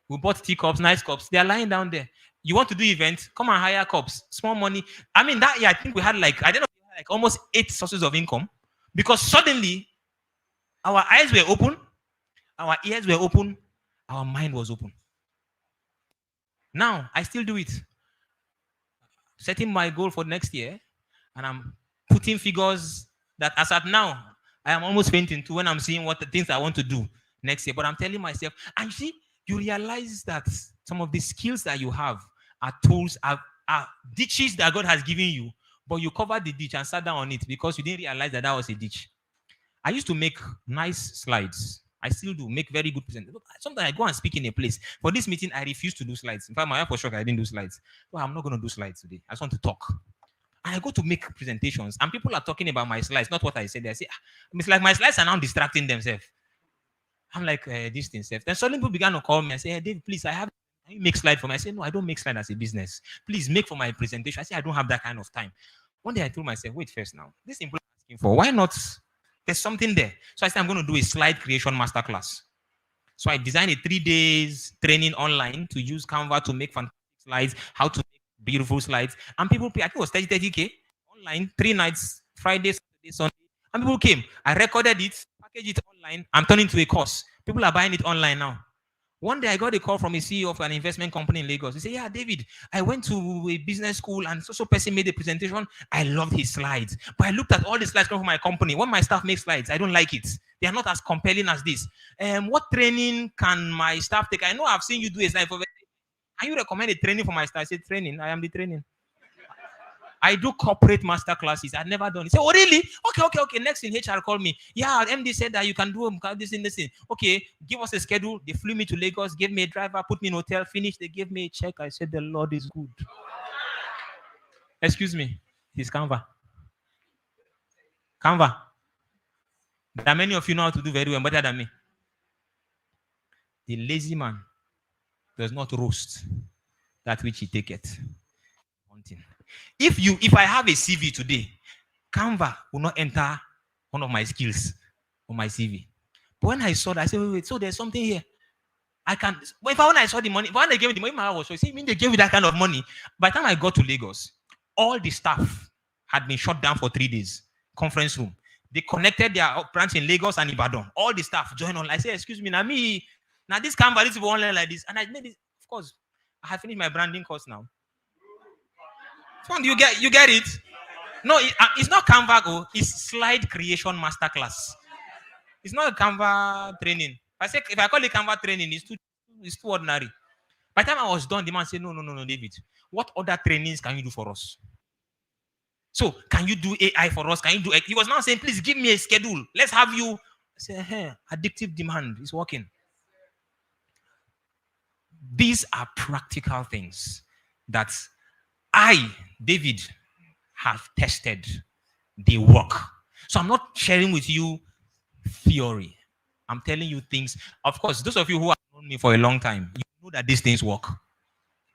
We bought teacups, nice cups. They are lying down there. You want to do events? Come and hire cups. Small money. I mean, that year, I think we had like almost 8 sources of income because suddenly our eyes were open, our ears were open, our mind was open. Now, I still do it. Setting my goal for next year, and I'm putting figures that as at now, I am almost fainting to when I'm seeing what the things I want to do next year. But I'm telling myself, and you see, you realize that some of the skills that you have are tools, are ditches that God has given you, but you covered the ditch and sat down on it because you didn't realize that was a ditch. I used to make nice slides. I still do make very good presentations. Sometimes I go and speak in a place. For this meeting, I refuse to do slides. In fact, my wife was shocked I didn't do slides. Well, I'm not going to do slides today. I just want to talk. And I go to make presentations, and people are talking about my slides, not what I said. They say, it's like my slides are now distracting themselves. I'm like, this thing safe. Then suddenly people began to call me and say, hey, Dave, please, can you make slide for me? I said, no, I don't make slide as a business. Please make for my presentation. I said, I don't have that kind of time. One day I told myself, wait first now. This employee is asking for, why not? There's something there. So I said, I'm going to do a slide creation masterclass. So I designed a 3 days training online to use Canva to make fantastic slides, how to make beautiful slides. And people pay, I think it was 30K online, 3 nights, Friday, Saturday, Sunday. And people came. I recorded it, packaged it online, and turned it into a course. People are buying it online now. One day I got a call from a CEO of an investment company in Lagos. He said, yeah, David, I went to a business school and so person made a presentation. I loved his slides. But I looked at all the slides coming from my company. When my staff makes slides, I don't like it. They are not as compelling as this. What training can my staff take? I know I've seen you do a slide for. Can you recommend a training for my staff? I said, training. I am the training. I do corporate master classes. I've never done it. Say, oh, really? Okay. Next in HR called me. Yeah, MD said that you can do this and this thing. Okay, give us a schedule. They flew me to Lagos, gave me a driver, put me in a hotel, finished. They gave me a check. I said, the Lord is good. Excuse me. It's Canva. There are many of you know how to do very well, better than me. The lazy man does not roast that which he taketh. If I have a CV today, Canva will not enter one of my skills on my CV. But when I saw that, I said, wait, so there's something here. I can. But when I saw the money, when they gave me the money, my heart was so. See, mean they gave me that kind of money. By the time I got to Lagos, all the staff had been shut down for 3 days. Conference room. They connected their branch in Lagos and Ibadan. All the staff joined on. I said, excuse me, now this Canva, this one like this, and I made it. Of course, I have finished my branding course now. So you get it? No, it's not Canva. It's slide creation masterclass. It's not a Canva training. If I call it Canva training, it's too ordinary. By the time I was done, the man said, no, David. What other trainings can you do for us? So, can you do AI for us? Can you do it? He was now saying, please give me a schedule. Let's have you. I said, hey, addictive demand is working. These are practical things that I, David, have tested. They work. So I'm not sharing with you theory. I'm telling you things. Of course, those of you who have known me for a long time, you know that these things work.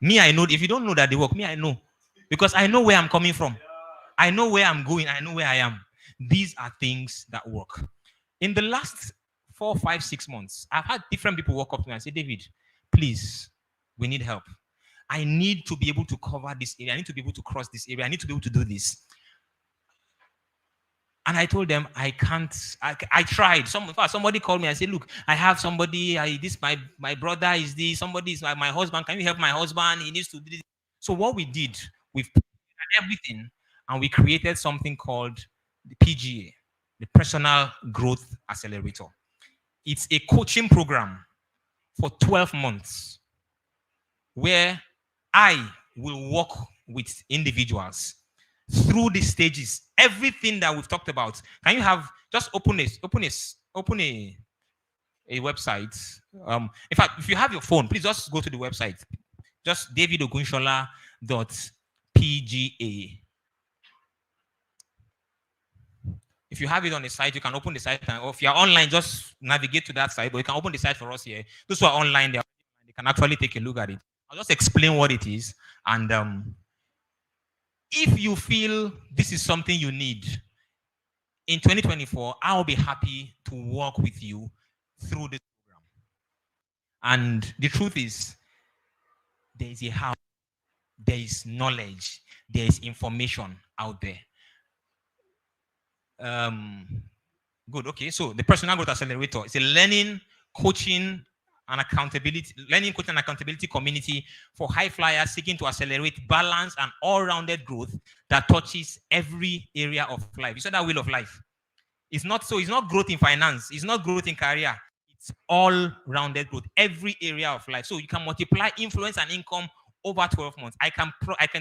Me, I know. If you don't know that they work, me, I know. Because I know where I'm coming from. I know where I'm going. I know where I am. These are things that work. In the last 4, 5, 6 months, I've had different people walk up to me and say, David, please, we need help. I need to be able to cover this area. I need to be able to cross this area. I need to be able to do this. And I told them, I can't. I tried. Somebody called me and said, look, I have somebody. My brother is this. Somebody is my husband. Can you help my husband? He needs to do this. So what we did, we've put everything, and we created something called the PGA, the Personal Growth Accelerator. It's a coaching program for 12 months where I will work with individuals through the stages, everything that we've talked about. Can you have just open a website? In fact, if you have your phone, please just go to the website. Just davidogunshola.pga. If you have it on the site, you can open the site, or if you're online, just navigate to that site. But you can open the site for us here. Those who are online, they can actually take a look at it. I'll just explain what it is, and if you feel this is something you need in 2024, I'll be happy to work with you through this program. And the truth is, there is a how, there is knowledge, there is information out there. Good. Okay. So the Personal Growth Accelerator is a learning, coaching, and accountability community for high flyers seeking to accelerate balance and all-rounded growth that touches every area of life. You saw that wheel of life. It's not growth in finance. It's not growth in career. It's all-rounded growth, every area of life. So you can multiply influence and income over 12 months. I can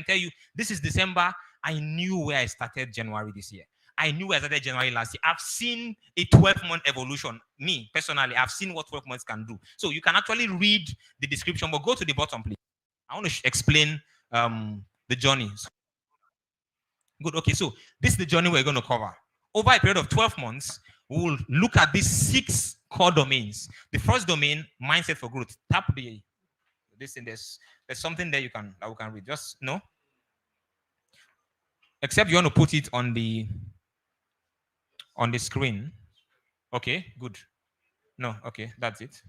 tell you, this is December. I knew where I started January this year. I knew I started January last year. I've seen a 12-month evolution. Me, personally, I've seen what 12 months can do. So you can actually read the description, but go to the bottom, please. I want to explain the journey. Good. Okay, so this is the journey we're going to cover. Over a period of 12 months, we will look at these 6 core domains. The first domain, mindset for growth. Tap this thing. There's something there that we can read. Just no. Except you want to put it on the screen. Okay, good. No, okay, that's it.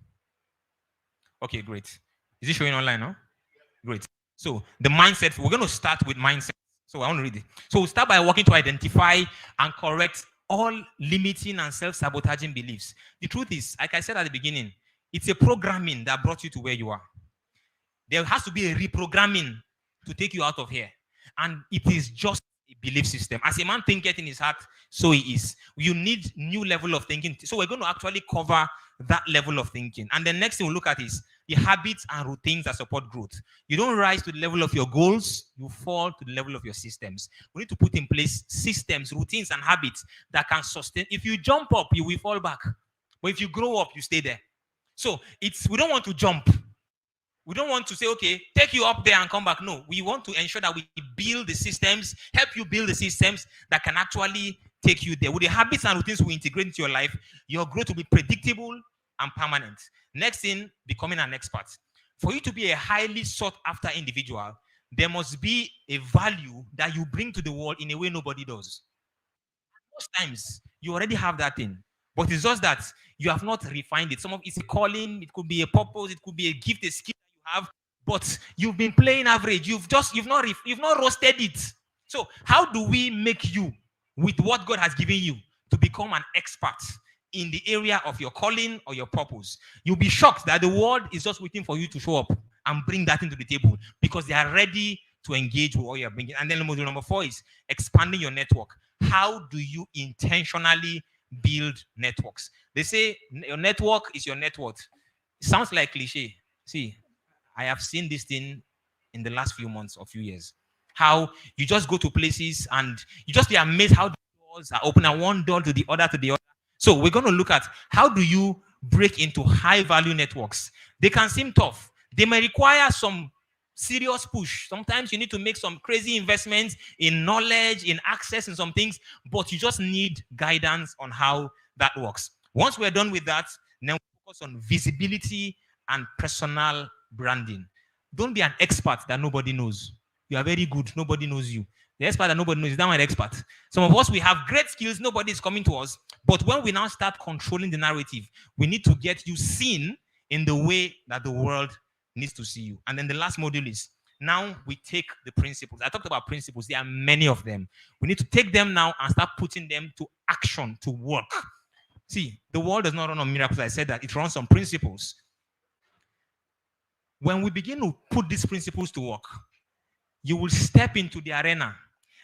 Okay, great. Is it showing online now? Great. So the mindset, we're going to start with mindset. So I want to read it. So we'll start by working to identify and correct all limiting and self-sabotaging beliefs. The truth is, like I said at the beginning, it's a programming that brought you to where you are. There has to be a reprogramming to take you out of here. And it is just a belief system. As a man thinketh in his heart, so he is. You need new level of thinking. So we're going to actually cover that level of thinking. And the next thing we'll look at is the habits and routines that support growth. You don't rise to the level of your goals, you fall to the level of your systems. We need to put in place systems, routines, and habits that can sustain. If you jump up, you will fall back. But if you grow up, you stay there. So we don't want to jump. We don't want to say, okay, take you up there and come back. No, we want to ensure that we build the systems, help you build the systems that can actually take you there. With the habits and routines we integrate into your life, your growth will be predictable, and permanent. Next thing, becoming an expert. For you to be a highly sought after individual, there must be a value that you bring to the world in a way nobody does. Most times, you already have that thing, but it's just that you have not refined it. Some of it's a calling, it could be a purpose, it could be a gift, a skill that you have, but you've been playing average. You've not roasted it. So how do we make you, with what God has given you, to become an expert in the area of your calling or your purpose? You'll be shocked that the world is just waiting for you to show up and bring that into the table because they are ready to engage with what you're bringing. And then module number 4 is expanding your network. How do you intentionally build networks? They say your network is your net worth. It sounds like cliche. See, I have seen this thing in the last few months or few years. How you just go to places and you just be amazed how the doors are open and one door to the other to the other. So we're going to look at how do you break into high value networks. They can seem tough. They may require some serious push. Sometimes you need to make some crazy investments in knowledge, in access, in some things, but you just need guidance on how that works. Once we're done with that, then we focus on visibility and personal branding. Don't be an expert that nobody knows. You are very good. Nobody knows you. The expert that nobody knows is not an expert. Some of us, we have great skills. Nobody is coming to us. But when we now start controlling the narrative, we need to get you seen in the way that the world needs to see you. And then the last module is now we take the principles. I talked about principles. There are many of them. We need to take them now and start putting them to action, to work. See, the world does not run on miracles. I said that. It runs on principles. When we begin to put these principles to work, you will step into the arena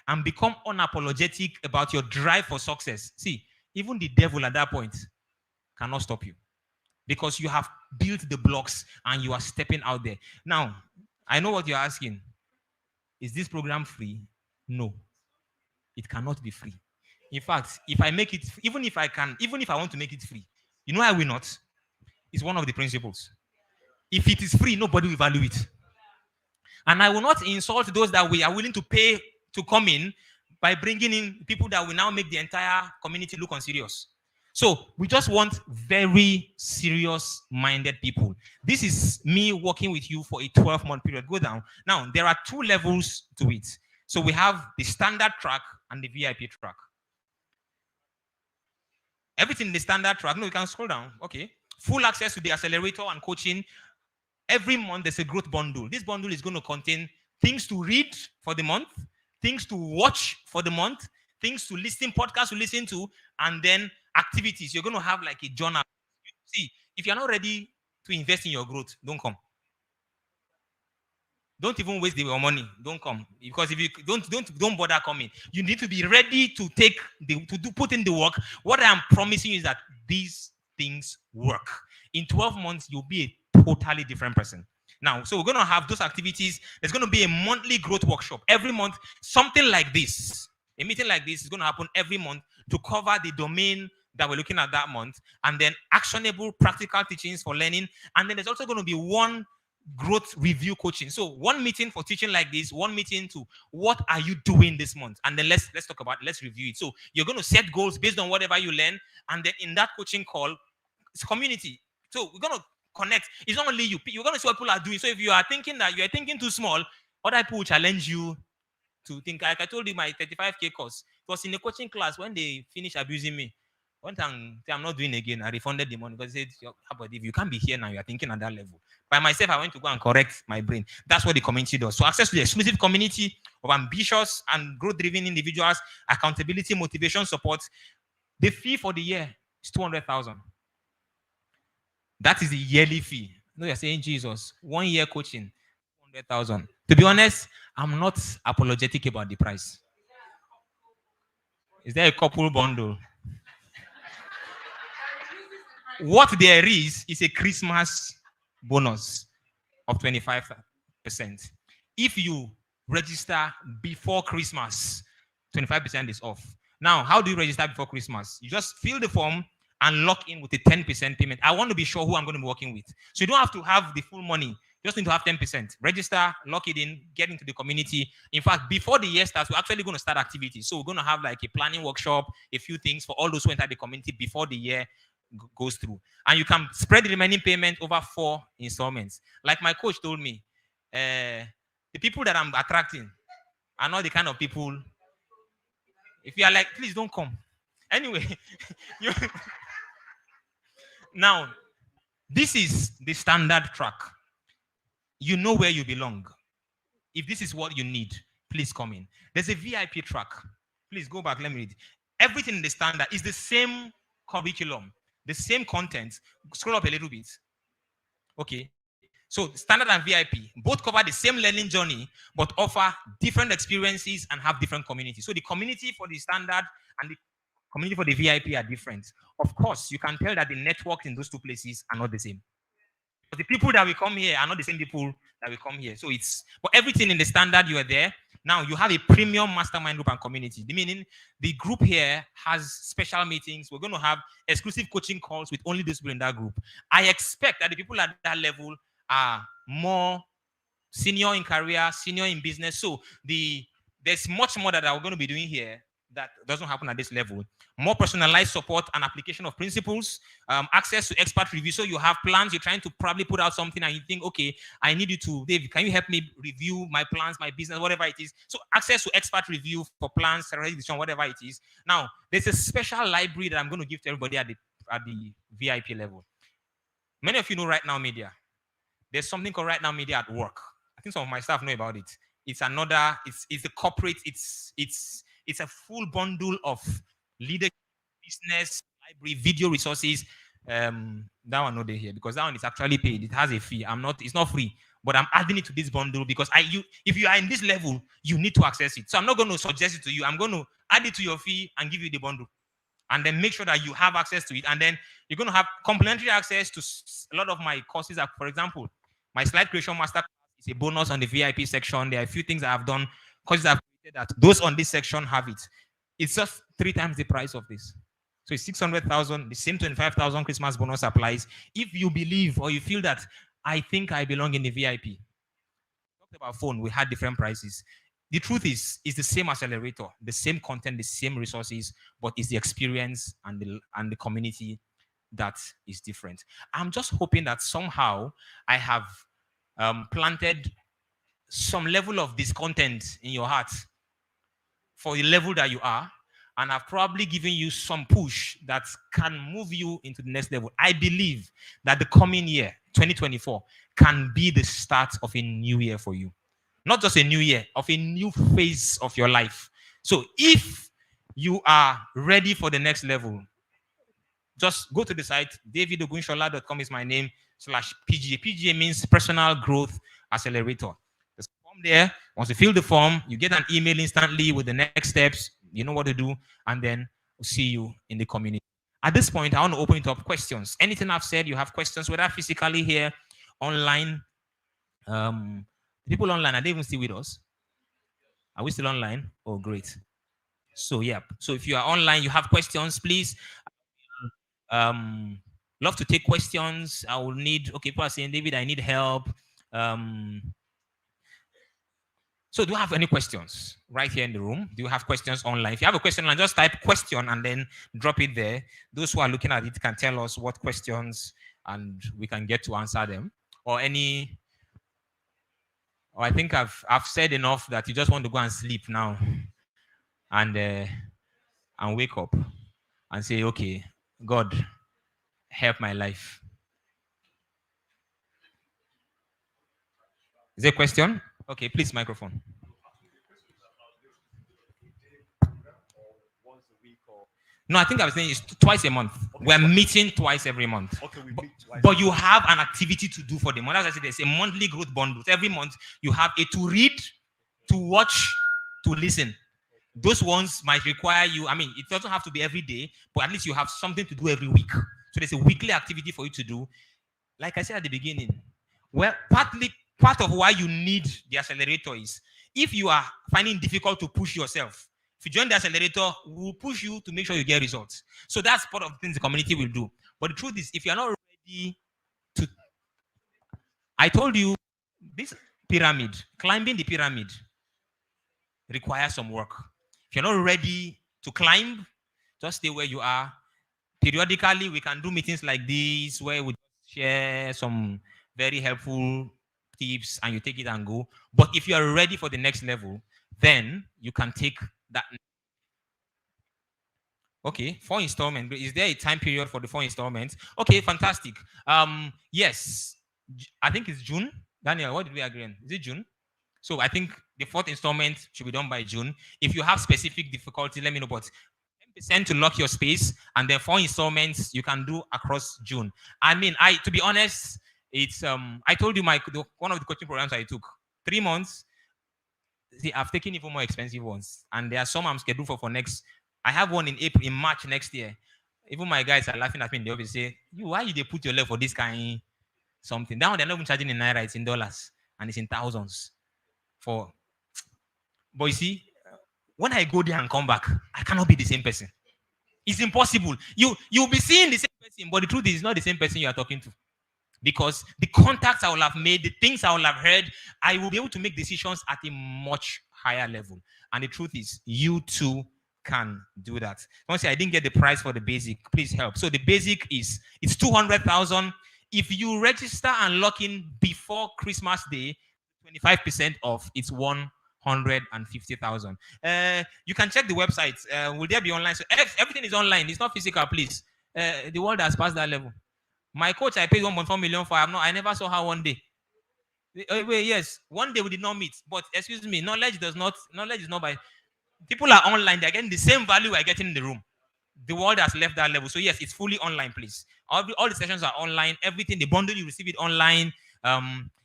and become unapologetic about your drive for success. See, even the devil at that point cannot stop you because you have built the blocks and you are stepping out there. Now, I know what you're asking. Is this program free? No, it cannot be free. In fact, if I make it, even if I want to make it free, you know I will not. It's one of the principles. If it is free, nobody will value it. And I will not insult those that we are willing to pay to come in by bringing in people that will now make the entire community look unserious. So we just want very serious-minded people. This is me working with you for a 12-month period. Go down. Now, there are 2 levels to it. So we have the standard track and the VIP track. Everything in the standard track. No, you can scroll down. Okay. Full access to the accelerator and coaching. Every month, there's a growth bundle. This bundle is going to contain things to read for the month, things to watch for the month, things to listen, podcasts to listen to, and then activities. You're going to have like a journal. See, if you're not ready to invest in your growth, don't come. Don't even waste your money. Don't come. Because if you don't bother coming. You need to be ready to put in the work. What I am promising you is that these things work. In 12 months, you'll be a totally different person. Now, so we're going to have those activities. There's going to be a monthly growth workshop every month. Something like this. A meeting like this is going to happen every month to cover the domain that we're looking at that month. And then actionable, practical teachings for learning. And then there's also going to be one growth review coaching. So one meeting for teaching like this, one meeting to what are you doing this month? And then let's talk about it. Let's review it. So you're going to set goals based on whatever you learn. And then in that coaching call, it's community. So we're going to connect. It's not only you. You're going to see what people are doing. So if you are thinking that you are thinking too small, other people will challenge you to think. Like I told you, my 35K course, it was in a coaching class when they finished abusing me. One time, I'm not doing again. I refunded the money because they said, how about if you can't be here now, you are thinking at that level. By myself, I went to go and correct my brain. That's what the community does. So access to the exclusive community of ambitious and growth-driven individuals, accountability, motivation, support. The fee for the year is 200,000. That is the yearly fee. No, you're saying, Jesus, 1 year coaching, 200,000. To be honest, I'm not apologetic about the price. Is there a couple bundle? What there is a Christmas bonus of 25%. If you register before Christmas, 25% is off. Now, how do you register before Christmas? You just fill the form and lock in with a 10% payment. I want to be sure who I'm going to be working with. So you don't have to have the full money. You just need to have 10%. Register, lock it in, get into the community. In fact, before the year starts, we're actually going to start activities. So we're going to have like a planning workshop, a few things for all those who enter the community before the year. goes through. And you can spread the remaining payment over 4 installments. Like my coach told me, the people that I'm attracting are not the kind of people, if you are like, please don't come. Anyway, now, this is the standard track. You know where you belong. If this is what you need, please come in. There's a VIP track. Please go back, let me read. Everything in the standard is the same curriculum, the same content. Scroll up a little bit. Okay. So standard and VIP both cover the same learning journey, but offer different experiences and have different communities. So the community for the standard and the community for the VIP are different. Of course, you can tell that the networks in those two places are not the same. But the people that will come here are not the same people that will come here. So it's, but everything in the standard, you are there. Now you have a premium mastermind group and community. Meaning the group here has special meetings. We're going to have exclusive coaching calls with only those people in that group. I expect that the people at that level are more senior in career, senior in business. So there's much more that we're going to be doing here that doesn't happen at this level. More personalized support and application of principles, access to expert review. So you have plans, you're trying to probably put out something and you think, okay, I need you to, Dave, can you help me review my plans, my business, whatever it is. So access to expert review for plans, decision, whatever it is. Now, there's a special library that I'm going to give to everybody at the VIP level. Many of you know Right Now Media. There's something called Right Now Media at work. I think some of my staff know about it. It's another, it's a corporate, it's a full bundle of leadership, business, library, video resources. That one not there here because that one is actually paid. It has a fee. It's not free, but I'm adding it to this bundle because if you are in this level, you need to access it. So I'm not going to suggest it to you. I'm going to add it to your fee and give you the bundle. And then make sure that you have access to it. And then you're going to have complimentary access to a lot of my courses. For example, my slide creation master is a bonus on the VIP section. There are a few things I've done, courses I've created that those on this section have it. It's just 3 times the price of this. So it's 600,000, the same 25,000 Christmas bonus applies. If you believe or you feel that I think I belong in the VIP. We talked about phone, we had different prices. The truth is, it's the same accelerator, the same content, the same resources, but it's the experience and the community that is different. I'm just hoping that somehow I have planted some level of discontent in your heart for the level that you are, and I've probably given you some push that can move you into the next level. I believe that the coming year, 2024, can be the start of a new year for you. Not just a new year, of a new phase of your life. So if you are ready for the next level, just go to the site, davidogunshola.com is my name, /PGA. PGA means Personal Growth Accelerator. There's a form there. Once you fill the form, you get an email instantly with the next steps. You know what to do, and then we'll see you in the community. At this point, I want to open it up questions. Anything I've said, you have questions, whether physically here, online. People online, are they even still with us? Are we still online? Oh, great. So, yeah. So if you are online, you have questions, please. Love to take questions. I will need, okay, people are saying, David, I need help. So do you have any questions right here in the room? Do you have questions online? If you have a question, just type question and then drop it there. Those who are looking at it can tell us what questions and we can get to answer them. Or I think I've said enough that you just want to go and sleep now and wake up and say, okay, God, help my life. Is there a question? Okay, please, microphone. No, I think I was saying it's twice a month. Okay, we're meeting twice every month. Okay, we meet twice. But you have an activity to do for the month. As I said, there's a monthly growth bundle. Every month you have a to read, to watch, to listen. Those ones might require you. I mean, it doesn't have to be every day, but at least you have something to do every week. So there's a weekly activity for you to do. Like I said at the beginning, well, part of why you need the accelerator is if you are finding it difficult to push yourself. If you join the accelerator, we will push you to make sure you get results. So that's part of the things the community will do. But the truth is, if you're not ready to, I told you, this pyramid, climbing the pyramid requires some work. If you're not ready to climb, just stay where you are. periodically we can do meetings like these where we share some very helpful tips and you take it and go. But if you are ready for the next level, then you can take that. Okay, 4 installments. Is there a time period for the 4 installments? Okay, fantastic. Yes, I think it's June. Daniel, what did we agree on? Is it June? So I think the 4th installment should be done by June. If you have specific difficulty, let me know. But 10% to lock your space, and then 4 installments you can do across June. I mean, to be honest, it's I told you one of the coaching programs I took 3 months. See, I've taken even more expensive ones, and there are some I'm scheduled for next. I have one in March next year. Even my guys are laughing at me in the office. Say, why you they put your leg for this kind something? Down they're not even charging in naira, it's in dollars, and it's in thousands. But you see, when I go there and come back, I cannot be the same person. It's impossible. You'll be seeing the same person, but the truth is, it's not the same person you are talking to. Because the contacts I will have made, the things I will have heard, I will be able to make decisions at a much higher level. And the truth is, you too can do that. Honestly, I didn't get the price for the basic. Please help. So the basic it's 200,000. If you register and lock in before Christmas Day, 25% off. It's 150,000. You can check the website. Will there be online? So everything is online. It's not physical, please. The world has passed that level. My coach, I paid 1.4 million for. I never saw her one day. Wait, yes, one day we did not meet. But excuse me, knowledge is not by. People are online. They're getting the same value we're getting in the room. The world has left that level. So yes, it's fully online, please. All the sessions are online. Everything, the bundle, you receive it online.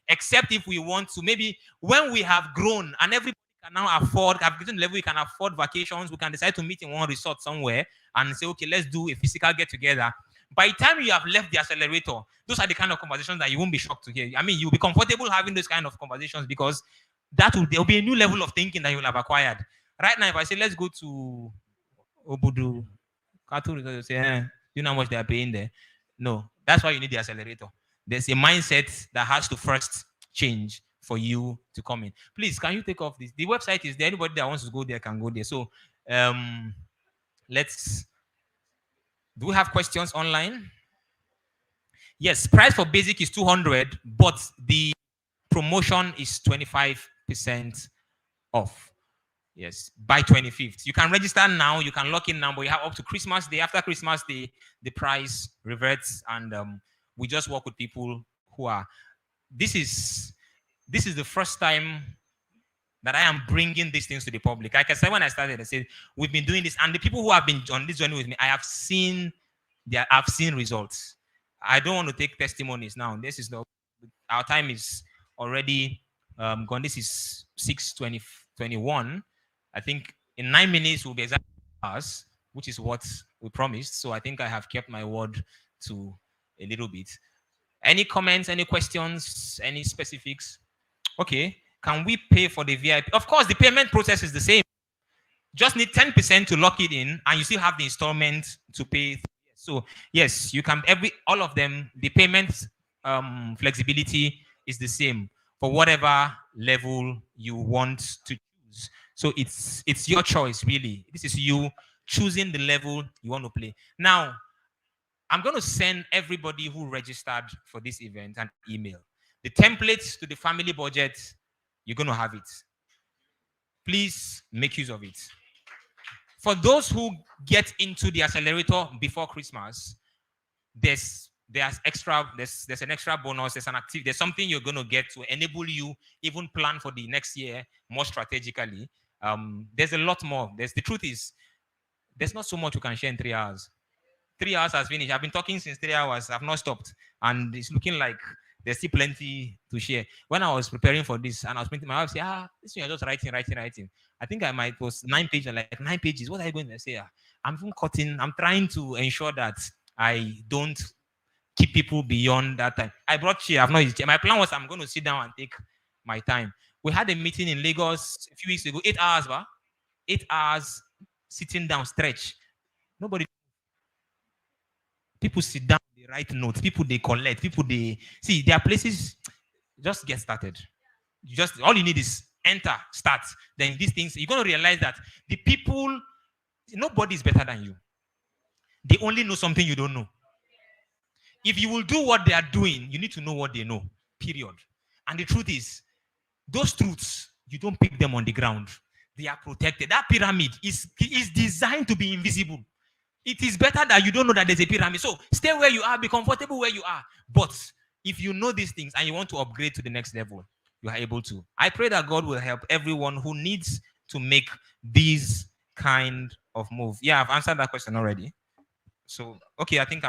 Except if we want to, maybe when we have grown and everybody can now afford, have gotten level, we can afford vacations. We can decide to meet in one resort somewhere and say, okay, let's do a physical get together. By the time you have left the accelerator, those are the kind of conversations that you won't be shocked to hear. I mean, you'll be comfortable having those kind of conversations because there'll be a new level of thinking that you'll have acquired. Right now, if I say, let's go to Obudu, you say, you know how much they are paying there? No, that's why you need the accelerator. There's a mindset that has to first change for you to come in. Please, can you take off this? The website is there. Anybody that wants to go there can go there. So do we have questions online? Yes, price for basic is 200, but the promotion is 25% off. Yes, by 25th. You can register now, you can lock in now, but you have up to Christmas Day. After Christmas Day, the price reverts, and we just work with people who are. This is the first time that I am bringing these things to the public. Like I said when I started, I said we've been doing this, and the people who have been on this journey with me, I've seen results. I don't want to take testimonies now. This is our time is already gone. This is 6:21. I think in 9 minutes we'll be exactly hours, which is what we promised. So I think I have kept my word to a little bit. Any comments, any questions, any specifics? Okay. Can we pay for the VIP? Of course, the payment process is the same. Just need 10% to lock it in, and you still have the installment to pay. So yes, you can all of them. The payment flexibility is the same for whatever level you want to choose. So it's your choice, really. This is you choosing the level you want to play. Now, I'm going to send everybody who registered for this event an email. The templates to the family budget, you're going to have it. Please make use of it. For those who get into the accelerator before Christmas, there's an extra bonus, there's something you're going to get to enable you even plan for the next year more strategically. There's a lot more. The truth is, there's not so much you can share in 3 hours. 3 hours has finished. I've been talking since 3 hours. I've not stopped. And it's looking like there's still plenty to share. When I was preparing for this and I was printing, my wife said, this one you're just writing. I think I might post 9 pages, like 9 pages. What are you going to say? I'm even cutting. I'm trying to ensure that I don't keep people beyond that time. I brought chair. I've not used chair. My plan was I'm going to sit down and take my time. We had a meeting in Lagos a few weeks ago, 8 hours, 8 hours sitting down, stretch. Nobody. People sit down, they write notes. People they collect. People they see. There are places. Just get started. All you need is enter, start. Then these things you're going to realize that the people, nobody is better than you. They only know something you don't know. If you will do what they are doing, you need to know what they know. Period. And the truth is, those truths, you don't pick them on the ground. They are protected. That pyramid is designed to be invisible. It is better that you don't know that there's a pyramid. So stay where you are, be comfortable where you are. But if you know these things and you want to upgrade to the next level, you are able to. I pray that God will help everyone who needs to make these kind of move. Yeah, I've answered that question already. So okay, I think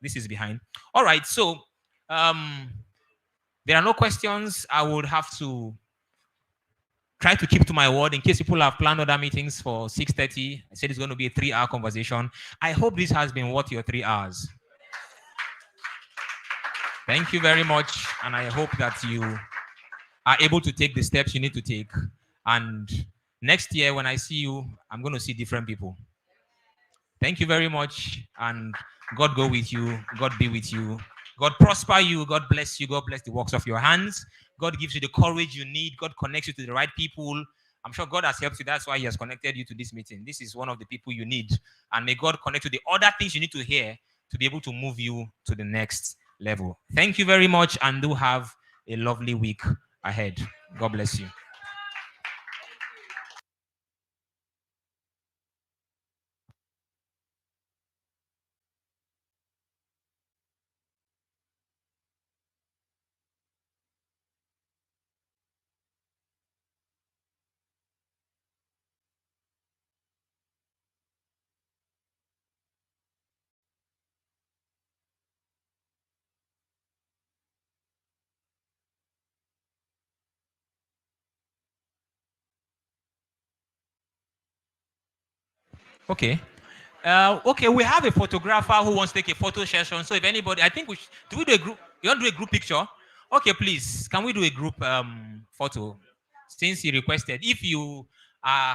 this is behind. All right, so there are no questions. I would have to try to keep to my word in case people have planned other meetings for 6:30. I said it's going to be a 3-hour conversation. I hope this has been worth your 3 hours. Thank you very much. And I hope that you are able to take the steps you need to take. And next year, when I see you, I'm going to see different people. Thank you very much. And God go with you. God be with you. God prosper you. God bless you. God bless the works of your hands. God gives you the courage you need. God connects you to the right people. I'm sure God has helped you. That's why He has connected you to this meeting. This is one of the people you need. And may God connect you to the other things you need to hear to be able to move you to the next level. Thank you very much, and do have a lovely week ahead. God bless you. Okay. Okay, we have a photographer who wants to take a photo session. So if anybody, I think do we do a group? You want to do a group picture? Okay, please. Can we do a group photo? Since he requested, if you are